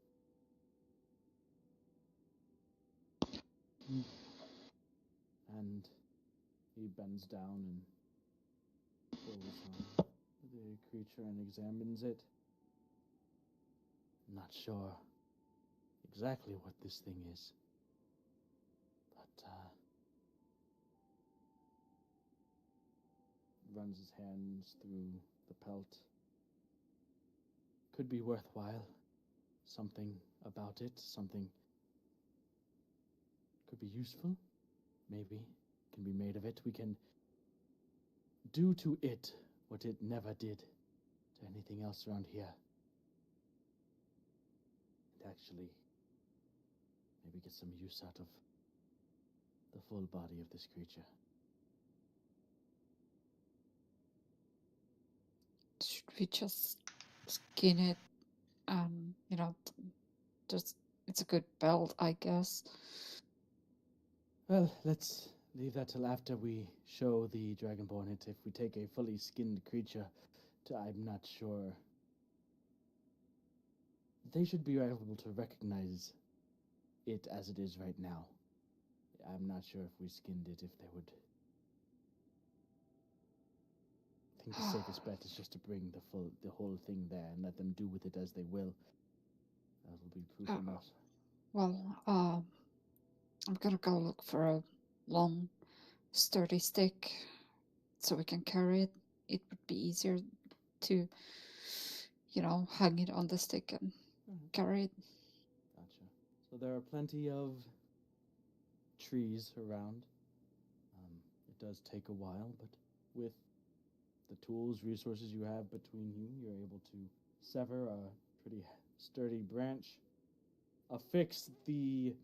And he bends down and pulls on the creature and examines it. I'm not sure exactly what this thing is, but runs his hands through the pelt. Could be worthwhile. Something about it, something could be useful. Maybe can be made of it. We can do to it what it never did to anything else around here. And actually, maybe get some use out of the full body of this creature. Should we just skin it? You know, just it's a good belt, I guess. Well, let's leave that till after we show the Dragonborn it. If we take a fully skinned creature, I'm not sure. They should be able to recognize it as it is right now. I'm not sure if we skinned it, if they would. I think the safest bet is just to bring the whole thing there and let them do with it as they will. That will be proof enough. Well, I'm gonna go look for a long, sturdy stick so we can carry it. It would be easier to, hang it on the stick and carry it. Gotcha. So there are plenty of trees around. It does take a while, but with the tools, resources you have between you, you're able to sever a pretty sturdy branch, affix the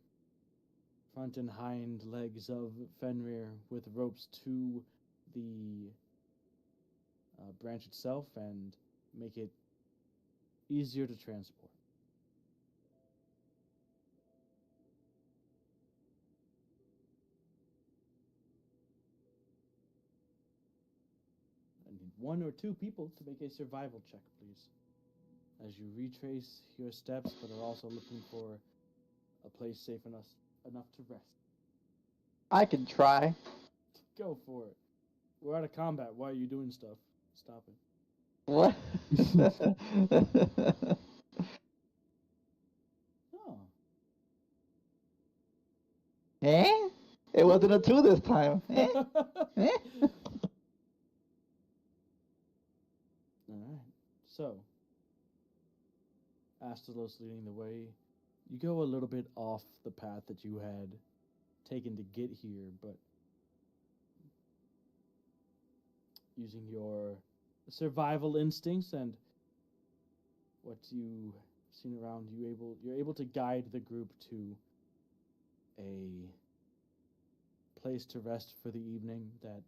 front and hind legs of Fenrir with ropes to the branch itself, and make it easier to transport. I need 1 or 2 people to make a survival check, please, as you retrace your steps, but are also looking for a place safe enough to rest. I can try. Go for it. We're out of combat. Why are you doing stuff? Stop it. What? Oh. Eh? It wasn't a 2 this time. Eh? Eh? Alright. So, Astalos leading the way. You go a little bit off the path that you had taken to get here, but using your survival instincts and what you've seen around, you're able to guide the group to a place to rest for the evening that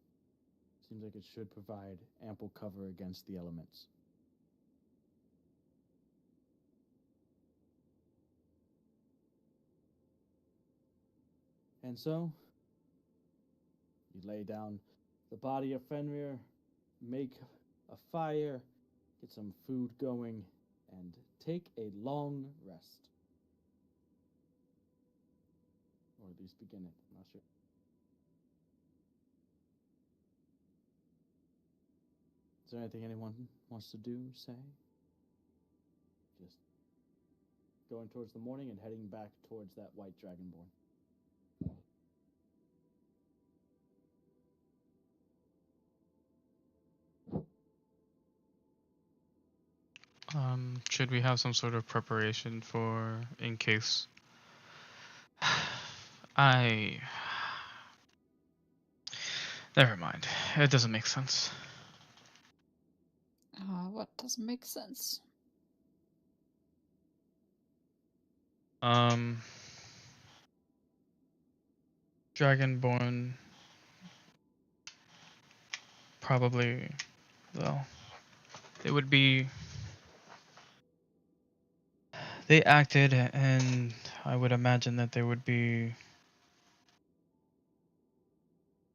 seems like it should provide ample cover against the elements. And so, you lay down the body of Fenrir, make a fire, get some food going, and take a long rest. Or at least begin it, I'm not sure. Is there anything anyone wants to do, say? just going towards the morning and heading back towards that white dragonborn. Should we have some sort of preparation for in case I never mind. It doesn't make sense. What doesn't make sense? Dragonborn probably, well, it would be, they acted, and I would imagine that they would be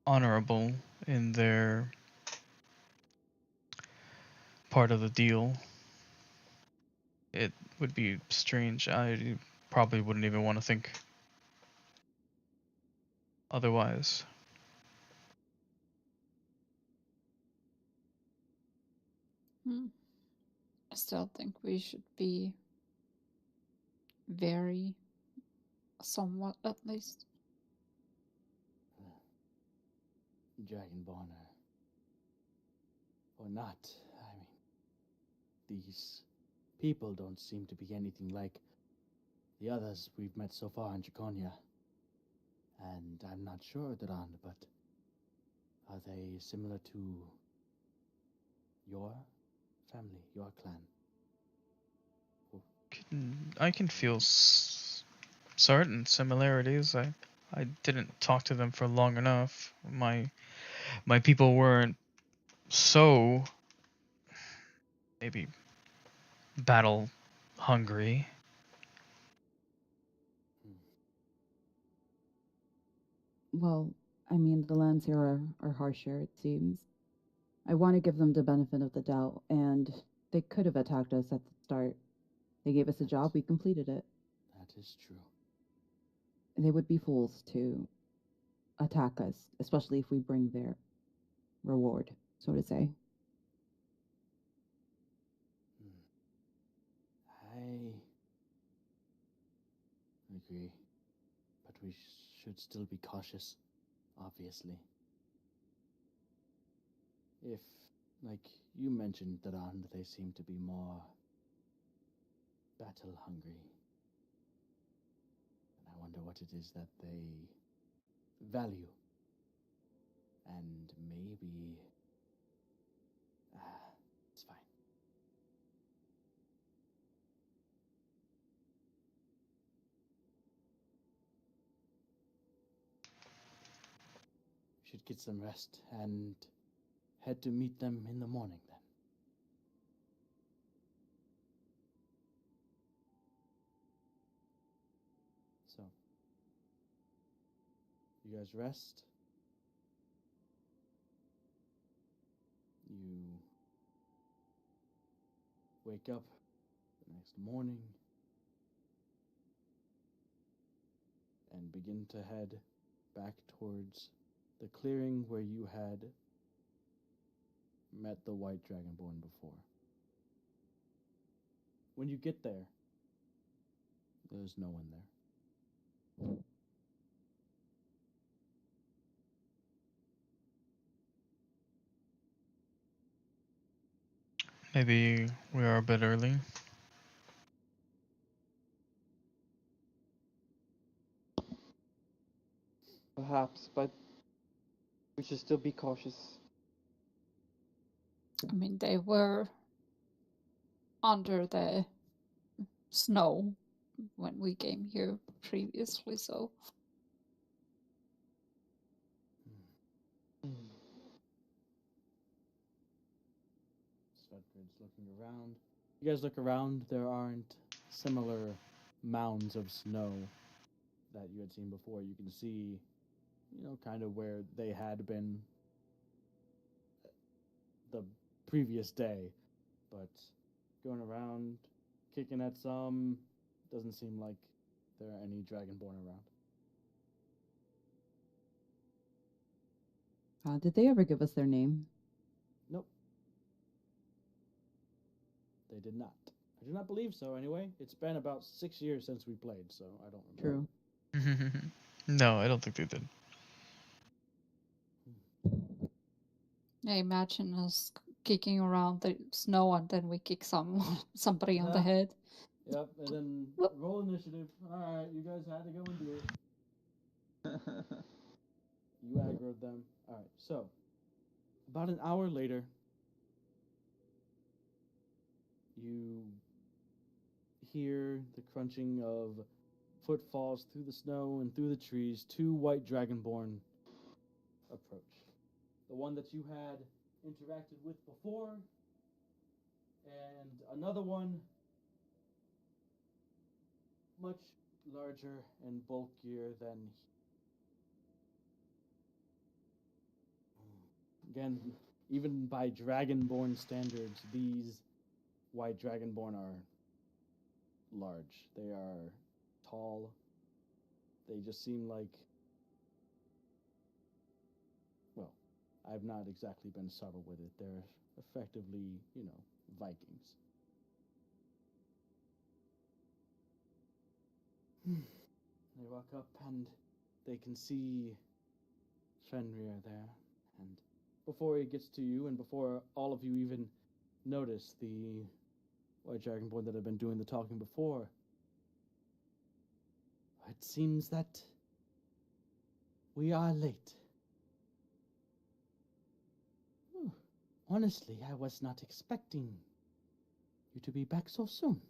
honorable in their part of the deal. It would be strange. I probably wouldn't even want to think otherwise. I still think we should be very, somewhat at least. Dragonborn or not, I mean, these people don't seem to be anything like the others we've met so far in Draconia. And I'm not sure, Duran, but are they similar to your family, your clan? I can feel certain similarities. I didn't talk to them for long enough. My people weren't so maybe battle hungry. Well, I mean, the lands here are harsher, it seems. I want to give them the benefit of the doubt, and they could have attacked us at the start. They gave us a job, we completed it. That is true. They would be fools to attack us, especially if we bring their reward, so to say. I agree, but we should still be cautious, obviously. If, like you mentioned, Duran, they seem to be more battle hungry. And I wonder what it is that they value. And maybe... it's fine. We should get some rest and head to meet them in the morning then. So, you guys rest. You wake up the next morning and begin to head back towards the clearing where you had met the white dragonborn before. When you get there, there's no one there. Maybe we are a bit early. Perhaps, but we should still be cautious. I mean, they were under the snow when we came here previously, so Svedgrid's looking around. You guys look around, there aren't similar mounds of snow that you had seen before. You can see, kind of where they had been the previous day. But going around, kicking at some, doesn't seem like there are any dragonborn around. Did they ever give us their name? Nope. They did not. do not believe so, anyway. It's been about 6 years since we played, so I don't remember. True. No, I don't think they did. I imagine us kicking around the snow and then we kick somebody on the Huh? head. Yep, and then Whoop. roll initiative. Alright, you guys had to go and do it. You aggroed them. Alright, so about an hour later, you hear the crunching of footfalls through the snow and through the trees. 2 white dragonborn approach. The one that you had interacted with before, and another one much larger and bulkier than again, even by dragonborn standards, these white dragonborn are large. They are tall. They just seem like, well, I've not exactly been subtle with it. They're effectively, Vikings. They walk up and they can see Fenrir there. And before he gets to you, and before all of you even notice the white dragonborn that had been doing the talking before, it seems that we are late. Honestly, I was not expecting you to be back so soon.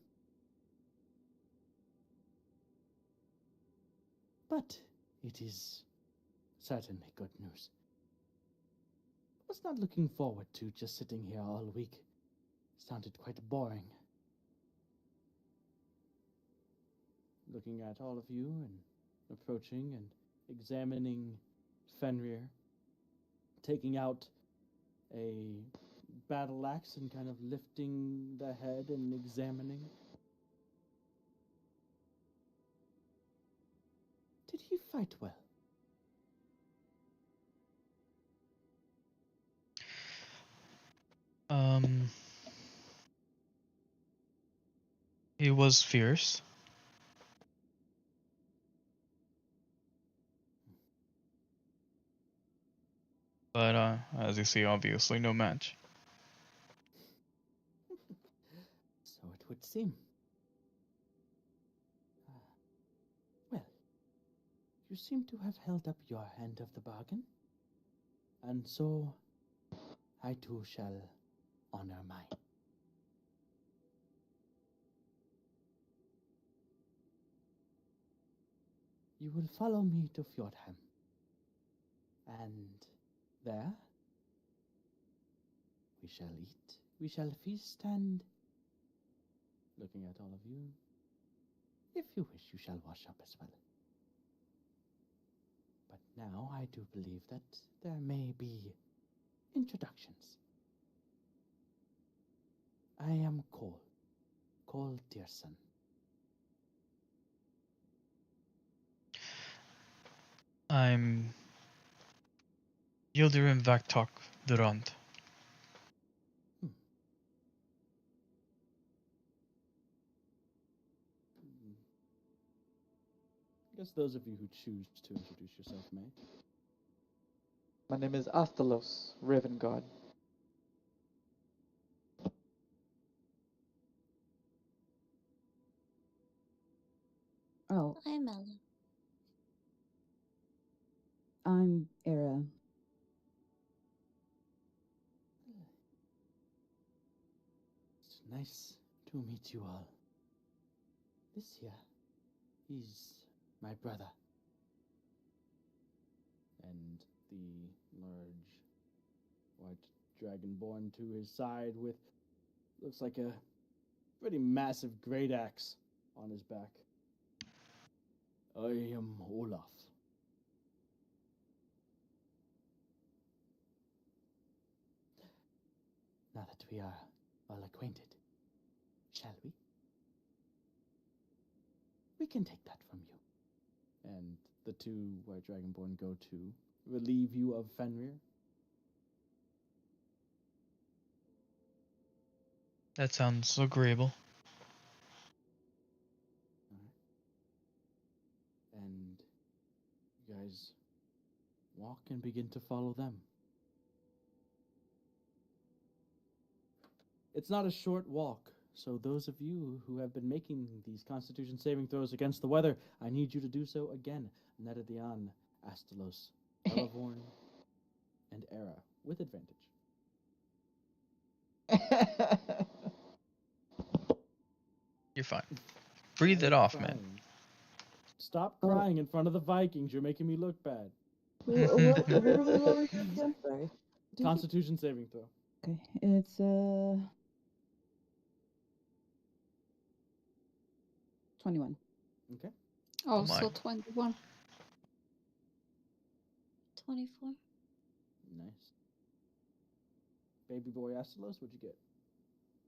But it is certainly good news. I was not looking forward to just sitting here all week. Sounded quite boring. Looking at all of you and approaching and examining Fenrir, taking out a battle axe and kind of lifting the head and examining. Did he fight well? He was fierce. But as you see, obviously no match. So it would seem. Well, you seem to have held up your end of the bargain. And so, I too shall honor mine. You will follow me to Fjordheim. And there, we shall eat, we shall feast, and, looking at all of you, if you wish, you shall wash up as well. But now I do believe that there may be introductions. I am Cole Dearson. I'm Yildirim Vaktok Durant. I guess those of you who choose to introduce yourself may. My name is Astalos, Raven God. Oh, I'm Ella. I'm Era. It's nice to meet you all. This here is my brother. And the large white dragonborn to his side with looks like a pretty massive great axe on his back. I am Olaf. Now that we are well acquainted, shall we? We can take that from you. And the 2 white dragonborn go to relieve you of Fenrir. That sounds agreeable. You guys walk and begin to follow them. It's not a short walk, so those of you who have been making these Constitution saving throws against the weather, I need you to do so again. Netadian, Astalos, Elavorn, and Era, with advantage. You're fine. Breathe it Are you off, man. crying? Stop crying in front of the Vikings. You're making me look bad. What are we rolling again? Sorry. Constitution saving throw. Okay, it's 21. Okay. Also my. 21. 24. Nice. Baby boy Astalos, what'd you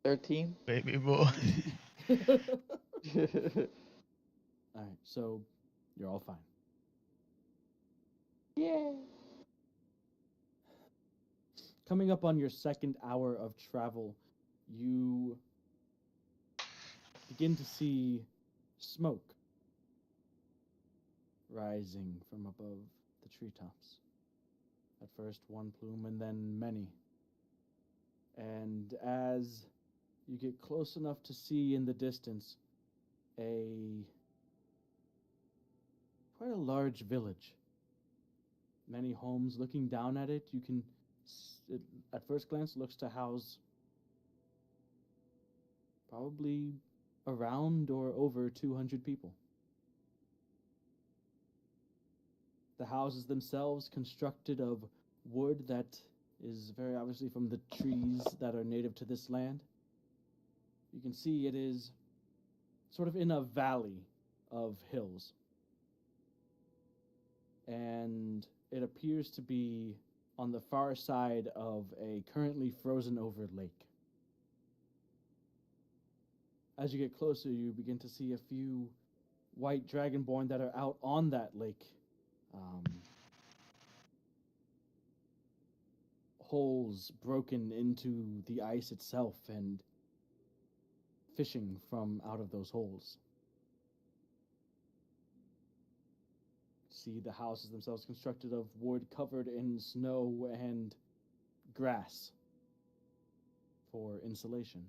13. Baby boy. get? Alright, so you're all fine. Yeah. Coming up on your second hour of travel, you begin to see smoke rising from above the treetops. At first one plume and then many. And as you get close enough to see in the distance quite a large village. Many homes. Looking down at it, you can it, at first glance looks to house probably around or over 200 people. The houses themselves constructed of wood that is very obviously from the trees that are native to this land. You can see it is sort of in a valley of hills. And it appears to be on the far side of a currently frozen over lake. As you get closer, you begin to see a few white dragonborn that are out on that lake. Holes broken into the ice itself and fishing from out of those holes. See the houses themselves constructed of wood covered in snow and grass for insulation.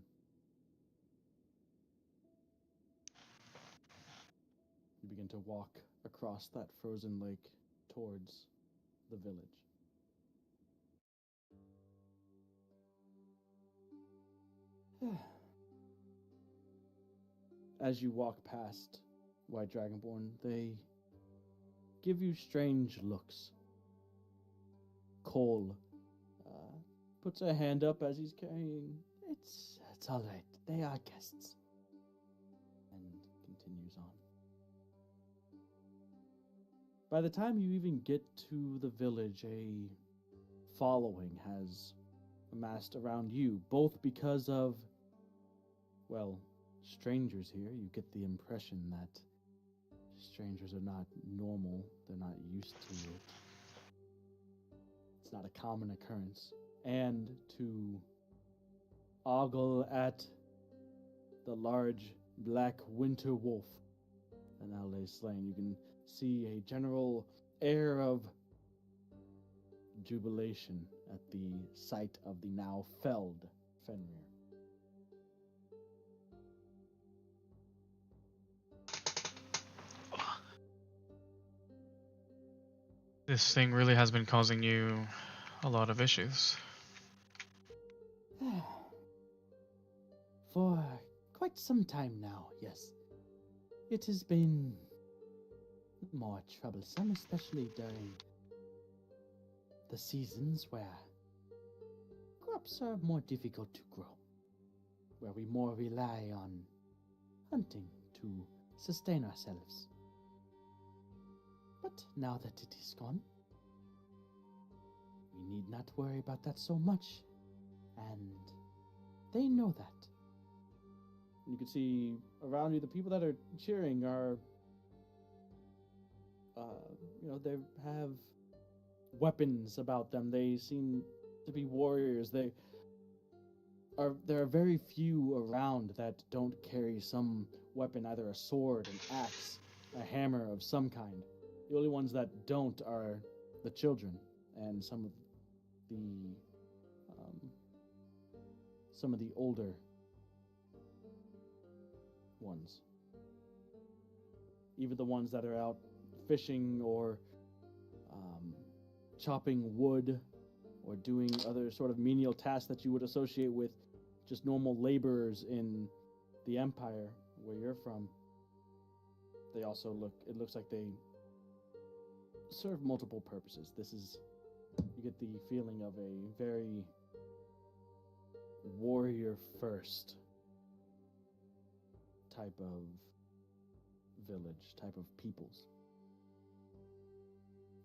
You begin to walk across that frozen lake towards the village. As you walk past White Dragonborn, they give you strange looks. Cole puts a hand up as he's carrying. It's all right. They are guests. And continues on. By the time you even get to the village, a following has amassed around you, both because of, well, strangers here. You get the impression that strangers are not normal. They're not used to it. It's not a common occurrence. And to ogle at the large black winter wolf that now lays slain, you can see a general air of jubilation at the sight of the now felled Fenrir. This thing really has been causing you a lot of issues. For quite some time now, yes. It has been more troublesome, especially during the seasons where crops are more difficult to grow, where we more rely on hunting to sustain ourselves. But now that it is gone, we need not worry about that so much, and they know that. You can see around you the people that are cheering are, they have weapons about them. They seem to be warriors. There are very few around that don't carry some weapon, either a sword, an axe, a hammer of some kind. The only ones that don't are the children and the um, some of the older ones. Even the ones that are out fishing or chopping wood or doing other sort of menial tasks that you would associate with just normal laborers in the empire where you're from. They also it looks like they serve multiple purposes. You get the feeling of a very warrior first type of village, type of peoples.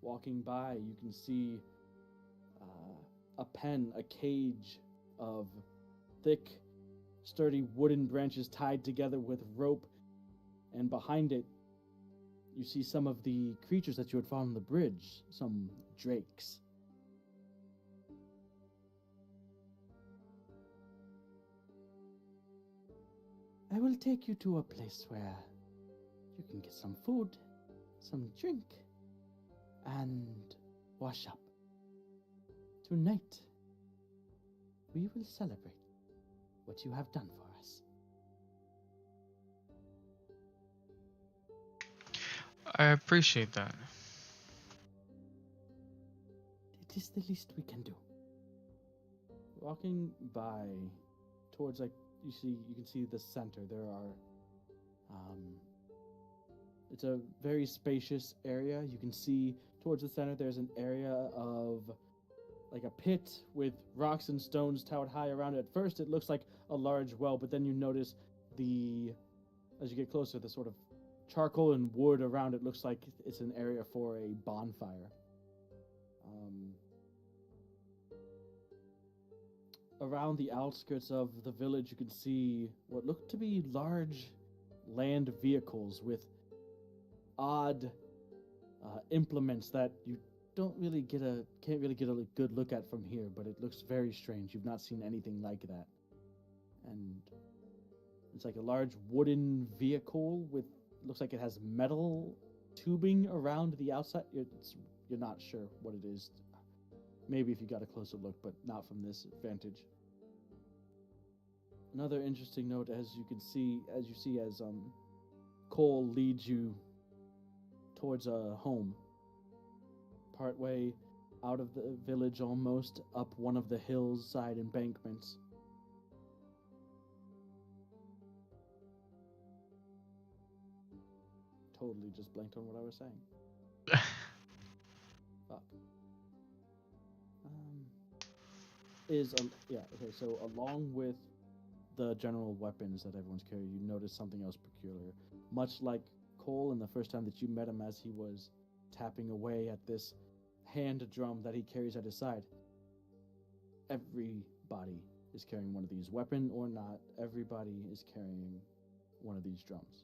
Walking by, you can see a cage of thick, sturdy wooden branches tied together with rope, and behind it, you see some of the creatures that you had found on the bridge, some drakes. I will take you to a place where you can get some food, some drink, and wash up. Tonight, we will celebrate what you have done for us. I appreciate that. It is the least we can do. Walking by towards you can see the center. There are it's a very spacious area. You can see towards the center there's an area of like a pit with rocks and stones towered high around it. At first it looks like a large well, but then you notice as you get closer, the sort of charcoal and wood around it looks like it's an area for a bonfire. Around the outskirts of the village, you can see what look to be large land vehicles with odd implements that you can't really get a good look at from here, but it looks very strange. You've not seen anything like that. And it's like a large wooden vehicle with, looks like it has metal tubing around the outside. You're not sure what it is. Maybe if you got a closer look, but not from this vantage. Another interesting note, as you see as Cole leads you towards a home, partway out of the village, almost up one of the hillside embankments. Totally just blanked on what I was saying. Fuck. So along with the general weapons that everyone's carrying, you notice something else peculiar. Much like Cole in the first time that you met him, as he was tapping away at this hand drum that he carries at his side, everybody is carrying one of these. Weapon or not, everybody is carrying one of these drums.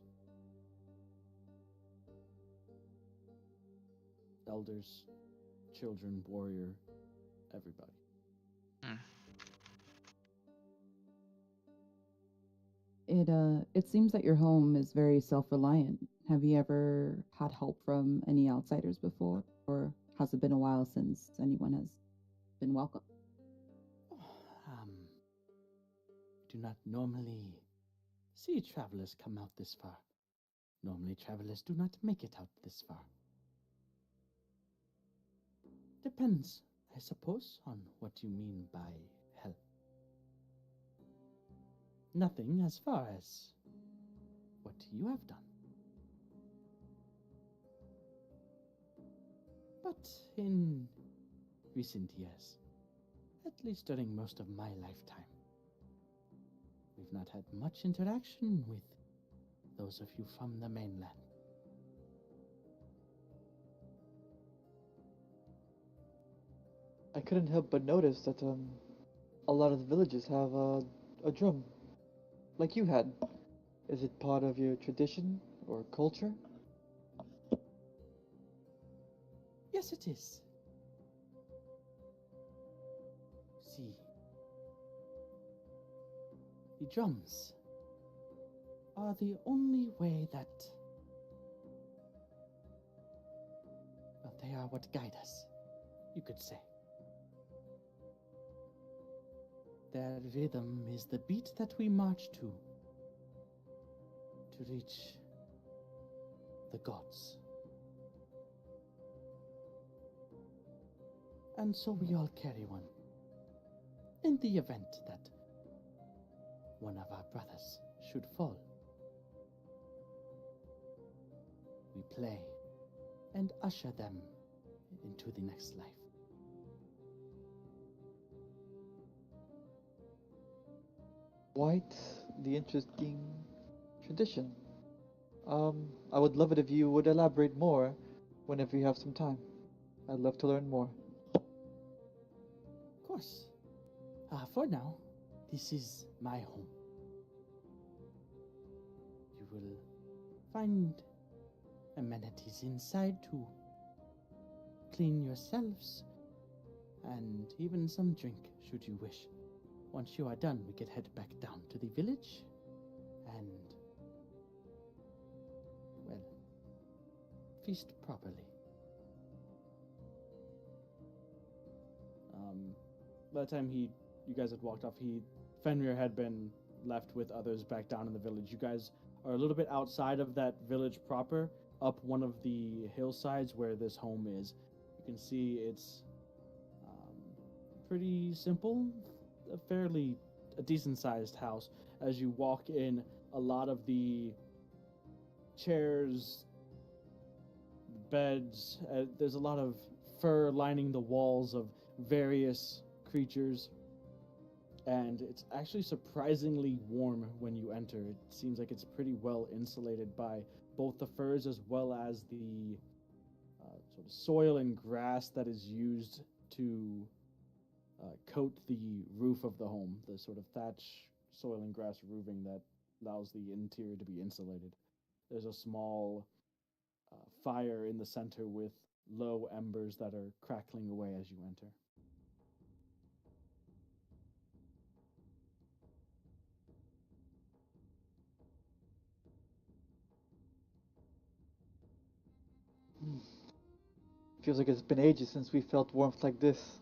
Elders, children, warrior, everybody. It seems that your home is very self-reliant. Have you ever had help from any outsiders before, or has it been a while since anyone has been welcome? Do not normally see travelers come out this far. Normally travelers do not make it out this far. Depends, I suppose, on what you mean by help. Nothing as far as what you have done. But in recent years, at least during most of my lifetime, we've not had much interaction with those of you from the mainland. I couldn't help but notice that a lot of the villages have a drum, like you had. Is it part of your tradition or culture? Yes, it is. See, the drums are the only way that are what guide us, you could say. Their rhythm is the beat that we march to reach the gods. And so we all carry one, in the event that one of our brothers should fall. We play and usher them into the next life. Quite the interesting tradition. I would love it if you would elaborate more whenever you have some time. I'd love to learn more. Of course. For now, this is my home. You will find amenities inside to clean yourselves, and even some drink should you wish. Once you are done, we could head back down to the village and, well, feast properly. By the time you guys had walked off, Fenrir had been left with others back down in the village. You guys are a little bit outside of that village proper, up one of the hillsides where this home is. You can see it's pretty simple, a decent-sized house. As you walk in, a lot of the chairs, beds, there's a lot of fur lining the walls of various creatures, and it's actually surprisingly warm when you enter. It seems like it's pretty well insulated by both the furs as well as the sort of soil and grass that is used to coat the roof of the home, the sort of thatch, soil and grass roofing that allows the interior to be insulated. There's a small fire in the center with low embers that are crackling away as you enter. Feels like it's been ages since we felt warmth like this.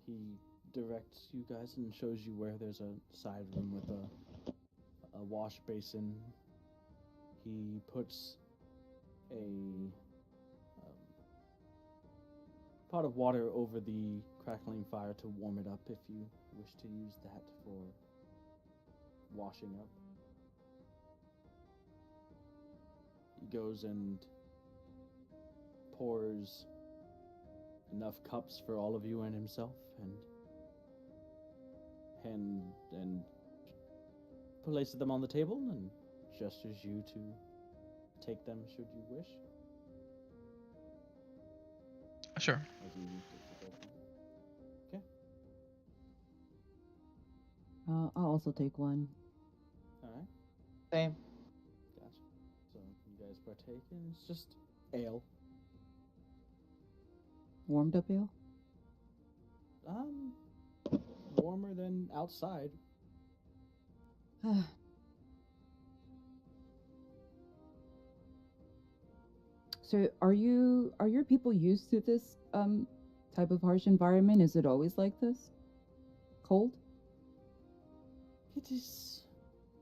He directs you guys and shows you where there's a side room with a wash basin. He puts a pot of water over the crackling fire to warm it up if you wish to use that for washing up. He goes and pours enough cups for all of you and himself, and places them on the table and gestures you to take them should you wish. Sure. As he takes the bowl. Okay. I'll also take one. All right. Same. Gotcha. So you guys partake, and it's just ale. Warmed up ale? Warmer than outside. So are your people used to this type of harsh environment? Is it always like this? Cold? It is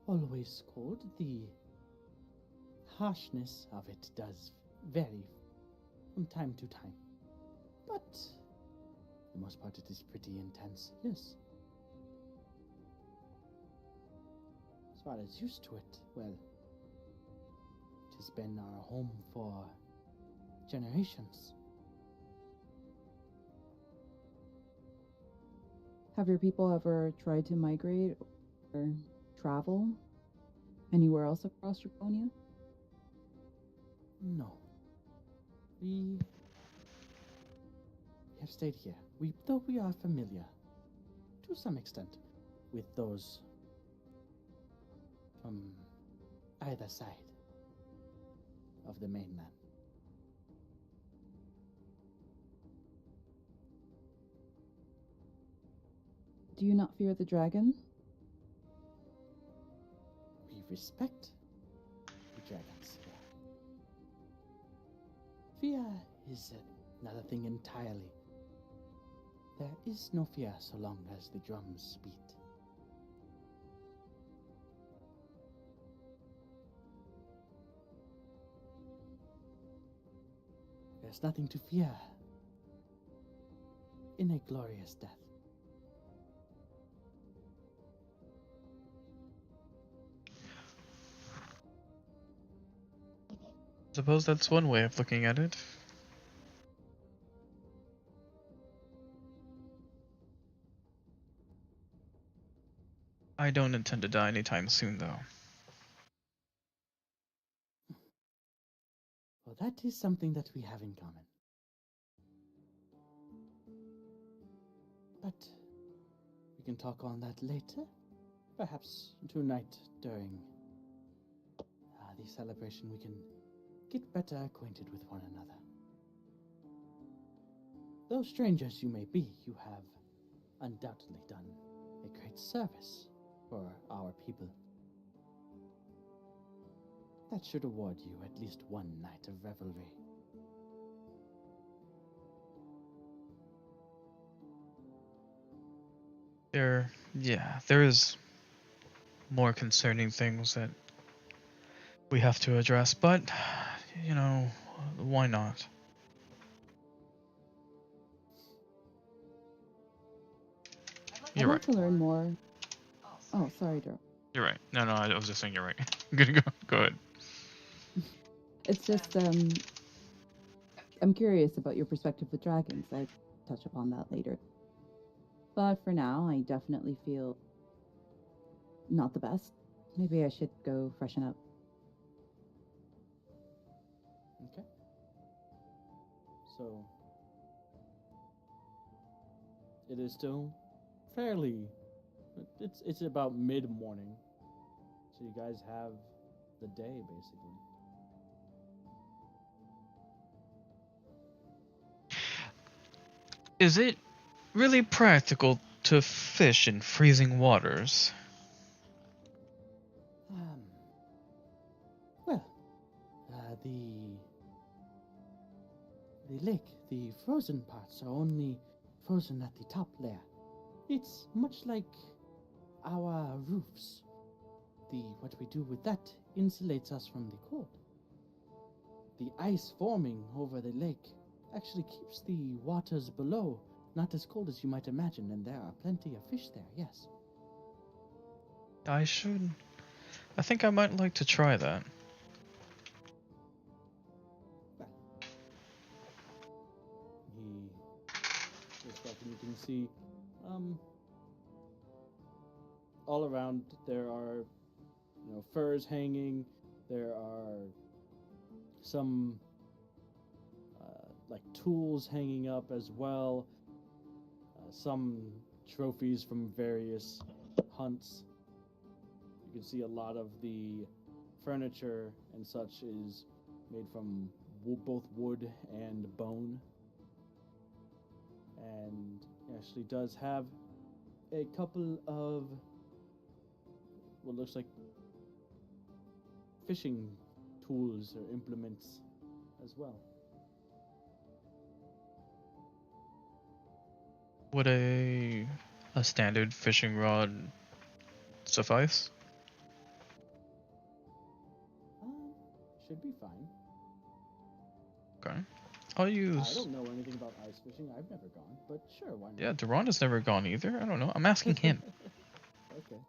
always cold. The harshness of it does vary from time to time. But for the most part it is pretty intense, yes. As far as used to it, well, it has been our home for generations. Have your people ever tried to migrate or travel anywhere else across Draconia? No. We have stayed here. Though we are familiar, to some extent, with those from either side of the mainland. do you not fear the dragon? We respect the dragons. Fear is another thing entirely. There is no fear so long as the drums beat. There's nothing to fear in a glorious death. Suppose that's one way of looking at it. I don't intend to die anytime soon, though. Well, that is something that we have in common. But we can talk on that later. Perhaps tonight during the celebration we can get better acquainted with one another. Though strangers you may be, you have undoubtedly done a great service for our people. That should award you at least one night of revelry. There is more concerning things that we have to address, but, you know, why not? You're I'd right. like to learn more. Oh, sorry, Drew. You're right. No, I was just saying you're right. I'm gonna go ahead. It's just, I'm curious about your perspective with dragons. I'd touch upon that later. But for now, I definitely feel not the best. Maybe I should go freshen up. Okay. So it is still fairly. It's about mid-morning, so you guys have the day basically. Is it really practical to fish in freezing waters? Well, the lake, the frozen parts are only frozen at the top layer. It's much like our roofs. What we do with that insulates us from the cold. The ice forming over the lake actually keeps the waters below not as cold as you might imagine, and there are plenty of fish there, yes. I think I might like to try that. You can see all around there are furs hanging. There are some like tools hanging up as well. Some trophies from various hunts. You can see a lot of the furniture and such is made from both wood and bone. And Ashley does have a couple of what looks like fishing tools or implements as well. Would a standard fishing rod suffice? Should be fine. Okay. I'll use... I don't know anything about ice fishing. I've never gone, but sure, why not? Yeah, Duran has never gone either. I don't know. I'm asking him. Okay.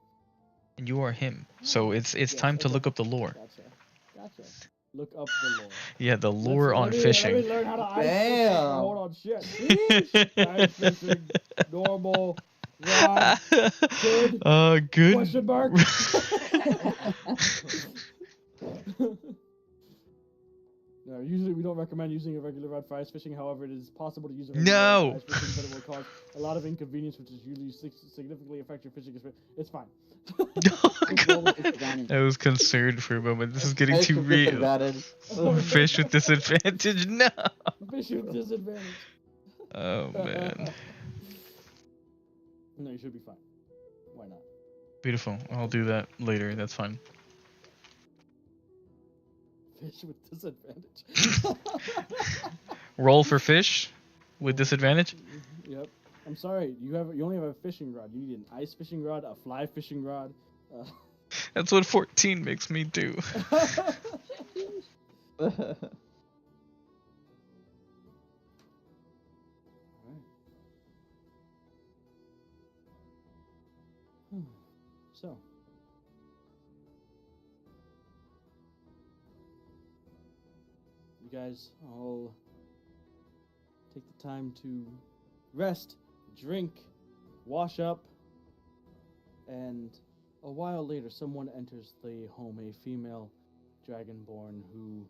And you are him. So it's time to look up the lore. Gotcha. Look up the lore. Yeah, the lore on fishing. Let me learn how to ice fish. Hold on, shit. Sheesh. Ice fishing, normal, rod, good, good. question mark. No, usually we don't recommend using a regular rod for ice fishing. However, it is possible to use a regular rod for ice fishing, but it will cause a lot of inconvenience, which is usually significantly affect your fishing experience. It's fine. I was concerned for a moment. This is getting too real. Fish with disadvantage? No. Fish with disadvantage. Oh man. No, you should be fine. Why not? Beautiful. I'll do that later. That's fine. Fish with disadvantage. Roll for fish with disadvantage. Yep. I'm sorry. You only have a fishing rod. You need an ice fishing rod, a fly fishing rod. That's what 14 makes me do. So, you guys all take the time to rest, drink, wash up, and a while later, someone enters the home, a female dragonborn who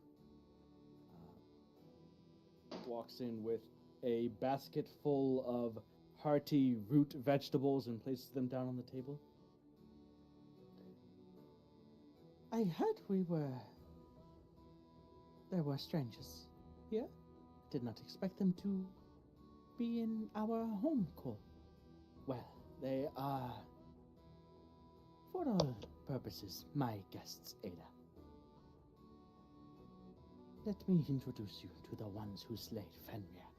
walks in with a basket full of hearty root vegetables and places them down on the table. I heard there were strangers here. Did not expect them to be in our home core. Well, they are, for all purposes, my guests, Ada. Let me introduce you to the ones who slayed Fenrir.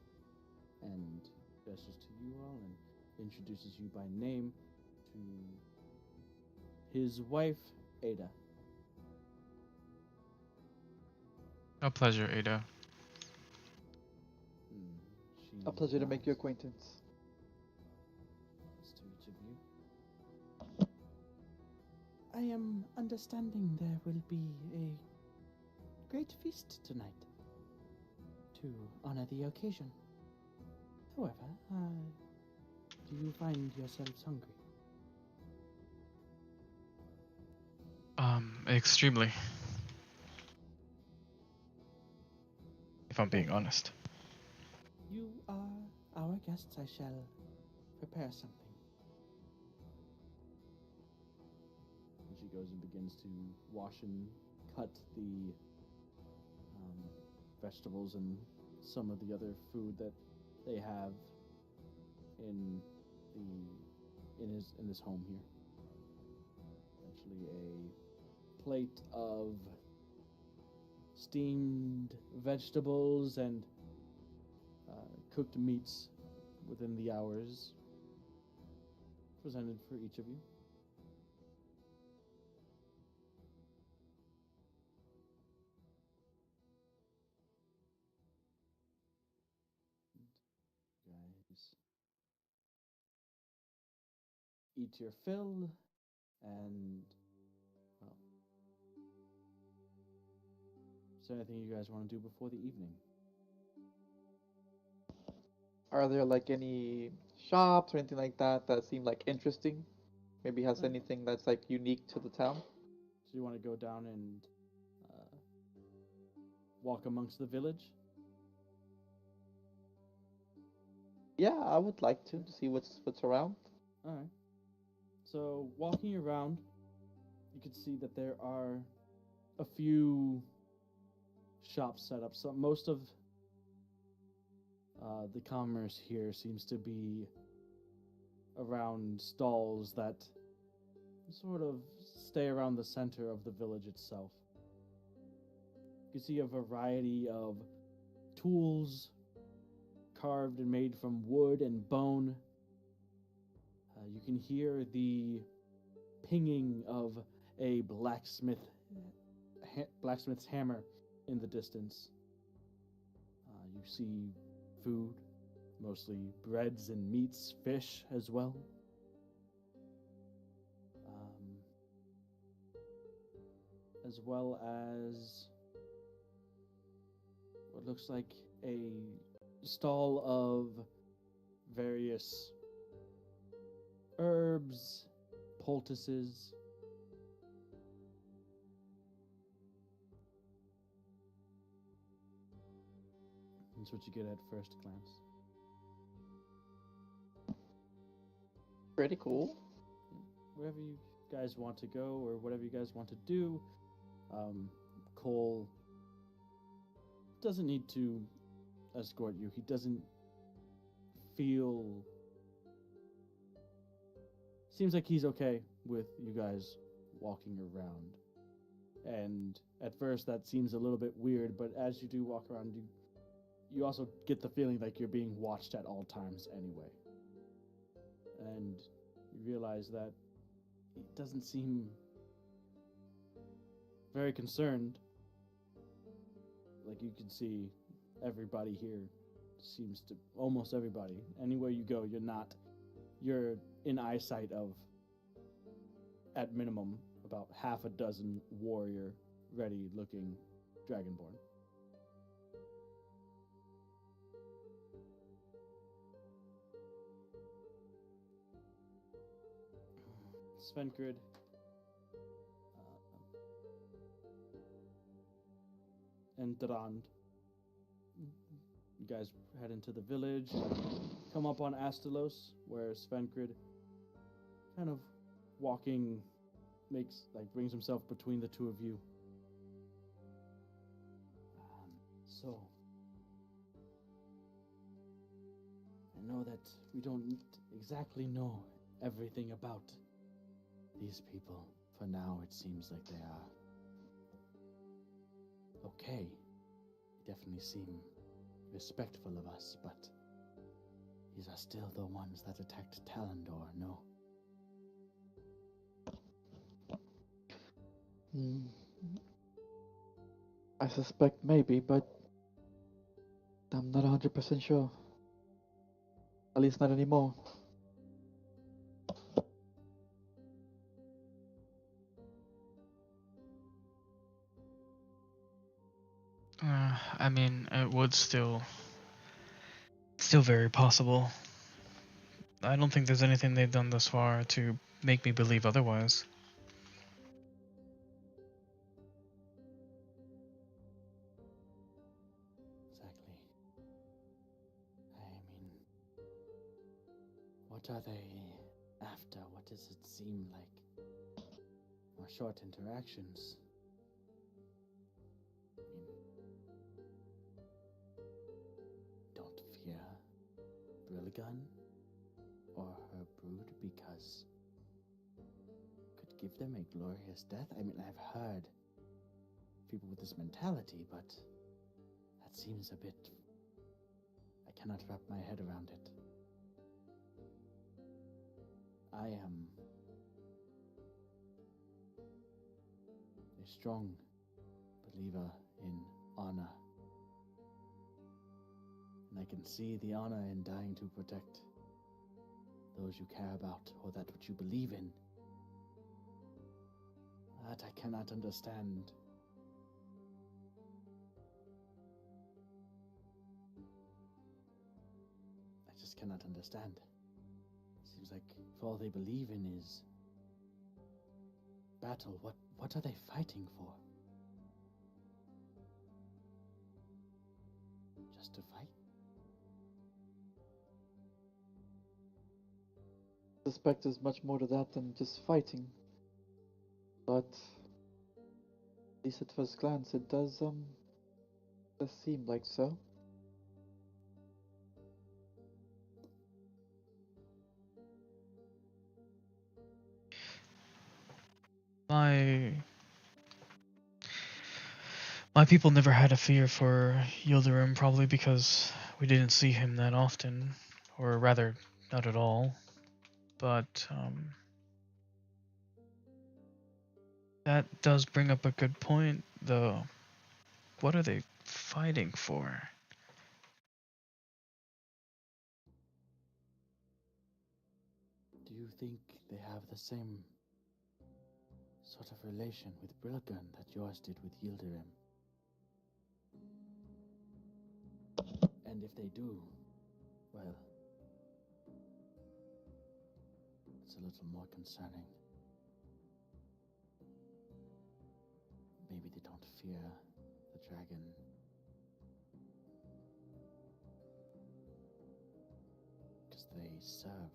And gestures to you all and introduces you by name to his wife, Ada. A pleasure, Ada. She A pleasure to make nods. your acquaintance. Nods to each of you. I am understanding there will be a great feast tonight to honor the occasion. However, do you find yourselves hungry? Extremely. If I'm being honest. You are our guests. I shall prepare something. And she goes and begins to wash and cut the vegetables and some of the other food that they have in this home here. Actually, a plate of steamed vegetables and cooked meats within the hours presented for each of you. Guys, eat your fill, and well, is there anything you guys want to do before the evening? Are there like any shops or anything like that that seem like interesting? Maybe has anything that's like unique to the town? So you want to go down and walk amongst the village? Yeah, I would like to see what's around. All right. So walking around, you can see that there are a few shops set up. So most of the commerce here seems to be around stalls that sort of stay around the center of the village itself. You can see a variety of tools carved and made from wood and bone. You can hear the pinging of a blacksmith's hammer in the distance. You see food, mostly breads and meats, fish as well. As well as what looks like a stall of various herbs, poultices. That's what you get at first glance. Pretty cool. Wherever you guys want to go or whatever you guys want to do, Cole doesn't need to escort you. He doesn't feel seems like he's okay with you guys walking around. And at first that seems a little bit weird, but as you do walk around, you also get the feeling like you're being watched at all times anyway. And you realize that he doesn't seem very concerned. Like you can see everybody here seems to, almost everybody, anywhere you go, you're in eyesight of, at minimum, about half a dozen warrior ready looking dragonborn. Svenkrid, and Durand. You guys head into the village, come up on Astalos, where Svenkrid, kind of walking, brings himself between the two of you. So, I know that we don't exactly know everything about these people. For now, it seems like they are okay. They definitely seem respectful of us, but these are still the ones that attacked Talendor, no? I suspect maybe, but I'm not 100% sure. At least not anymore. I mean, it would still very possible. I don't think there's anything they've done thus far to make me believe otherwise. Exactly. I mean, what are they after? What does it seem like? More short interactions. I mean, don't fear Brilligun or her brood because could give them a glorious death. I mean, I've heard people with this mentality, but that seems a bit... I cannot wrap my head around it. I am a strong believer in honor. And I can see the honor in dying to protect those you care about or that which you believe in. That I cannot understand. I just cannot understand. Seems like if all they believe in is battle, what are they fighting for? Just to fight? I suspect there's much more to that than just fighting. But at least at first glance, it does seem like so. My people never had a fear for Yildirim, probably because we didn't see him that often, or rather, not at all. But that does bring up a good point, though. What are they fighting for? Do you think they have the same sort of relation with Brilligun that yours did with Yildirim? And if they do, well, it's a little more concerning. Maybe they don't fear the dragon. Because they serve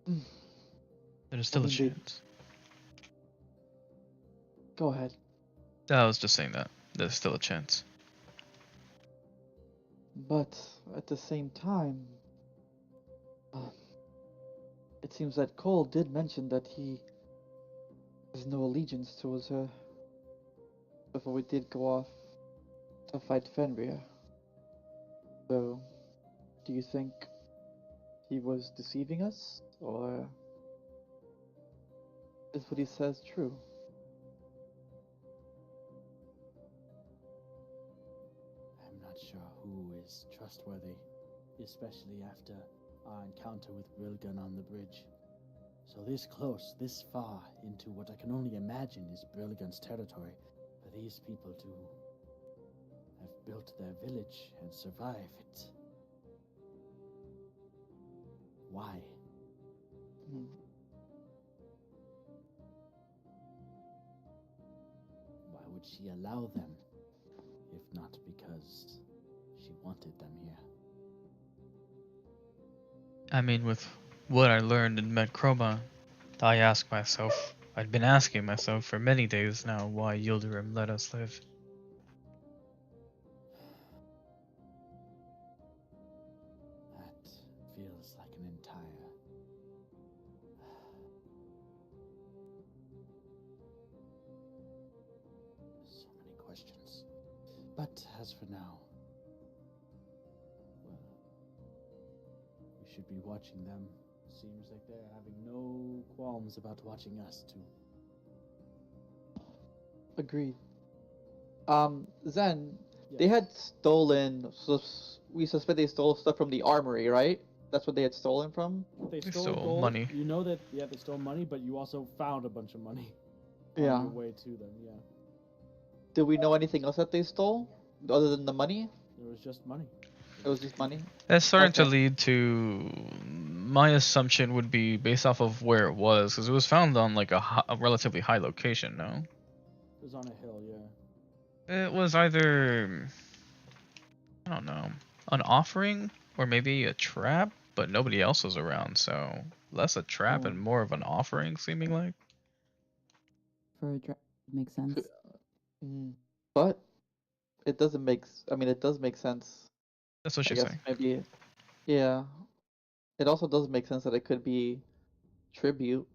her. There's still a Indeed. chance. Go ahead. I was just saying that. There's still a chance. But at the same time, It seems that Cole did mention that he has no allegiance towards her before we did go off to fight Fenrir. So, do you think he was deceiving us, or is what he says true? I'm not sure who is trustworthy, especially after our encounter with Brilgun on the bridge. So this close, this far into what I can only imagine is Brilgun's territory, for these people to have built their village and survive it. Why? Hmm. Why would she allow them, if not because she wanted them here? I mean, with what I learned in Medcroma, I'd been asking myself for many days now why Yildirim let us live. That feels like an entire... So many questions. But as for now, well, we should be watching them. Seems like they're having no qualms about watching us too. Agreed. Zen, they Yes. had stolen. We suspect they stole stuff from the armory, right? That's what they had stolen from. They They stole stole gold. money. You know that, yeah, they stole money, but you also found a bunch of money Yeah. on your way to them, yeah. Did we know anything else that they stole other than the money? It was just money. It was just money. That's starting to Okay. lead to my assumption would be based off of where it was, because it was found on like a relatively high location. No, It was on a hill, yeah. it was either, I don't know, an offering or maybe a trap, but nobody else was around, so less a trap and Oh. more of an offering, seeming like. For a draft, makes sense. Mm. But it doesn't make. I mean, it does make sense. That's what I she's guess saying. maybe. Yeah. It also does make sense that it could be tribute.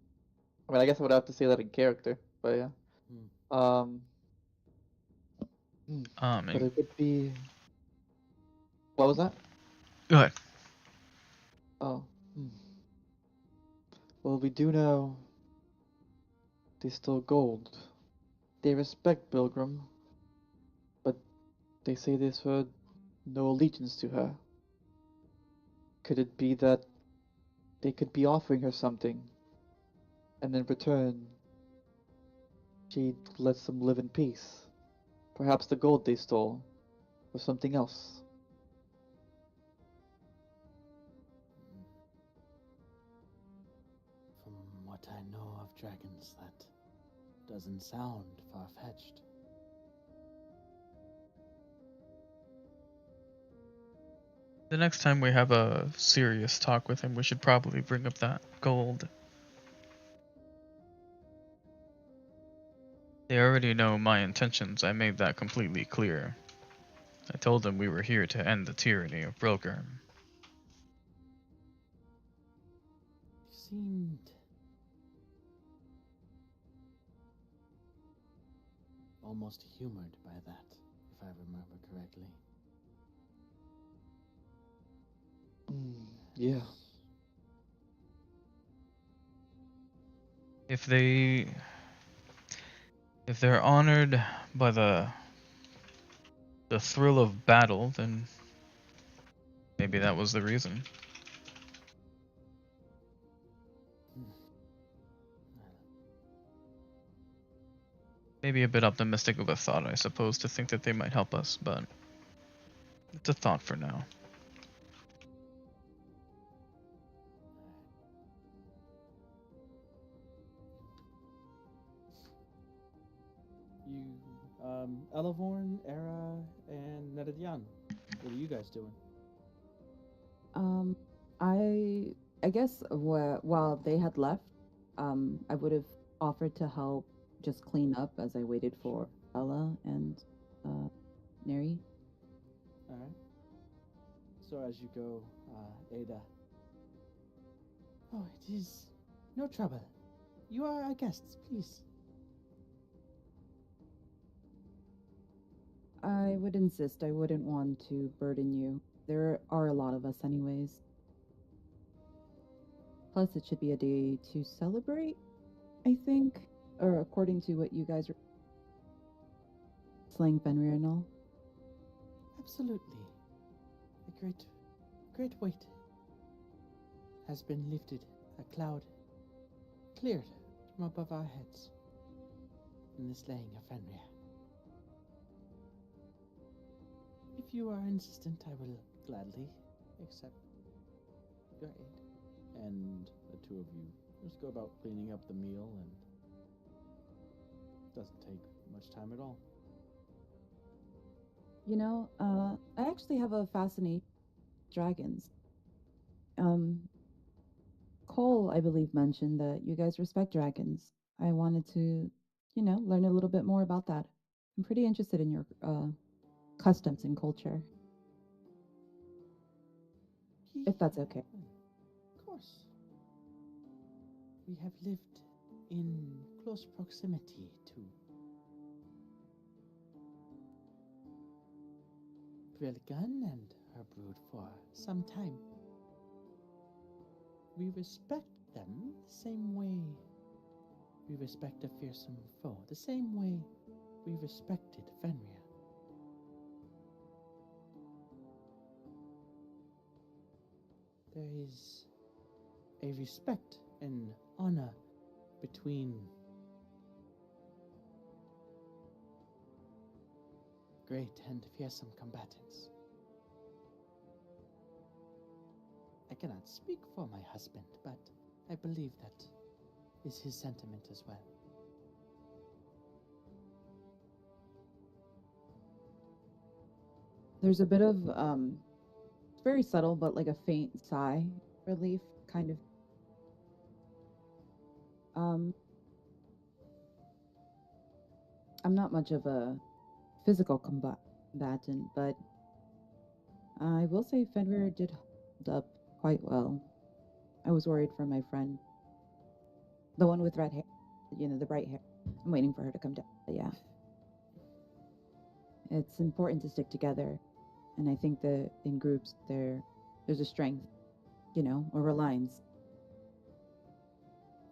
I mean, I guess I would have to say that in character, but yeah. Hmm. But And it would be. What was that? go ahead. Oh. Well, we do know they stole gold. They respect Pilgrim, but they say they swear no allegiance to her. Could it be that they could be offering her something, and in return, she lets them live in peace? Perhaps the gold they stole was something else. From what I know of dragons, that doesn't sound far-fetched. The next time we have a serious talk with him, we should probably bring up that gold. They already know my intentions. I made that completely clear. I told them we were here to end the tyranny of Brilgurm. You seemed almost humored by that, if I remember correctly. Yeah. If they're honored by the thrill of battle, then maybe that was the reason. Maybe a bit optimistic of a thought, I suppose, to think that they might help us, but it's a thought for now. You, Elevorn, Era, and Nedadian, what are you guys doing? I guess while they had left, I would have offered to help just clean up as I waited for Ella and Neri. Alright. So as you go, Ada, Oh, it is no trouble. You are our guests, please. I would insist. I wouldn't want to burden you. There are a lot of us, anyways. Plus, it should be a day to celebrate, I think. Or according to what you guys are slaying Fenrir and all. Absolutely. A great weight has been lifted. A cloud cleared from above our heads in the slaying of Fenrir. If you are insistent, I will gladly accept your aid. And the two of you just go about cleaning up the meal, and it doesn't take much time at all. You know, I actually have a fascination with dragons. Cole, I believe, mentioned that you guys respect dragons. I wanted to, learn a little bit more about that. I'm pretty interested in your customs and culture, if that's okay. Of course. We have lived in close proximity to Brilgun and her brood for some time. We respect them the same way we respect a fearsome foe, the same way we respected Fenrir. There is a respect and honor between great and fearsome combatants. I cannot speak for my husband, but I believe that is his sentiment as well. There's a bit of it's very subtle, but like a faint sigh relief, kind of. I'm not much of a physical combatant, but I will say Fenrir did hold up quite well. I was worried for my friend, the one with red hair, the bright hair. I'm waiting for her to come down. But yeah, it's important to stick together, and I think that in groups there's a strength, or reliance.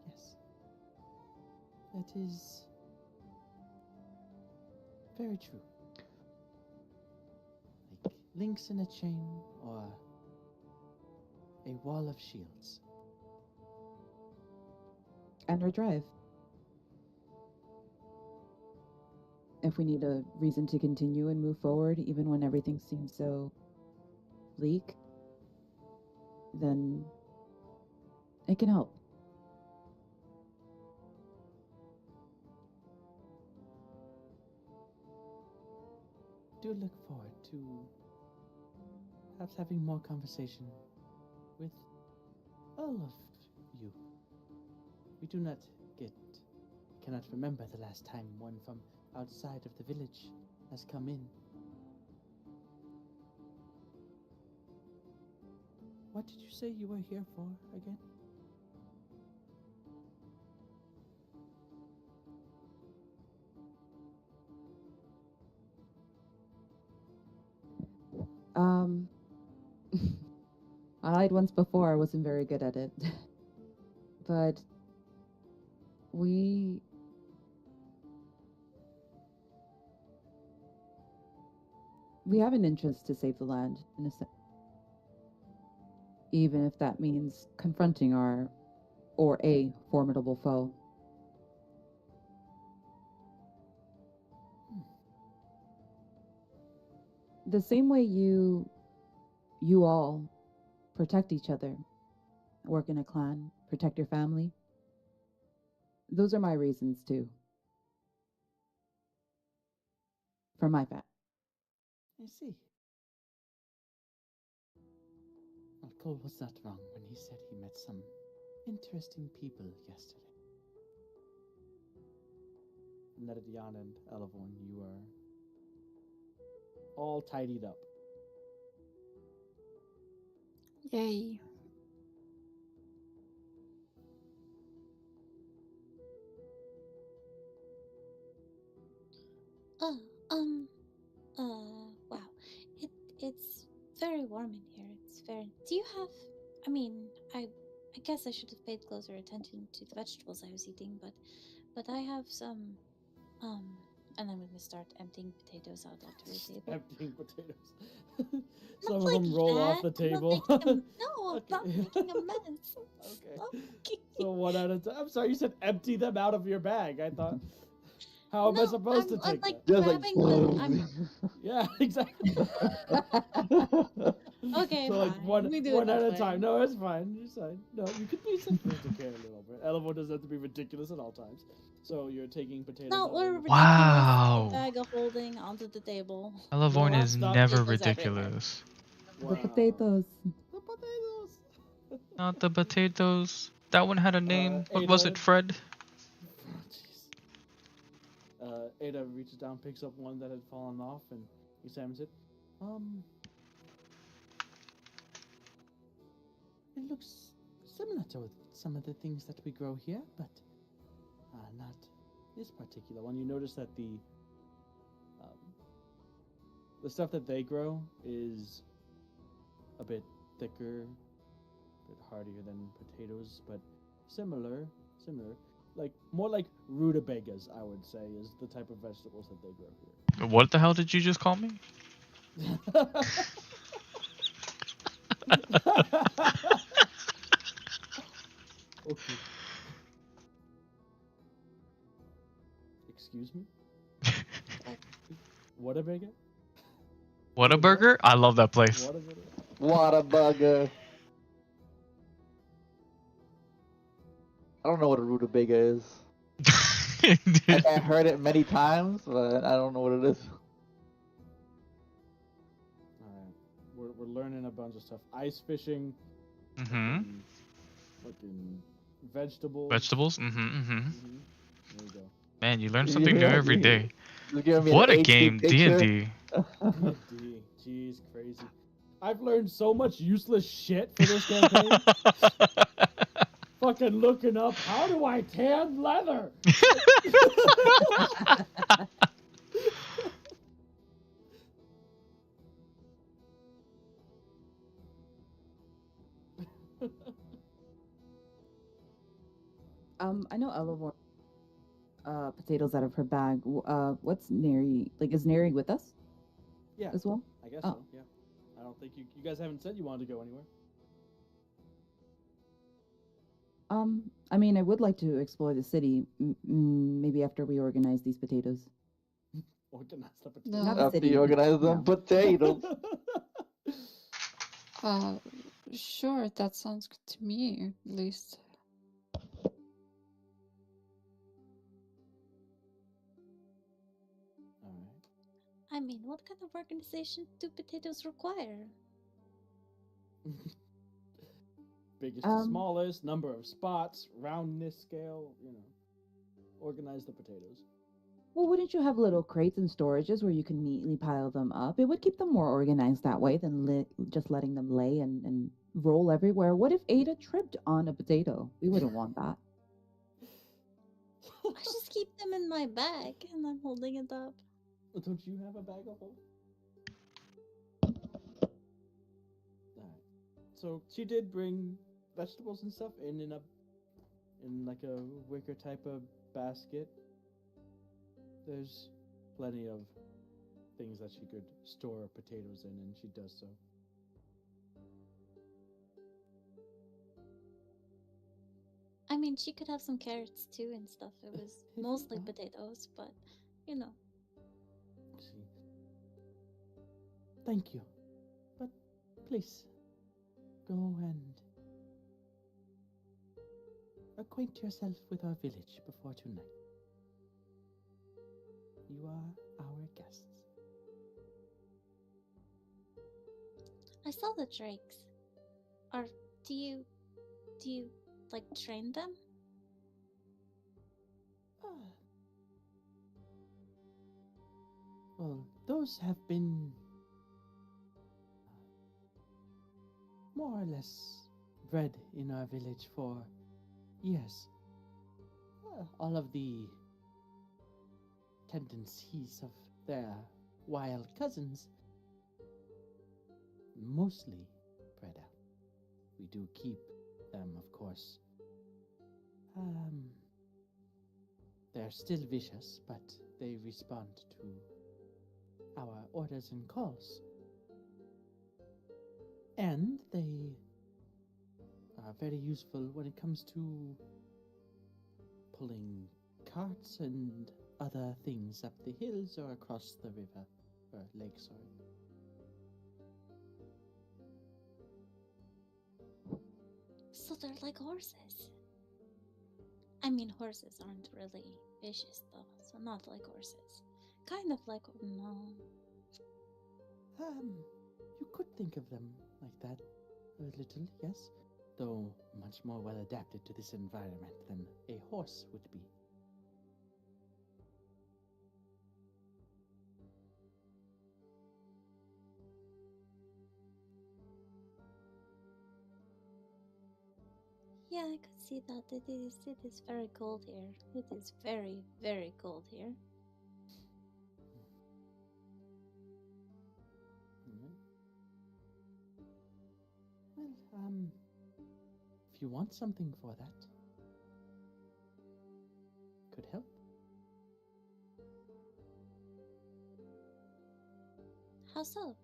Yes. That is very true. Like links in a chain or a wall of shields. And our drive. If we need a reason to continue and move forward, even when everything seems so bleak, then it can help. Do look forward to perhaps having more conversation with all of you. We cannot remember the last time one from outside of the village has come in. What did you say you were here for again? I lied once before. I wasn't very good at it. But we have an interest to save the land, in a sense. Even if that means confronting a formidable foe. The same way you all protect each other, work in a clan, protect your family. Those are my reasons too. For my family. I see. Well, Cole was not wrong when he said he met some interesting people yesterday. Nedadian and Elevorn, you are all tidied up. Yay. have? I mean, I guess I should have paid closer attention to the vegetables I was eating, but I have some and I'm gonna start emptying potatoes out onto the table. Emptying potatoes. Not Some of like them roll that. off the I'm not table. making no, I'm not Okay. making a mess. Okay. Okay. So one at a time. I'm sorry, you said empty them out of your bag. I thought, how am I No, supposed to I'm take like that? Just like. grabbing the. I'm Yeah, exactly. okay. So like Fine. We do it one at that a way. time. No, it's fine. It's fine. No, you could be sophisticated a little bit. Elevon doesn't have to be ridiculous at all times. So you're taking potatoes. No, out we're of the- ridiculous. Wow. The bag of holding onto the table. Elevorn No, is stop. never Potatoes everywhere. ridiculous. The potatoes. The potatoes. Not the potatoes. That one had a name. What was Ada. it, Fred? Oh, jeez. Ada reaches down, picks up one that had fallen off, and examines it. It looks similar to some of the things that we grow here, but not this particular one. You notice that the stuff that they grow is a bit thicker, a bit hardier than potatoes, but similar, like more like rutabagas, I would say, is the type of vegetables that they grow here. What the hell did you just call me? Okay. Excuse me? Whataburger? Whataburger? I love that place. Whataburger. I don't know what a rutabaga is. I heard it many times, but I don't know what it is. Alright. We're learning a bunch of stuff. Ice fishing. Mm-hmm. Fucking vegetables. Vegetables? Mm-hmm, mm-hmm. There you go. Man, you learn something new every day. You're giving me What an a HD game, picture. D&D. D&D. Jeez, crazy. I've learned so much useless shit for this campaign. Fucking looking up, how do I tan leather? I know Elevor potatoes out of her bag. What's Neri? Like, is Neri with us Yeah, as well? I guess Oh. so, yeah. I don't think you guys haven't said you wanted to go anywhere. I mean, I would like to explore the city. Maybe after we organize these potatoes. Organize the No. potatoes. Not the After city. you organize them No. potatoes. Sure, that sounds good to me, at least. Alright. I mean, what kind of organization do potatoes require? Biggest to smallest, number of spots, roundness scale, organize the potatoes. Well, wouldn't you have little crates and storages where you can neatly pile them up? It would keep them more organized that way than just letting them lay and roll everywhere. What if Ada tripped on a potato? We wouldn't want that. I just keep them in my bag and I'm holding it up. Don't you have a bag of holding? Alright. So she did bring vegetables and stuff in like a wicker type of basket. There's plenty of things that she could store potatoes in, and she does so. I mean, she could have some carrots too and stuff. It was If you mostly want. potatoes, but She... Thank you. But please, go and acquaint yourself with our village before tonight. You are our guests. I saw the drakes. Do you like train them? Well, those have been more or less bred in our village for years. All of the tendencies of their wild cousins mostly bred out. we do keep them, of course. They're still vicious, but they respond to our orders and calls. And they are very useful when it comes to pulling carts and other things up the hills or across the river, or lake, sorry. So they're like horses. I mean, horses aren't really vicious, though, so not like horses. Kind of like, no. You could think of them like that a little, yes, though much more well adapted to this environment than a horse would be. Yeah, I could see that. It is very cold here. It is very, very cold here. Well, if you want something for that, could help. How so?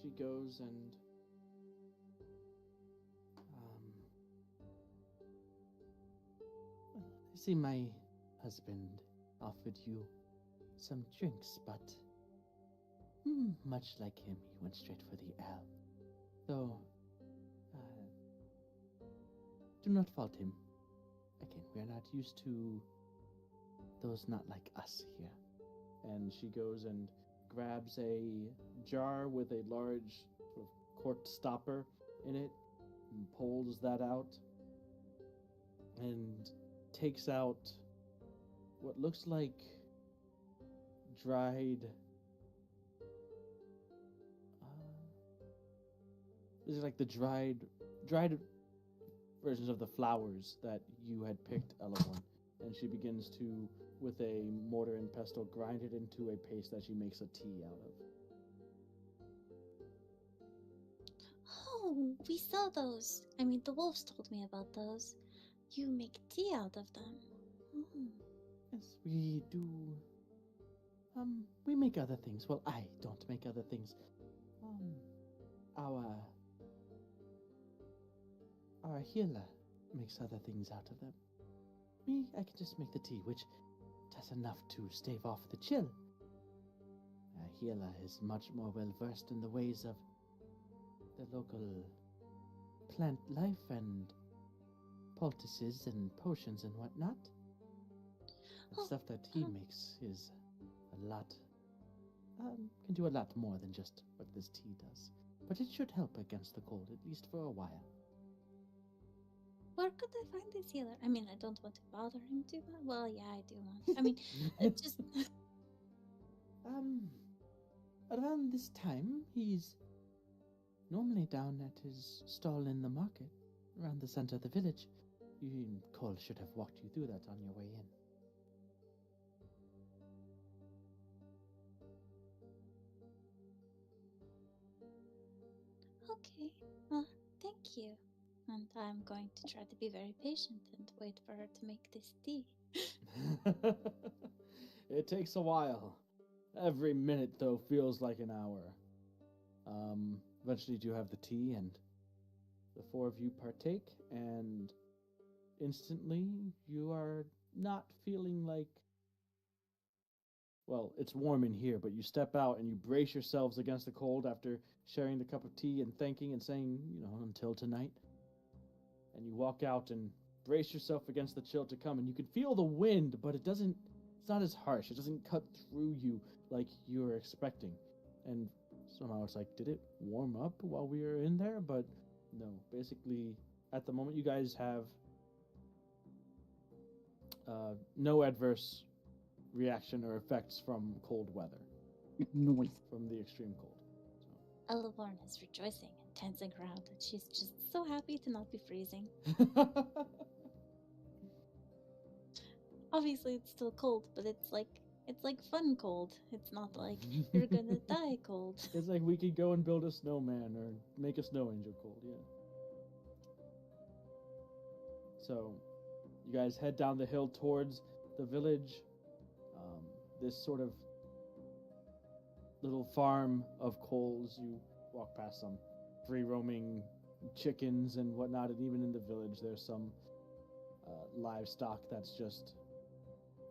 She goes and well, I see my husband offered you some drinks, but much like him, he went straight for the ale. Though, do not fault him. Again, we are not used to those not like us here. And she goes and grabs a jar with a large sort of corked stopper in it and pulls that out and takes out what looks like dried this is like the dried versions of the flowers that you had picked, Eloborn. And she begins to, with a mortar and pestle, grind it into a paste that she makes a tea out of. Oh, we saw those. I mean, the wolves told me about those. You make tea out of them. Yes, we do. We make other things. Well, I don't make other things. Our healer makes other things out of them. Me, I can just make the tea, which does enough to stave off the chill. Our healer is much more well versed in the ways of the local plant life and poultices and potions and whatnot. The stuff that he makes is a lot, can do a lot more than just what this tea does. But it should help against the cold, at least for a while. Where could I find this healer? I mean, I don't want to bother him too much. Well, yeah, I do want. I mean, just. Around this time, he's normally down at his stall in the market, around the center of the village. Cole should have walked you through that on your way in. Okay, well, thank you. And I'm going to try to be very patient and wait for her to make this tea. It takes a while. Every minute, though, feels like an hour. Eventually, you have the tea, and the four of you partake, and instantly, you are not feeling like... Well, it's warm in here, but you step out and you brace yourselves against the cold after sharing the cup of tea and thanking and saying, until tonight. And you walk out and brace yourself against the chill to come, and you can feel the wind, but it's not as harsh. It doesn't cut through you like you were expecting. And somehow it's like, did it warm up while we were in there? But no, basically, at the moment, you guys have no adverse reaction or effects from cold weather. Noise. From the extreme cold. Eloborn is rejoicing and dancing around, and she's just so happy to not be freezing. Obviously, it's still cold, but it's like fun cold. It's not like you're gonna die cold. It's like we could go and build a snowman or make a snow angel cold, yeah. So, you guys head down the hill towards the village. This sort of little farm of coals. You walk past some free roaming chickens and whatnot, and even in the village, there's some livestock that's just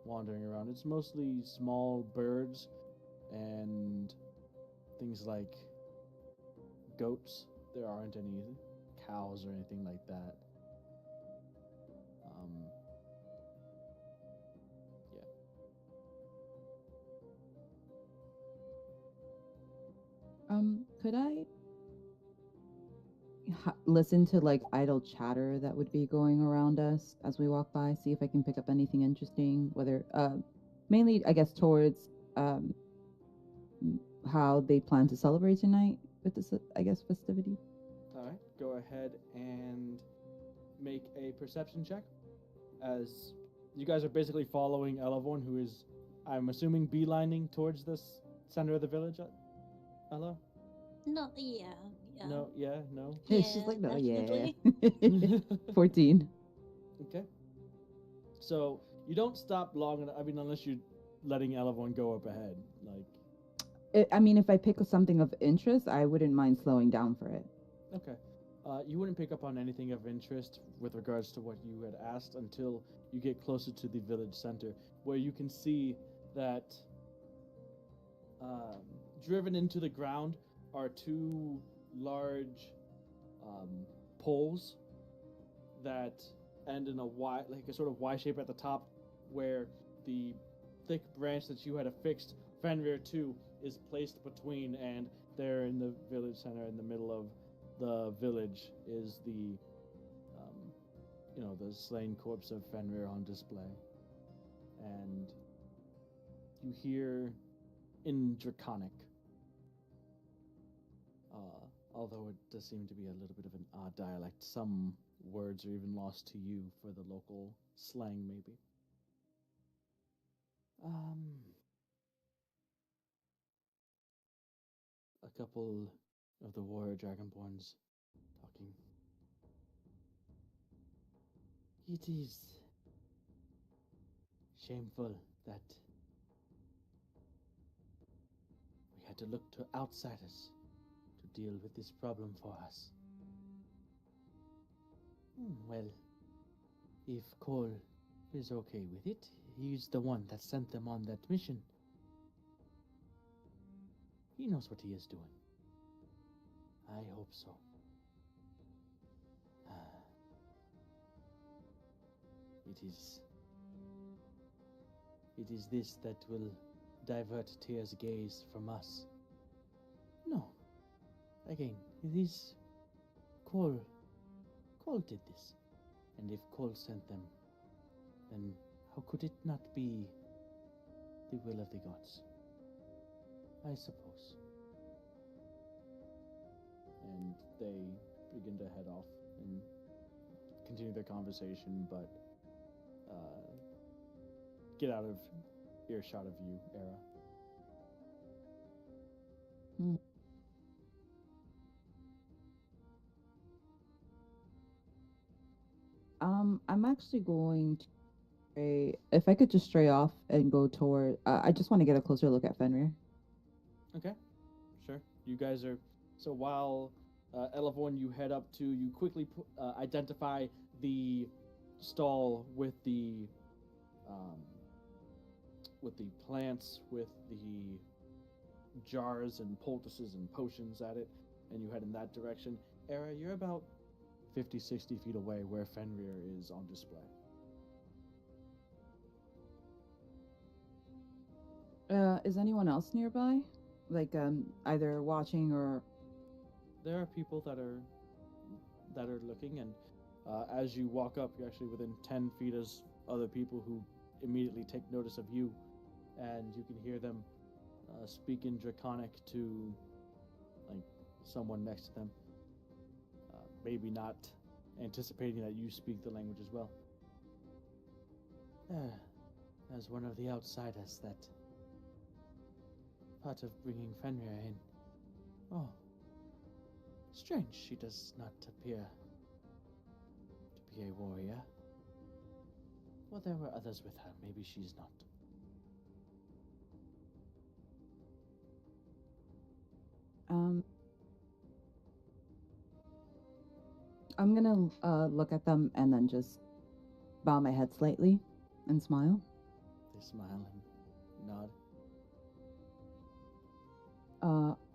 wandering around. It's mostly small birds and things like goats. There aren't any cows or anything like that. Yeah. Could I listen to like idle chatter that would be going around us as we walk by? See if I can pick up anything interesting. Whether, mainly, I guess, towards how they plan to celebrate tonight with this, I guess, festivity. All right. Go ahead and make a perception check, as you guys are basically following Elavorn, who is, I'm assuming, beelining towards this center of the village. Ella? No, yeah, yeah. No, yeah, no. Yeah, she's like, no, definitely. yeah. 14. Okay. So you don't stop long enough. I mean, unless you're letting Elavorn go up ahead. Like, I mean, if I pick something of interest, I wouldn't mind slowing down for it. okay. You wouldn't pick up on anything of interest with regards to what you had asked until you get closer to the village center, where you can see that driven into the ground are two large poles that end in a Y, like a sort of Y shape at the top, where the thick branch that you had affixed Fenrir to is placed between, and there in the village center, in the middle of the village, is the the slain corpse of Fenrir on display. And you hear in Draconic, although it does seem to be a little bit of an odd dialect, some words are even lost to you for the local slang, maybe. A couple of the warrior dragonborns talking. It is shameful that we had to look to outsiders to deal with this problem for us. Well, if Cole is okay with it, he's the one that sent them on that mission. He knows what he is doing. I hope so. It is this that will divert Tyr's gaze from us. No. Again, it is Cole. Cole did this. And if Cole sent them, then how could it not be the will of the gods? I suppose. And they begin to head off and continue their conversation, but get out of earshot of you, Era. I'm actually going to stray, if I could just stray off and go toward, I just want to get a closer look at Fenrir. Okay, sure. You guys are, so while Elavorn, you head up to, you quickly identify the stall with the plants, with the jars and poultices and potions at it, and you head in that direction. Era, you're about 50, 60 feet away where Fenrir is on display. Is anyone else nearby? Like, either watching or... There are people that are looking, and as you walk up, you're actually within 10 feet of other people who immediately take notice of you, and you can hear them speak in Draconic to, like, someone next to them. Maybe not anticipating that you speak the language as well. As one of the outsiders that part of bringing Fenrir in. Oh, strange. She does not appear to be a warrior. Well, there were others with her. Maybe she's not. I'm gonna look at them and then just bow my head slightly and smile. They smile and nod.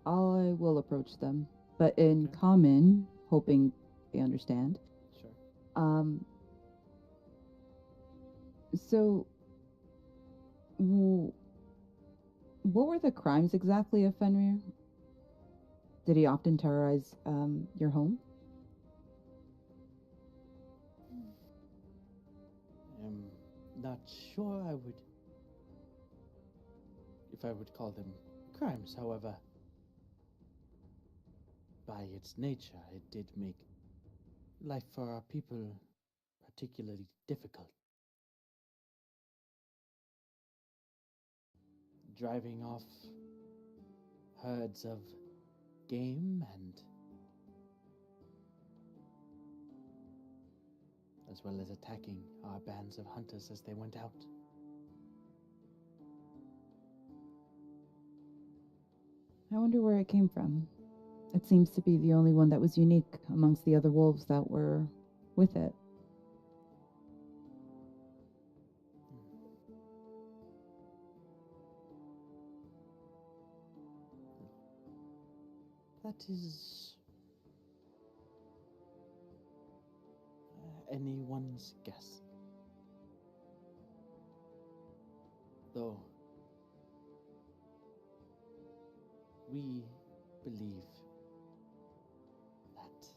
I will approach them, but in Okay. common, hoping they understand. Sure. So, what were the crimes exactly of Fenrir? Did he often terrorize your home? I'm not sure if I would call them crimes. However, by its nature, it did make life for our people particularly difficult. Driving off herds of game and as well as attacking our bands of hunters as they went out. I wonder where it came from. It seems to be the only one that was unique amongst the other wolves that were with it. That is anyone's guess. Though we believe that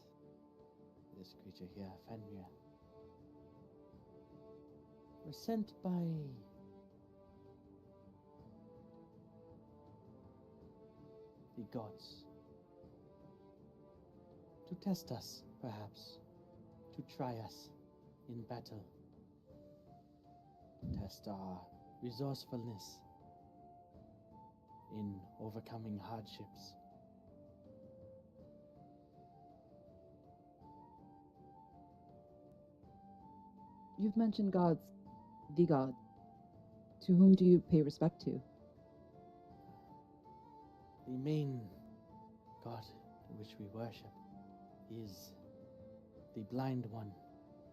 this creature here, Fenrir, was sent by the gods to test us, perhaps, to try us in battle, test our resourcefulness in overcoming hardships. You've mentioned gods, the gods. To whom do you pay respect to? The main god which we worship is the blind one,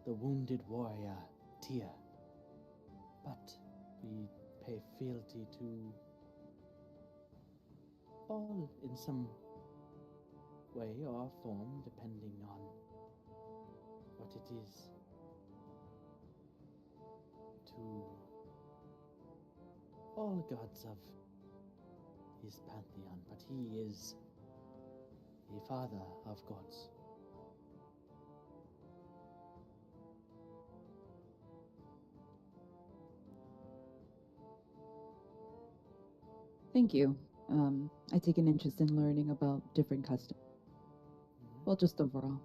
the wounded warrior, Tyr. But we pay fealty to all in some way or form, depending on what it is, to all gods of his pantheon, but he is the father of gods. Thank you. I take an interest in learning about different customs. Well, just overall.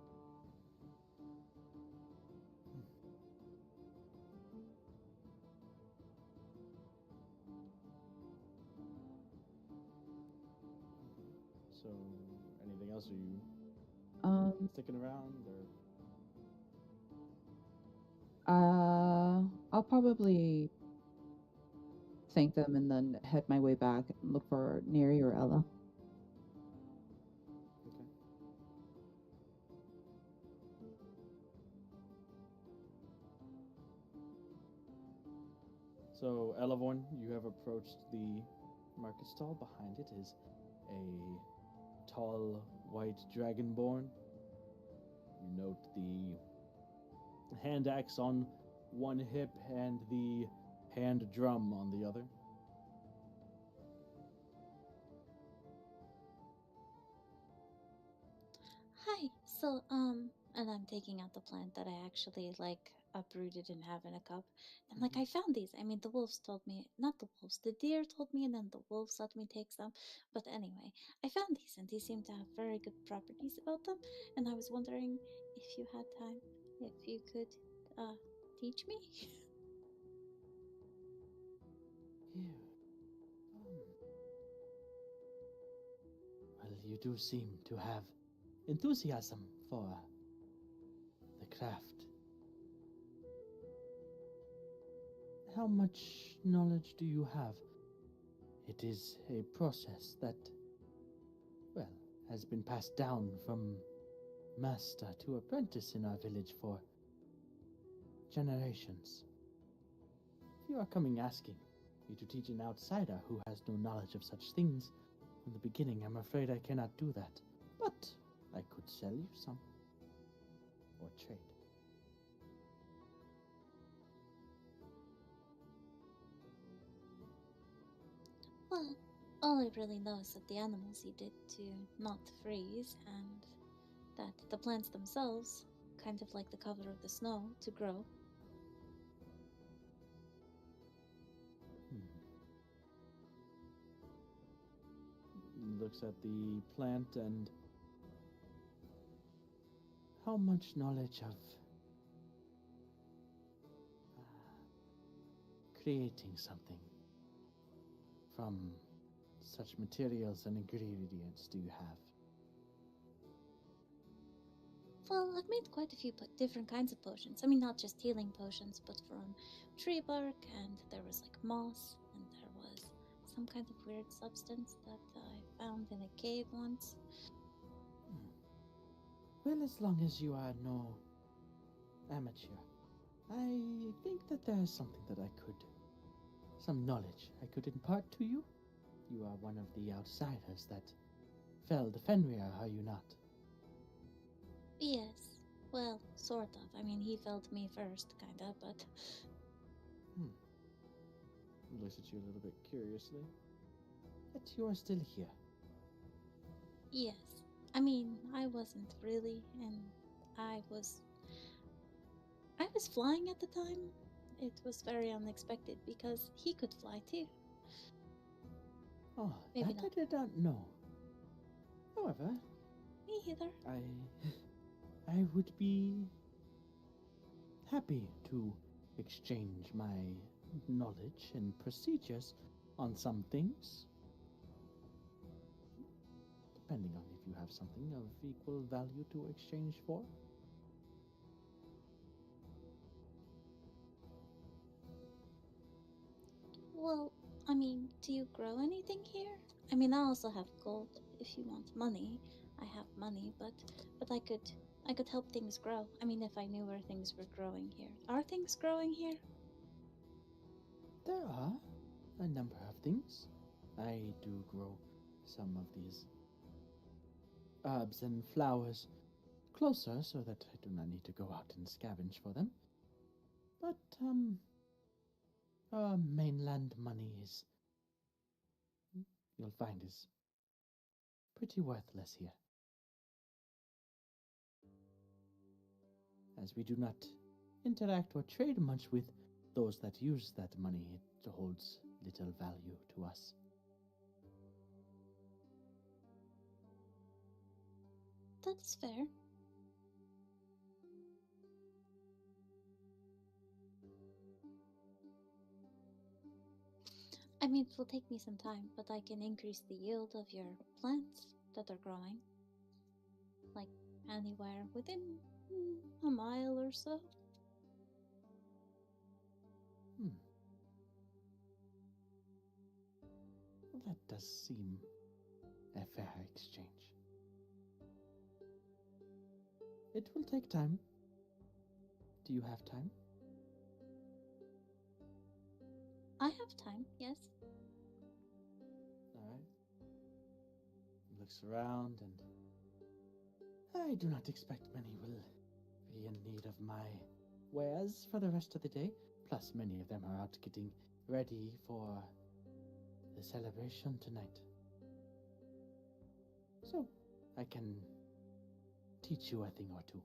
So, anything else? Are you sticking around, or I'll probably thank them and then head my way back and look for Neri or Ella. okay? So, Elavorn, you have approached the market stall. Behind it is a tall white dragonborn. You note the hand axe on one hip and the hand drum on the other. Hi. So, and I'm taking out the plant that I actually like uprooted and have in a cup. And like, I found these. I mean, the wolves told me, not the wolves, the deer told me, and then the wolves let me take some. But anyway, I found these, and these seem to have very good properties about them. And I was wondering if you had time, if you could, teach me. Here. Well, you do seem to have enthusiasm for the craft. how much knowledge do you have? It is a process that, well, has been passed down from master to apprentice in our village for generations. If you are coming asking me to teach an outsider who has no knowledge of such things from the beginning, I'm afraid I cannot do that. But I could sell you some. Or trade. Well, all I really know is that the animals eat it to not freeze, and that the plants themselves, kind of like the cover of the snow, to grow. Looks at the plant and how much knowledge of creating something from such materials and ingredients do you have? Well, I've made quite a few different kinds of potions. I mean, not just healing potions, but from tree bark, and there was like moss, and there was some kind of weird substance that I found in a cave once. Well, as long as you are no amateur, I think that there is something that I could, some knowledge I could impart to you. You are one of the outsiders that felled Fenrir, are you not? Yes, well, sort of. I mean, he felt me first, kinda, but He looks at you a little bit curiously. But you are still here. yes. I mean, I wasn't really, and I was flying at the time. It was very unexpected because he could fly too. Oh, Maybe that not. I did not know. However, Me either. I would be happy to exchange my knowledge and procedures on some things. Depending on if you have something of equal value to exchange for. Well, I mean, do you grow anything here? I mean, I also have gold. If you want money, I have money, but I could help things grow. I mean, if I knew where things were growing here. Are things growing here? There are a number of things. I do grow some of these herbs and flowers closer so that I do not need to go out and scavenge for them. But, mainland money is, you'll find, is pretty worthless here. As we do not interact or trade much with those that use that money, it holds little value to us. That's fair. I mean, it will take me some time, but I can increase the yield of your plants that are growing. Like, anywhere within a mile or so. Well, that does seem a fair exchange. It will take time. Do you have time? I have time, yes. Alright. Looks around, and I do not expect many will be in need of my wares for the rest of the day. Plus, many of them are out getting ready for the celebration tonight. So, I can teach you a thing or two.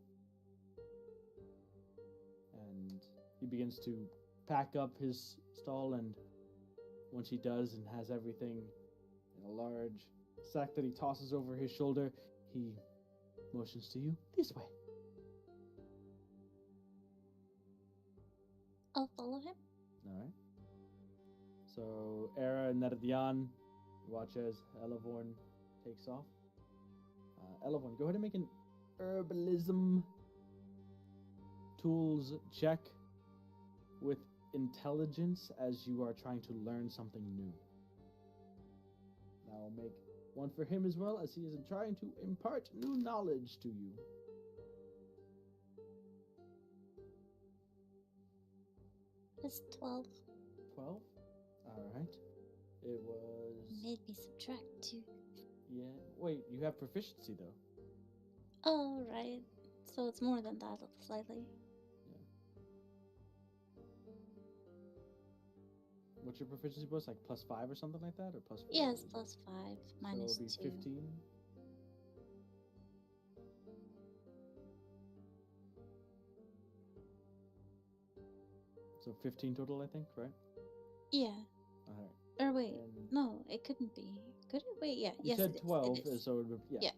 And he begins to pack up his stall, and once he does and has everything in a large sack that he tosses over his shoulder, he motions to you, this way. I'll follow him. Alright. So, Era and Nerdian watch as Elevorn takes off. Elevorn, go ahead and make an herbalism tools check with intelligence as you are trying to learn something new. Now I'll make one for him as well, as he is trying to impart new knowledge to you. That's 12. 12? Alright. It was... Made me subtract 2. Yeah. Wait, you have proficiency though. Oh, right. So it's more than that, slightly. What's your proficiency bonus? Like +5 or something like that? Or +4? Yes, plus 5, minus so it'll be 2. 15. So 15 total, I think, right? Yeah. Alright. Or wait, And no, it couldn't be. Could it? Wait, yeah. you Yes, said it is. 12, It is. so it would be, Yeah.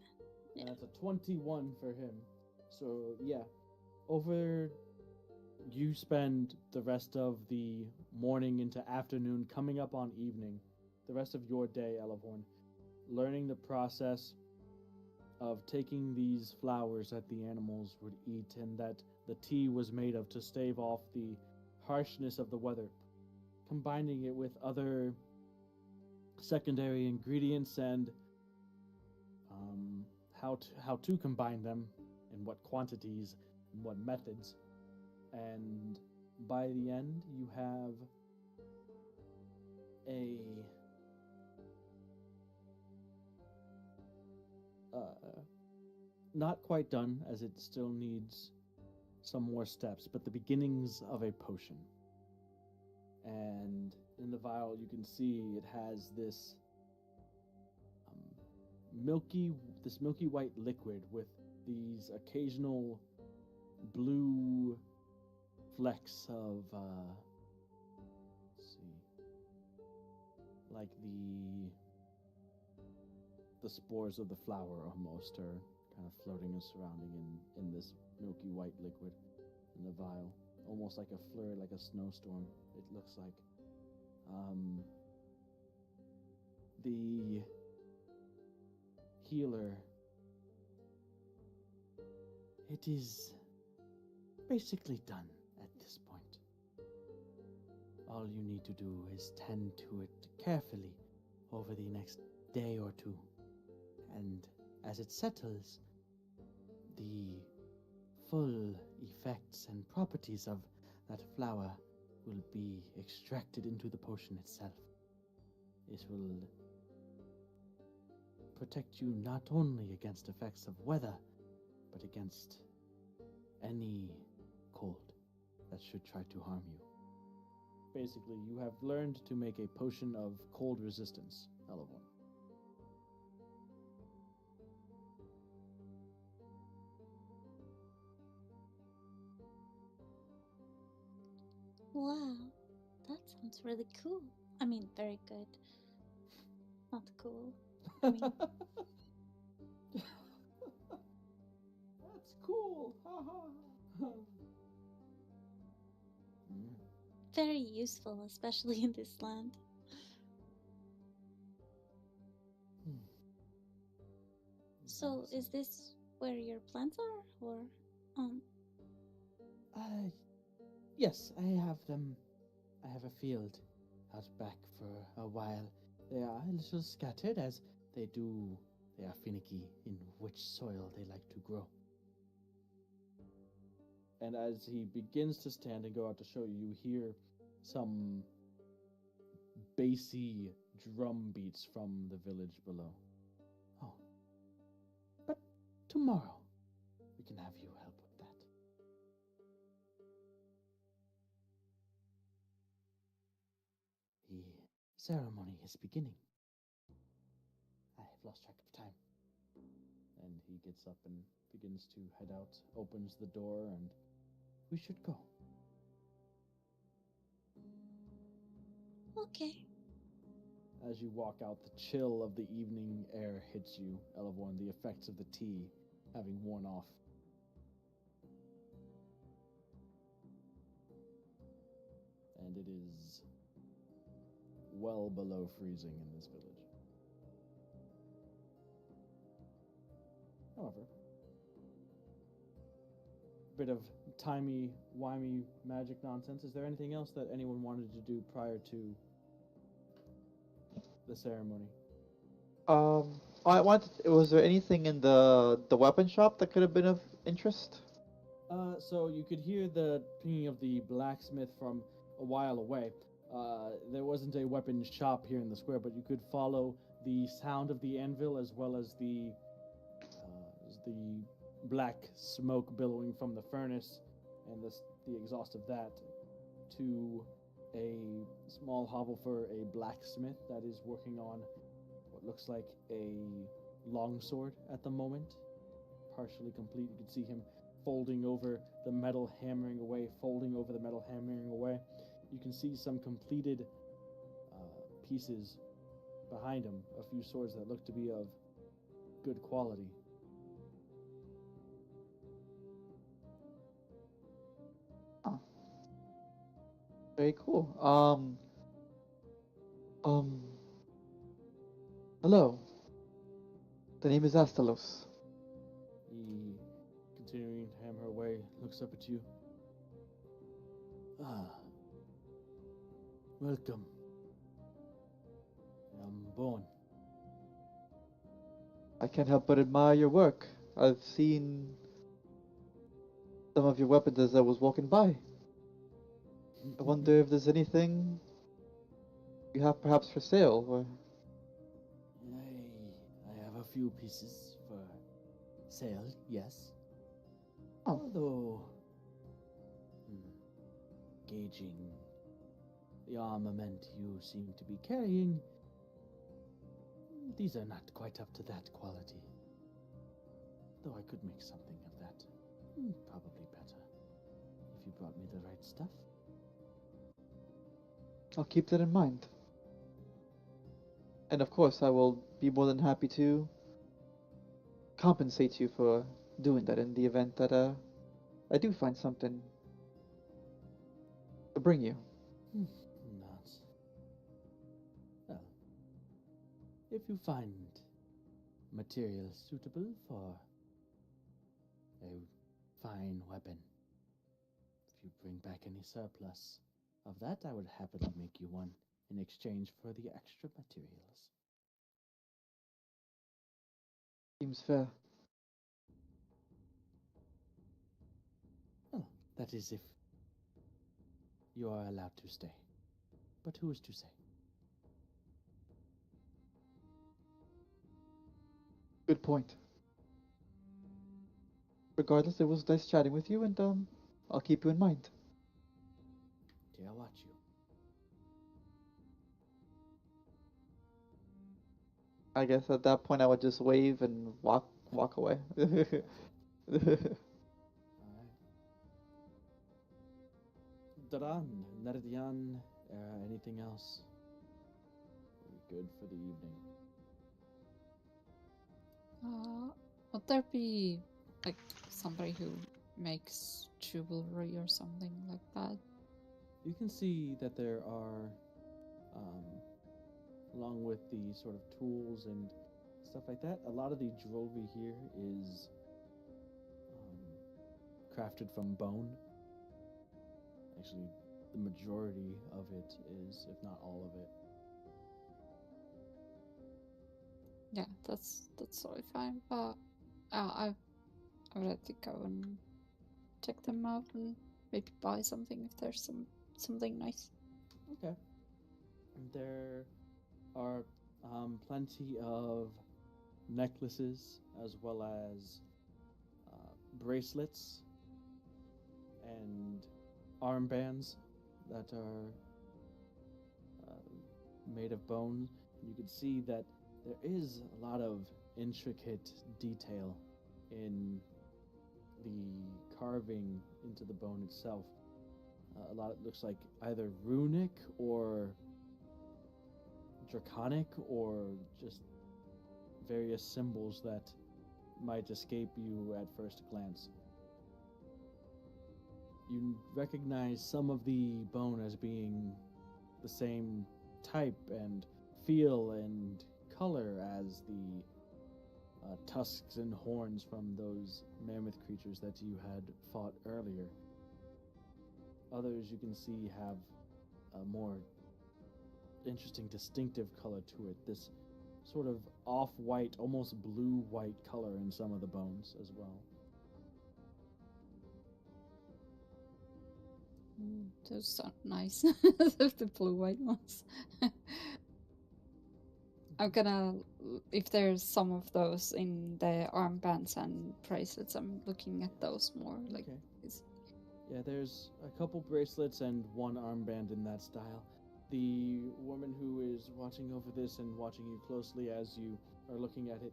And Yeah. that's a 21 for him. So, yeah. Over, you spend the rest of the morning into afternoon, coming up on evening, the rest of your day, Elevhorn, learning the process of taking these flowers that the animals would eat and that the tea was made of to stave off the harshness of the weather, combining it with other secondary ingredients and how to combine them, in what quantities, and what methods. And by the end, you have a not quite done, as it still needs some more steps, but the beginnings of a potion. And in the vial, you can see it has this milky white liquid with these occasional blue flecks of let's see, like the spores of the flower almost are kind of floating and surrounding in this milky white liquid in the vial, almost like a flurry, like a snowstorm. It looks like the healer. It is basically done at this point. All you need to do is tend to it carefully over the next day or two. And as it settles, the full effects and properties of that flower will be extracted into the potion itself. It will protect you not only against effects of weather, but against any cold that should try to harm you. Basically, you have learned to make a potion of cold resistance, Elevon. Wow, that sounds really cool. I mean, very good. Not cool. I mean, that's cool. Ha ha. very useful, especially in this land. So, is this where your plants are, or Yes, I have them. I have a field out back for a while. They are a little scattered, as they are finicky in which soil they like to grow. And as he begins to stand and go out to show you, you hear some bassy drum beats from the village below. Oh, but tomorrow we can have you help with that. The ceremony is beginning. I have lost track of time. And he gets up and begins to head out, opens the door, and we should go. okay. As you walk out, the chill of the evening air hits you, Elevon, the effects of the tea having worn off. And it is well below freezing in this village. However, bit of timey-wimey magic nonsense. Is there anything else that anyone wanted to do prior to the ceremony? I wanted. Was there anything in the weapon shop that could have been of interest? So you could hear the pinging of the blacksmith from a while away. There wasn't a weapon shop here in the square, but you could follow the sound of the anvil as well as the black smoke billowing from the furnace and the exhaust of that to a small hovel for a blacksmith that is working on what looks like a longsword at the moment, partially complete. You can see him folding over the metal, hammering away, folding over the metal, hammering away. You can see some completed pieces behind him, a few swords that look to be of good quality. Oh. Very cool. Hello. The name is Astalos. He, continuing to hammer away, looks up at you. Ah, welcome. I'm born. I can't help but admire your work. I've seen some of your weapons as I was walking by. I wonder if there's anything you have perhaps for sale, or... I have a few pieces for sale, yes. Oh. Although, gauging the armament you seem to be carrying, these are not quite up to that quality. Though I could make something of that. Probably better. If you brought me the right stuff. I'll keep that in mind. And of course, I will be more than happy to compensate you for doing that in the event that I do find something to bring you. Not. Well, if you find material suitable for a fine weapon, if you bring back any surplus of that, I would happily make you one in exchange for the extra materials. Seems fair. Well, that is if you are allowed to stay. But who is to say? Good point. Regardless, it was nice chatting with you, and I'll keep you in mind. Dare watch you. I guess at that point I would just wave and walk away. Alright. Daran, Nerdian, anything else? We're good for the evening. Would there be like somebody who makes jewelry or something like that? You can see that there are, along with the sort of tools and stuff like that, a lot of the jewelry here is crafted from bone. Actually, the majority of it is, if not all of it. Yeah, that's totally fine. But I would like to go and check them out and maybe buy something if there's something nice. Okay. There are plenty of necklaces as well as bracelets and armbands that are made of bone. You can see that there is a lot of intricate detail in the carving into the bone itself. A lot it looks like either runic or draconic or just various symbols that might escape you at first glance. You recognize some of the bone as being the same type and feel and color as the tusks and horns from those mammoth creatures that you had fought earlier. Others you can see have a more interesting, distinctive color to it. This sort of off-white, almost blue-white color in some of the bones as well. Those sound nice. The blue white ones. I'm gonna, if there's some of those in the armbands and bracelets, I'm looking at those more. Like, Okay. is- Yeah, there's a couple bracelets and one armband in that style. The woman who is watching over this and watching you closely as you are looking at it,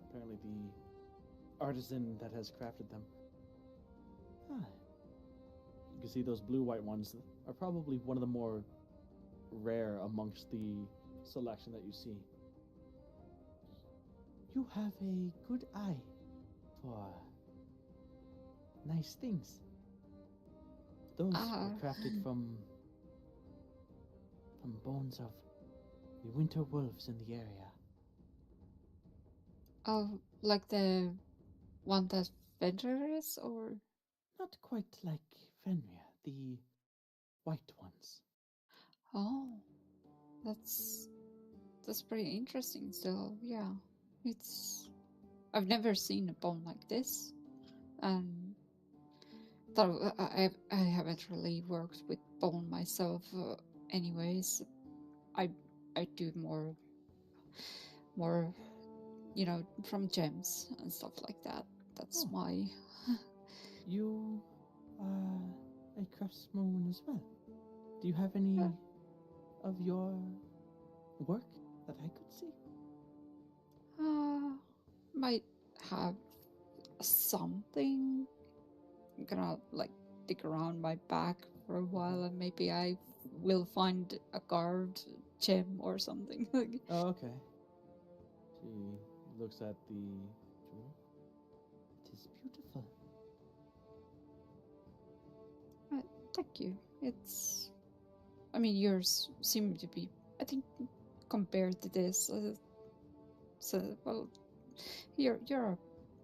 apparently the artisan that has crafted them. You can see those blue-white ones are probably one of the more rare amongst the selection that you see. You have a good eye for nice things. Those were crafted from bones of the winter wolves in the area. oh, like the one that Fender is, or Not quite like Fenrir, the white ones. oh, that's pretty interesting. Still, yeah, it's I've never seen a bone like this, and though I haven't really worked with bone myself. Anyways, I do more from gems and stuff like that. That's Oh. my You are a craftswoman as well. Do you have any of your work that I could see? might have something. I'm gonna like dig around my back for a while, and maybe I will find a carved gem or something. Oh, okay. She looks at the jewel. It is beautiful. Thank you. It's, I mean, yours seem to be, I think, compared to this, so well, you're a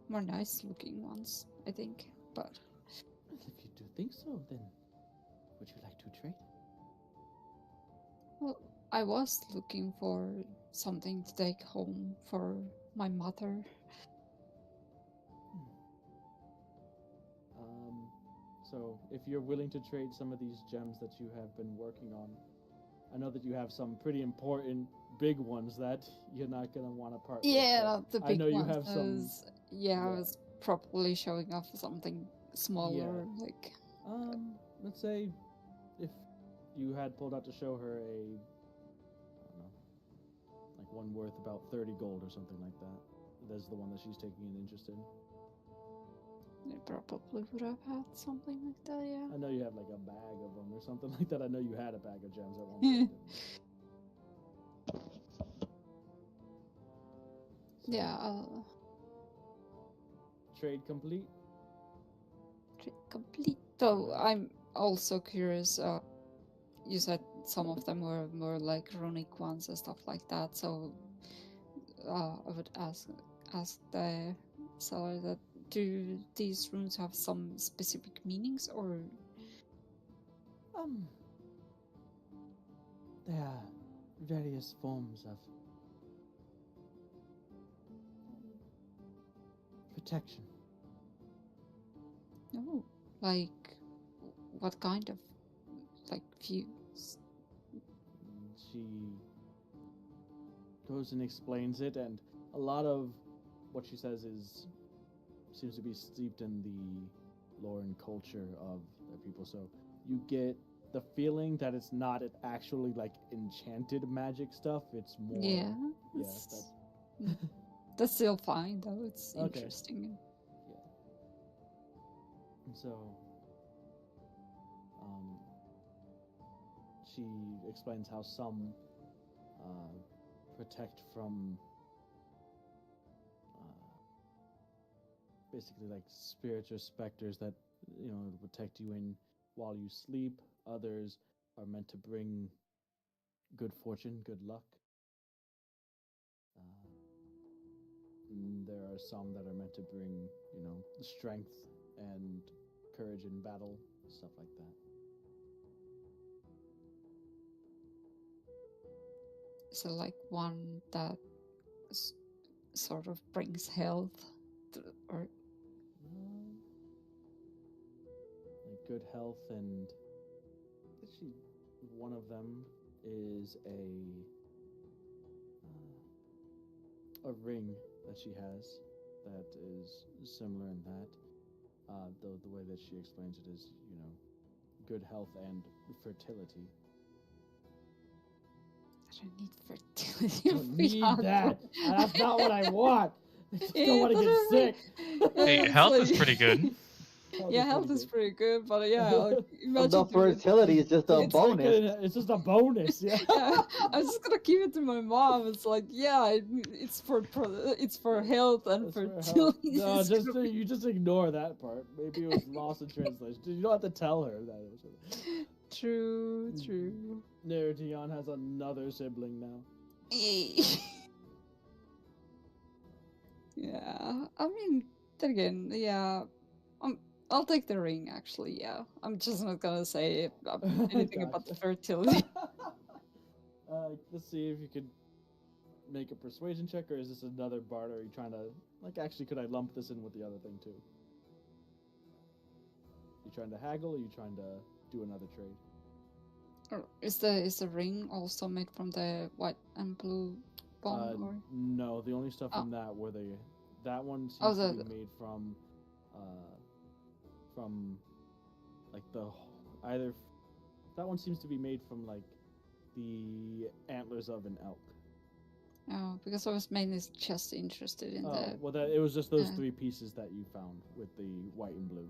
more nice looking ones, I think. But Well, if you do think so, then would you like to trade? well, I was looking for something to take home for my mother. So if you're willing to trade some of these gems that you have been working on, I know that you have some pretty important big ones that you're not gonna want to part with. Yeah, but not the I big know you ones. have some. I was probably showing off something smaller, like. Let's say if you had pulled out to show her a, I don't know, like one worth about 30 gold or something like that. That's the one that she's taking an interest in. I probably would have had something like that, yeah. I know you have like a bag of them or something like that. I know you had a bag of gems at one point. Yeah, trade complete. Complete. Though I'm also curious. You said some of them were more like runic ones and stuff like that. So I would ask the seller that, do these runes have some specific meanings, or There are various forms of protection. no? Like what kind of like views? She goes and explains it, and a lot of what she says seems to be steeped in the lore and culture of the people. So you get the feeling that it's not actually like enchanted magic stuff. It's more that's still fine though. It's Okay. interesting. So she explains how some protect from basically like spirits or specters that protect you in while you sleep. Others are meant to bring good fortune, good luck. There are some that are meant to bring, strength and courage in battle, stuff like that. Is it like one that sort of brings health, or Like good health, and actually, one of them is a ring that she has that is similar in that. Though the way that she explains it is, good health and fertility. I don't need fertility. Don't need that. That's not what I want. I just don't want to get that's sick. Hey, it's health is like- pretty good. Yeah, health is pretty good, but yeah, like, The imagine doing- fertility is just a It's like bonus. it's just a bonus, yeah. Yeah, I was just gonna give it to my mom. It's like, yeah, it's for health and That's for health. fertility. No, It's just gonna be- you just ignore that part. Maybe it was lost in translation. You don't have to tell her that it was. True, true. Dion has another sibling now. Yeah, I mean, then again, yeah, I'll take the ring. Actually, yeah, I'm just not gonna say anything about the Gotcha. fertility. Let's see if you could make a persuasion check, or is this another barter? Are you trying to actually? Could I lump this in with the other thing too? You trying to haggle, or you trying to do another trade? Or is the ring also made from the white and blue bone? Or No, the only stuff Oh. in that were that one seems Oh, to the- be made from like the either that one seems to be made from like the antlers of an elk. oh, because I was mainly just interested in the. Well, it was just those Yeah. 3 pieces that you found with the white and blue,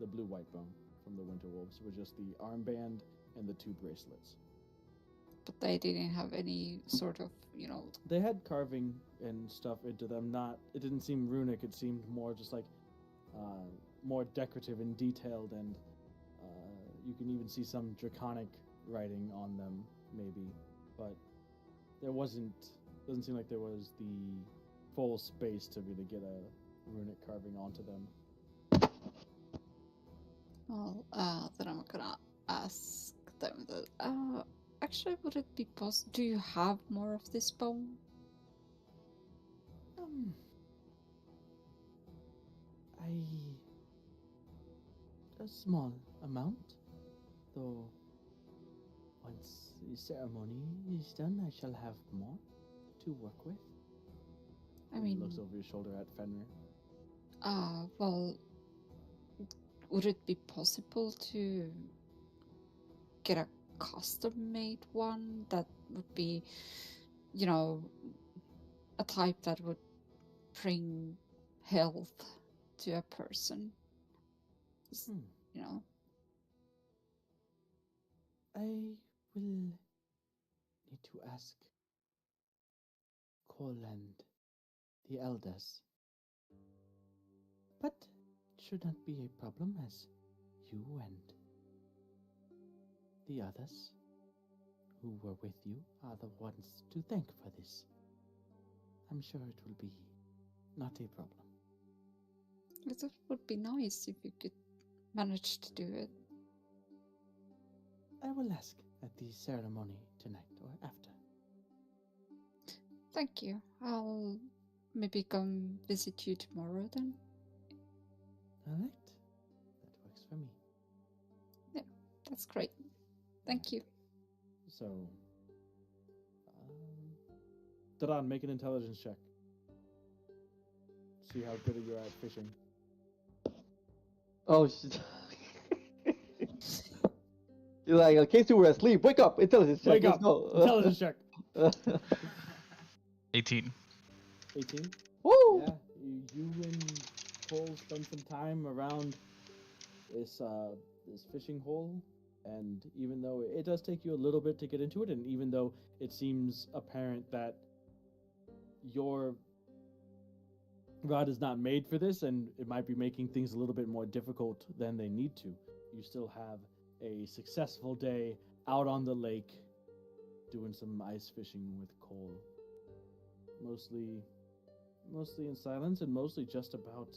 the blue-white bone from the winter wolves were just the armband and the 2 bracelets. But they didn't have any sort of, They had carving and stuff into them. It didn't seem runic. It seemed more just like more decorative and detailed, and you can even see some draconic writing on them, maybe. But there doesn't seem like there was the full space to really get a runic carving onto them. well, then I'm gonna ask them that. Actually, would it be possible? Do you have more of this bone? A small amount, though. Once the ceremony is done, I shall have more to work with. I He mean, looks over his shoulder at Fenrir. well, would it be possible to get a custom-made one that would be, a type that would bring health to a person? Hmm. I will need to ask Cole and the elders. But it should not be a problem, as you and the others who were with you are the ones to thank for this. I'm sure it will be not a problem. It would be nice if you could manage to do it. I will ask at the ceremony tonight or after. Thank you. I'll maybe come visit you tomorrow then. All right, that works for me. That's great. Thank you. So, Daran, make an intelligence check. See how good you are at fishing. Oh shit. You're like, in case you were asleep, wake up, intelligence check. Wake Let's up! go. Intelligence check. 18. 18. Woo! Yeah, you and Cole spend some time around this fishing hole, and even though it does take you a little bit to get into it, and even though it seems apparent that your rod is not made for this, and it might be making things a little bit more difficult than they need to, you still have a successful day out on the lake doing some ice fishing with Cole. Mostly mostly in silence and mostly just about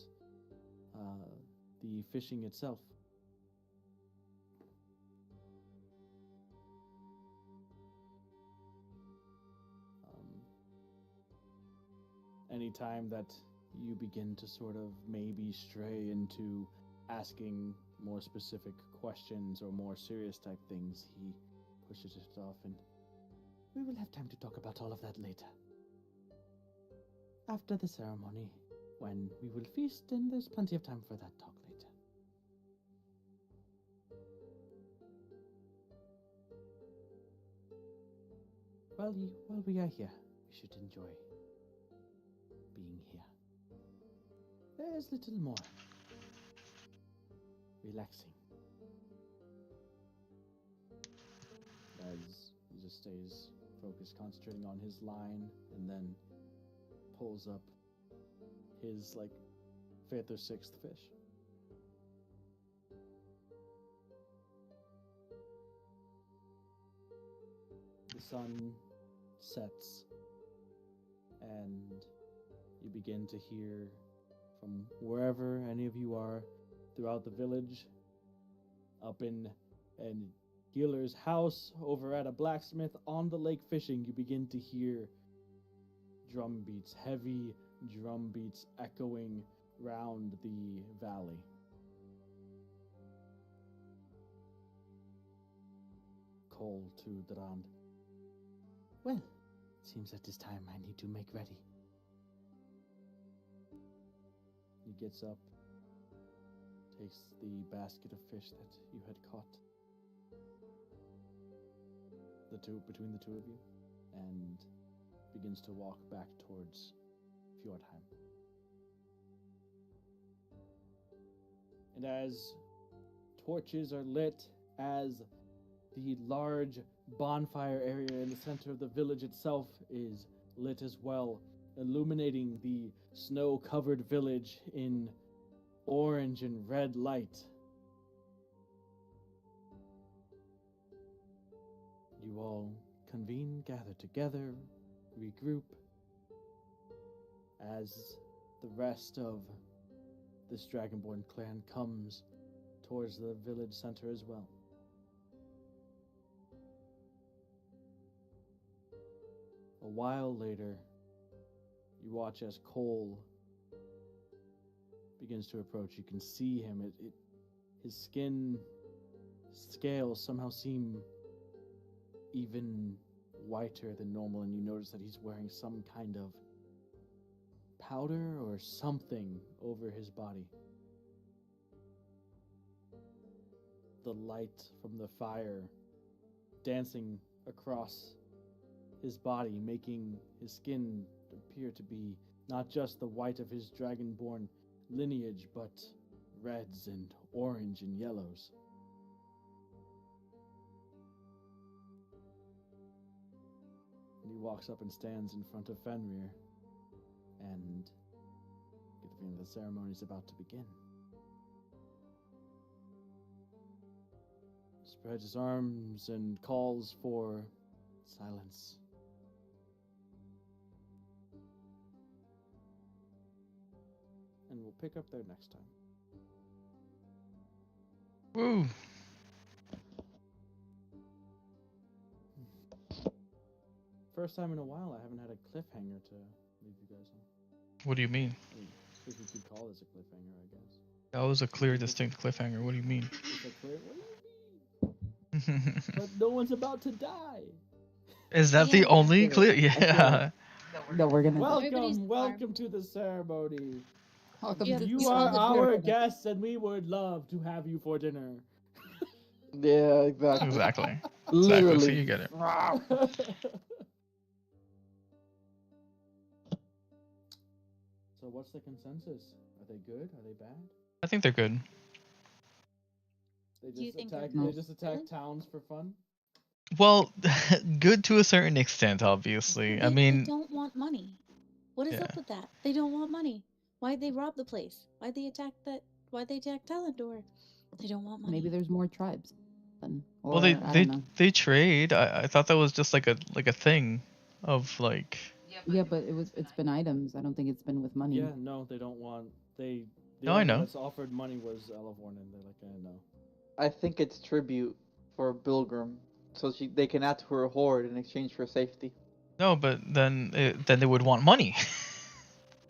the fishing itself. Anytime that you begin to sort of maybe stray into asking more specific questions or more serious type things, he pushes it off, and we will have time to talk about all of that later. After the ceremony, when we will feast, and there's plenty of time for that talk later. While we are here, we should enjoy being here. There's little more relaxing. As he just stays focused, concentrating on his line, and then pulls up his, like, 5th or 6th fish. The sun sets, and you begin to hear from wherever any of you are throughout the village, up in an healer's house, over at a blacksmith, on the lake fishing, you begin to hear drum beats, heavy drum beats echoing round the valley. Call to Durand. Well, it seems at this time I need to make ready. He gets up, takes the basket of fish that you had caught, between the two of you, and begins to walk back towards Fjordheim. And as torches are lit, as the large bonfire area in the center of the village itself is lit as well, illuminating the snow-covered village in orange and red light, you all convene, gather together, regroup, as the rest of this Dragonborn clan comes towards the village center as well. A while later, you watch as Cole begins to approach. You can see him. His skin scales somehow seem even whiter than normal, and you notice that he's wearing some kind of powder or something over his body. The light from the fire dancing across his body, making his skin appear to be not just the white of his dragonborn lineage, but reds and orange and yellows. And he walks up and stands in front of Fenrir, and get the feeling the ceremony is about to begin. Spreads his arms and calls for silence. And we'll pick up there next time. Woo! First time in a while I haven't had a cliffhanger to leave you guys on. What do you mean? I mean, if you could call this a cliffhanger, I guess. That was a clear, distinct cliffhanger. What do you mean? It's a clear, what do you mean? But no one's about to die. Is that Yeah. the only clear? Okay. Yeah. No, we're gonna. Nobody's Welcome to the ceremony. Welcome Yeah, to You You are are the our ceremony. guests, and we would love to have you for dinner. Yeah, exactly. Exactly. Literally. So you get it. So what's the consensus? Are they good? Are they bad? I think they're good. They Do you just think attack. they're They good? just attack Really? towns for fun. Well, good to a certain extent, obviously. I They mean, don't want money. What is Yeah. up with that? They don't want money. Why'd they rob the place? Why'd they attack Talandor? They don't want money. Maybe there's more tribes. Then, or well, they I they don't know. they trade. I thought that was just like a thing of like. Yeah, but it's been items. I don't think it's been with money. Yeah, no, they don't want. The No, I only know. that's offered money was Elevorn, and they're like, no. I think it's tribute for Pilgrim, so they can add to her hoard in exchange for safety. No, but then they would want money.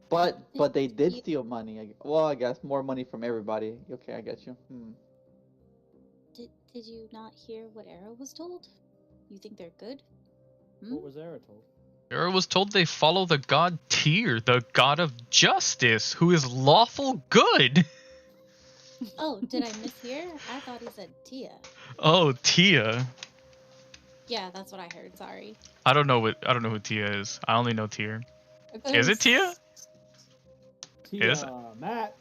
But they did You- steal money. Well, I guess more money from everybody. Okay, I get you. Did you not hear what Arrow was told? You think they're good? What was Era told? Era was told they follow the god Tyr, the god of justice, who is lawful good. Oh, did I mishear? I thought he said Tia. Oh, Tia. Yeah, that's what I heard. Sorry. I don't know who Tia is. I only know Tyr. Is it Tia? Tia, Is it? Matt.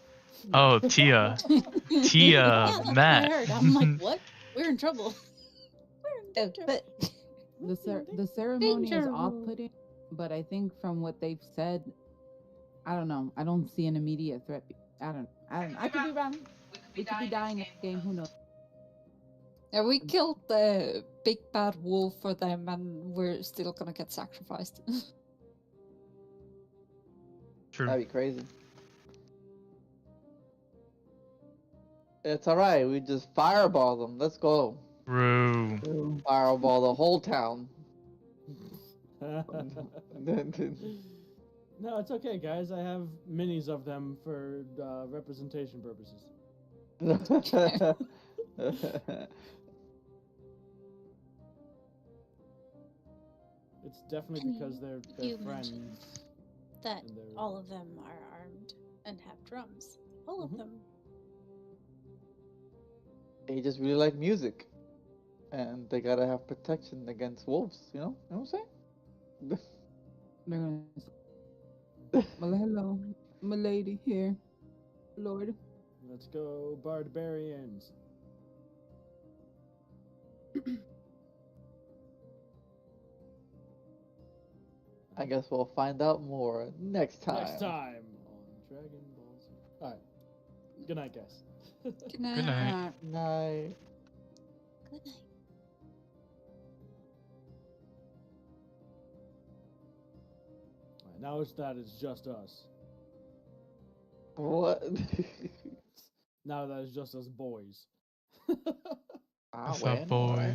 Oh, Tia. Yeah, Tia, that's what I Matt. heard. I'm like, what? We're in trouble. We're in trouble. But the ceremony is Danger. off-putting, but I think from what they've said, I don't know. I don't see an immediate threat. I don't. I could be wrong. We could be dying next game. Who knows? Yeah, we killed the big bad wolf for them, and we're still gonna get sacrificed. True. That'd be crazy. It's alright, we just fireball them. Let's go. True. Fireball the whole town. No, it's okay, guys. I have minis of them for representation purposes. It's definitely And because they're you friends. mentioned that and they're- all of them are armed and have drums. All of Mhm. them. They just really like music. And they gotta have protection against wolves, you know? You know what I'm They're gonna well, hello, my lady here, Lord. Let's go, barbarians. I guess we'll find out more next time. Next time on Dragon Ball Z. Alright. Good night, guys. Good night. Good night. Night. Good night. Alright, now it's just us. What? Now that it's just us boys. Ah, What's bueno, up, boy? alright.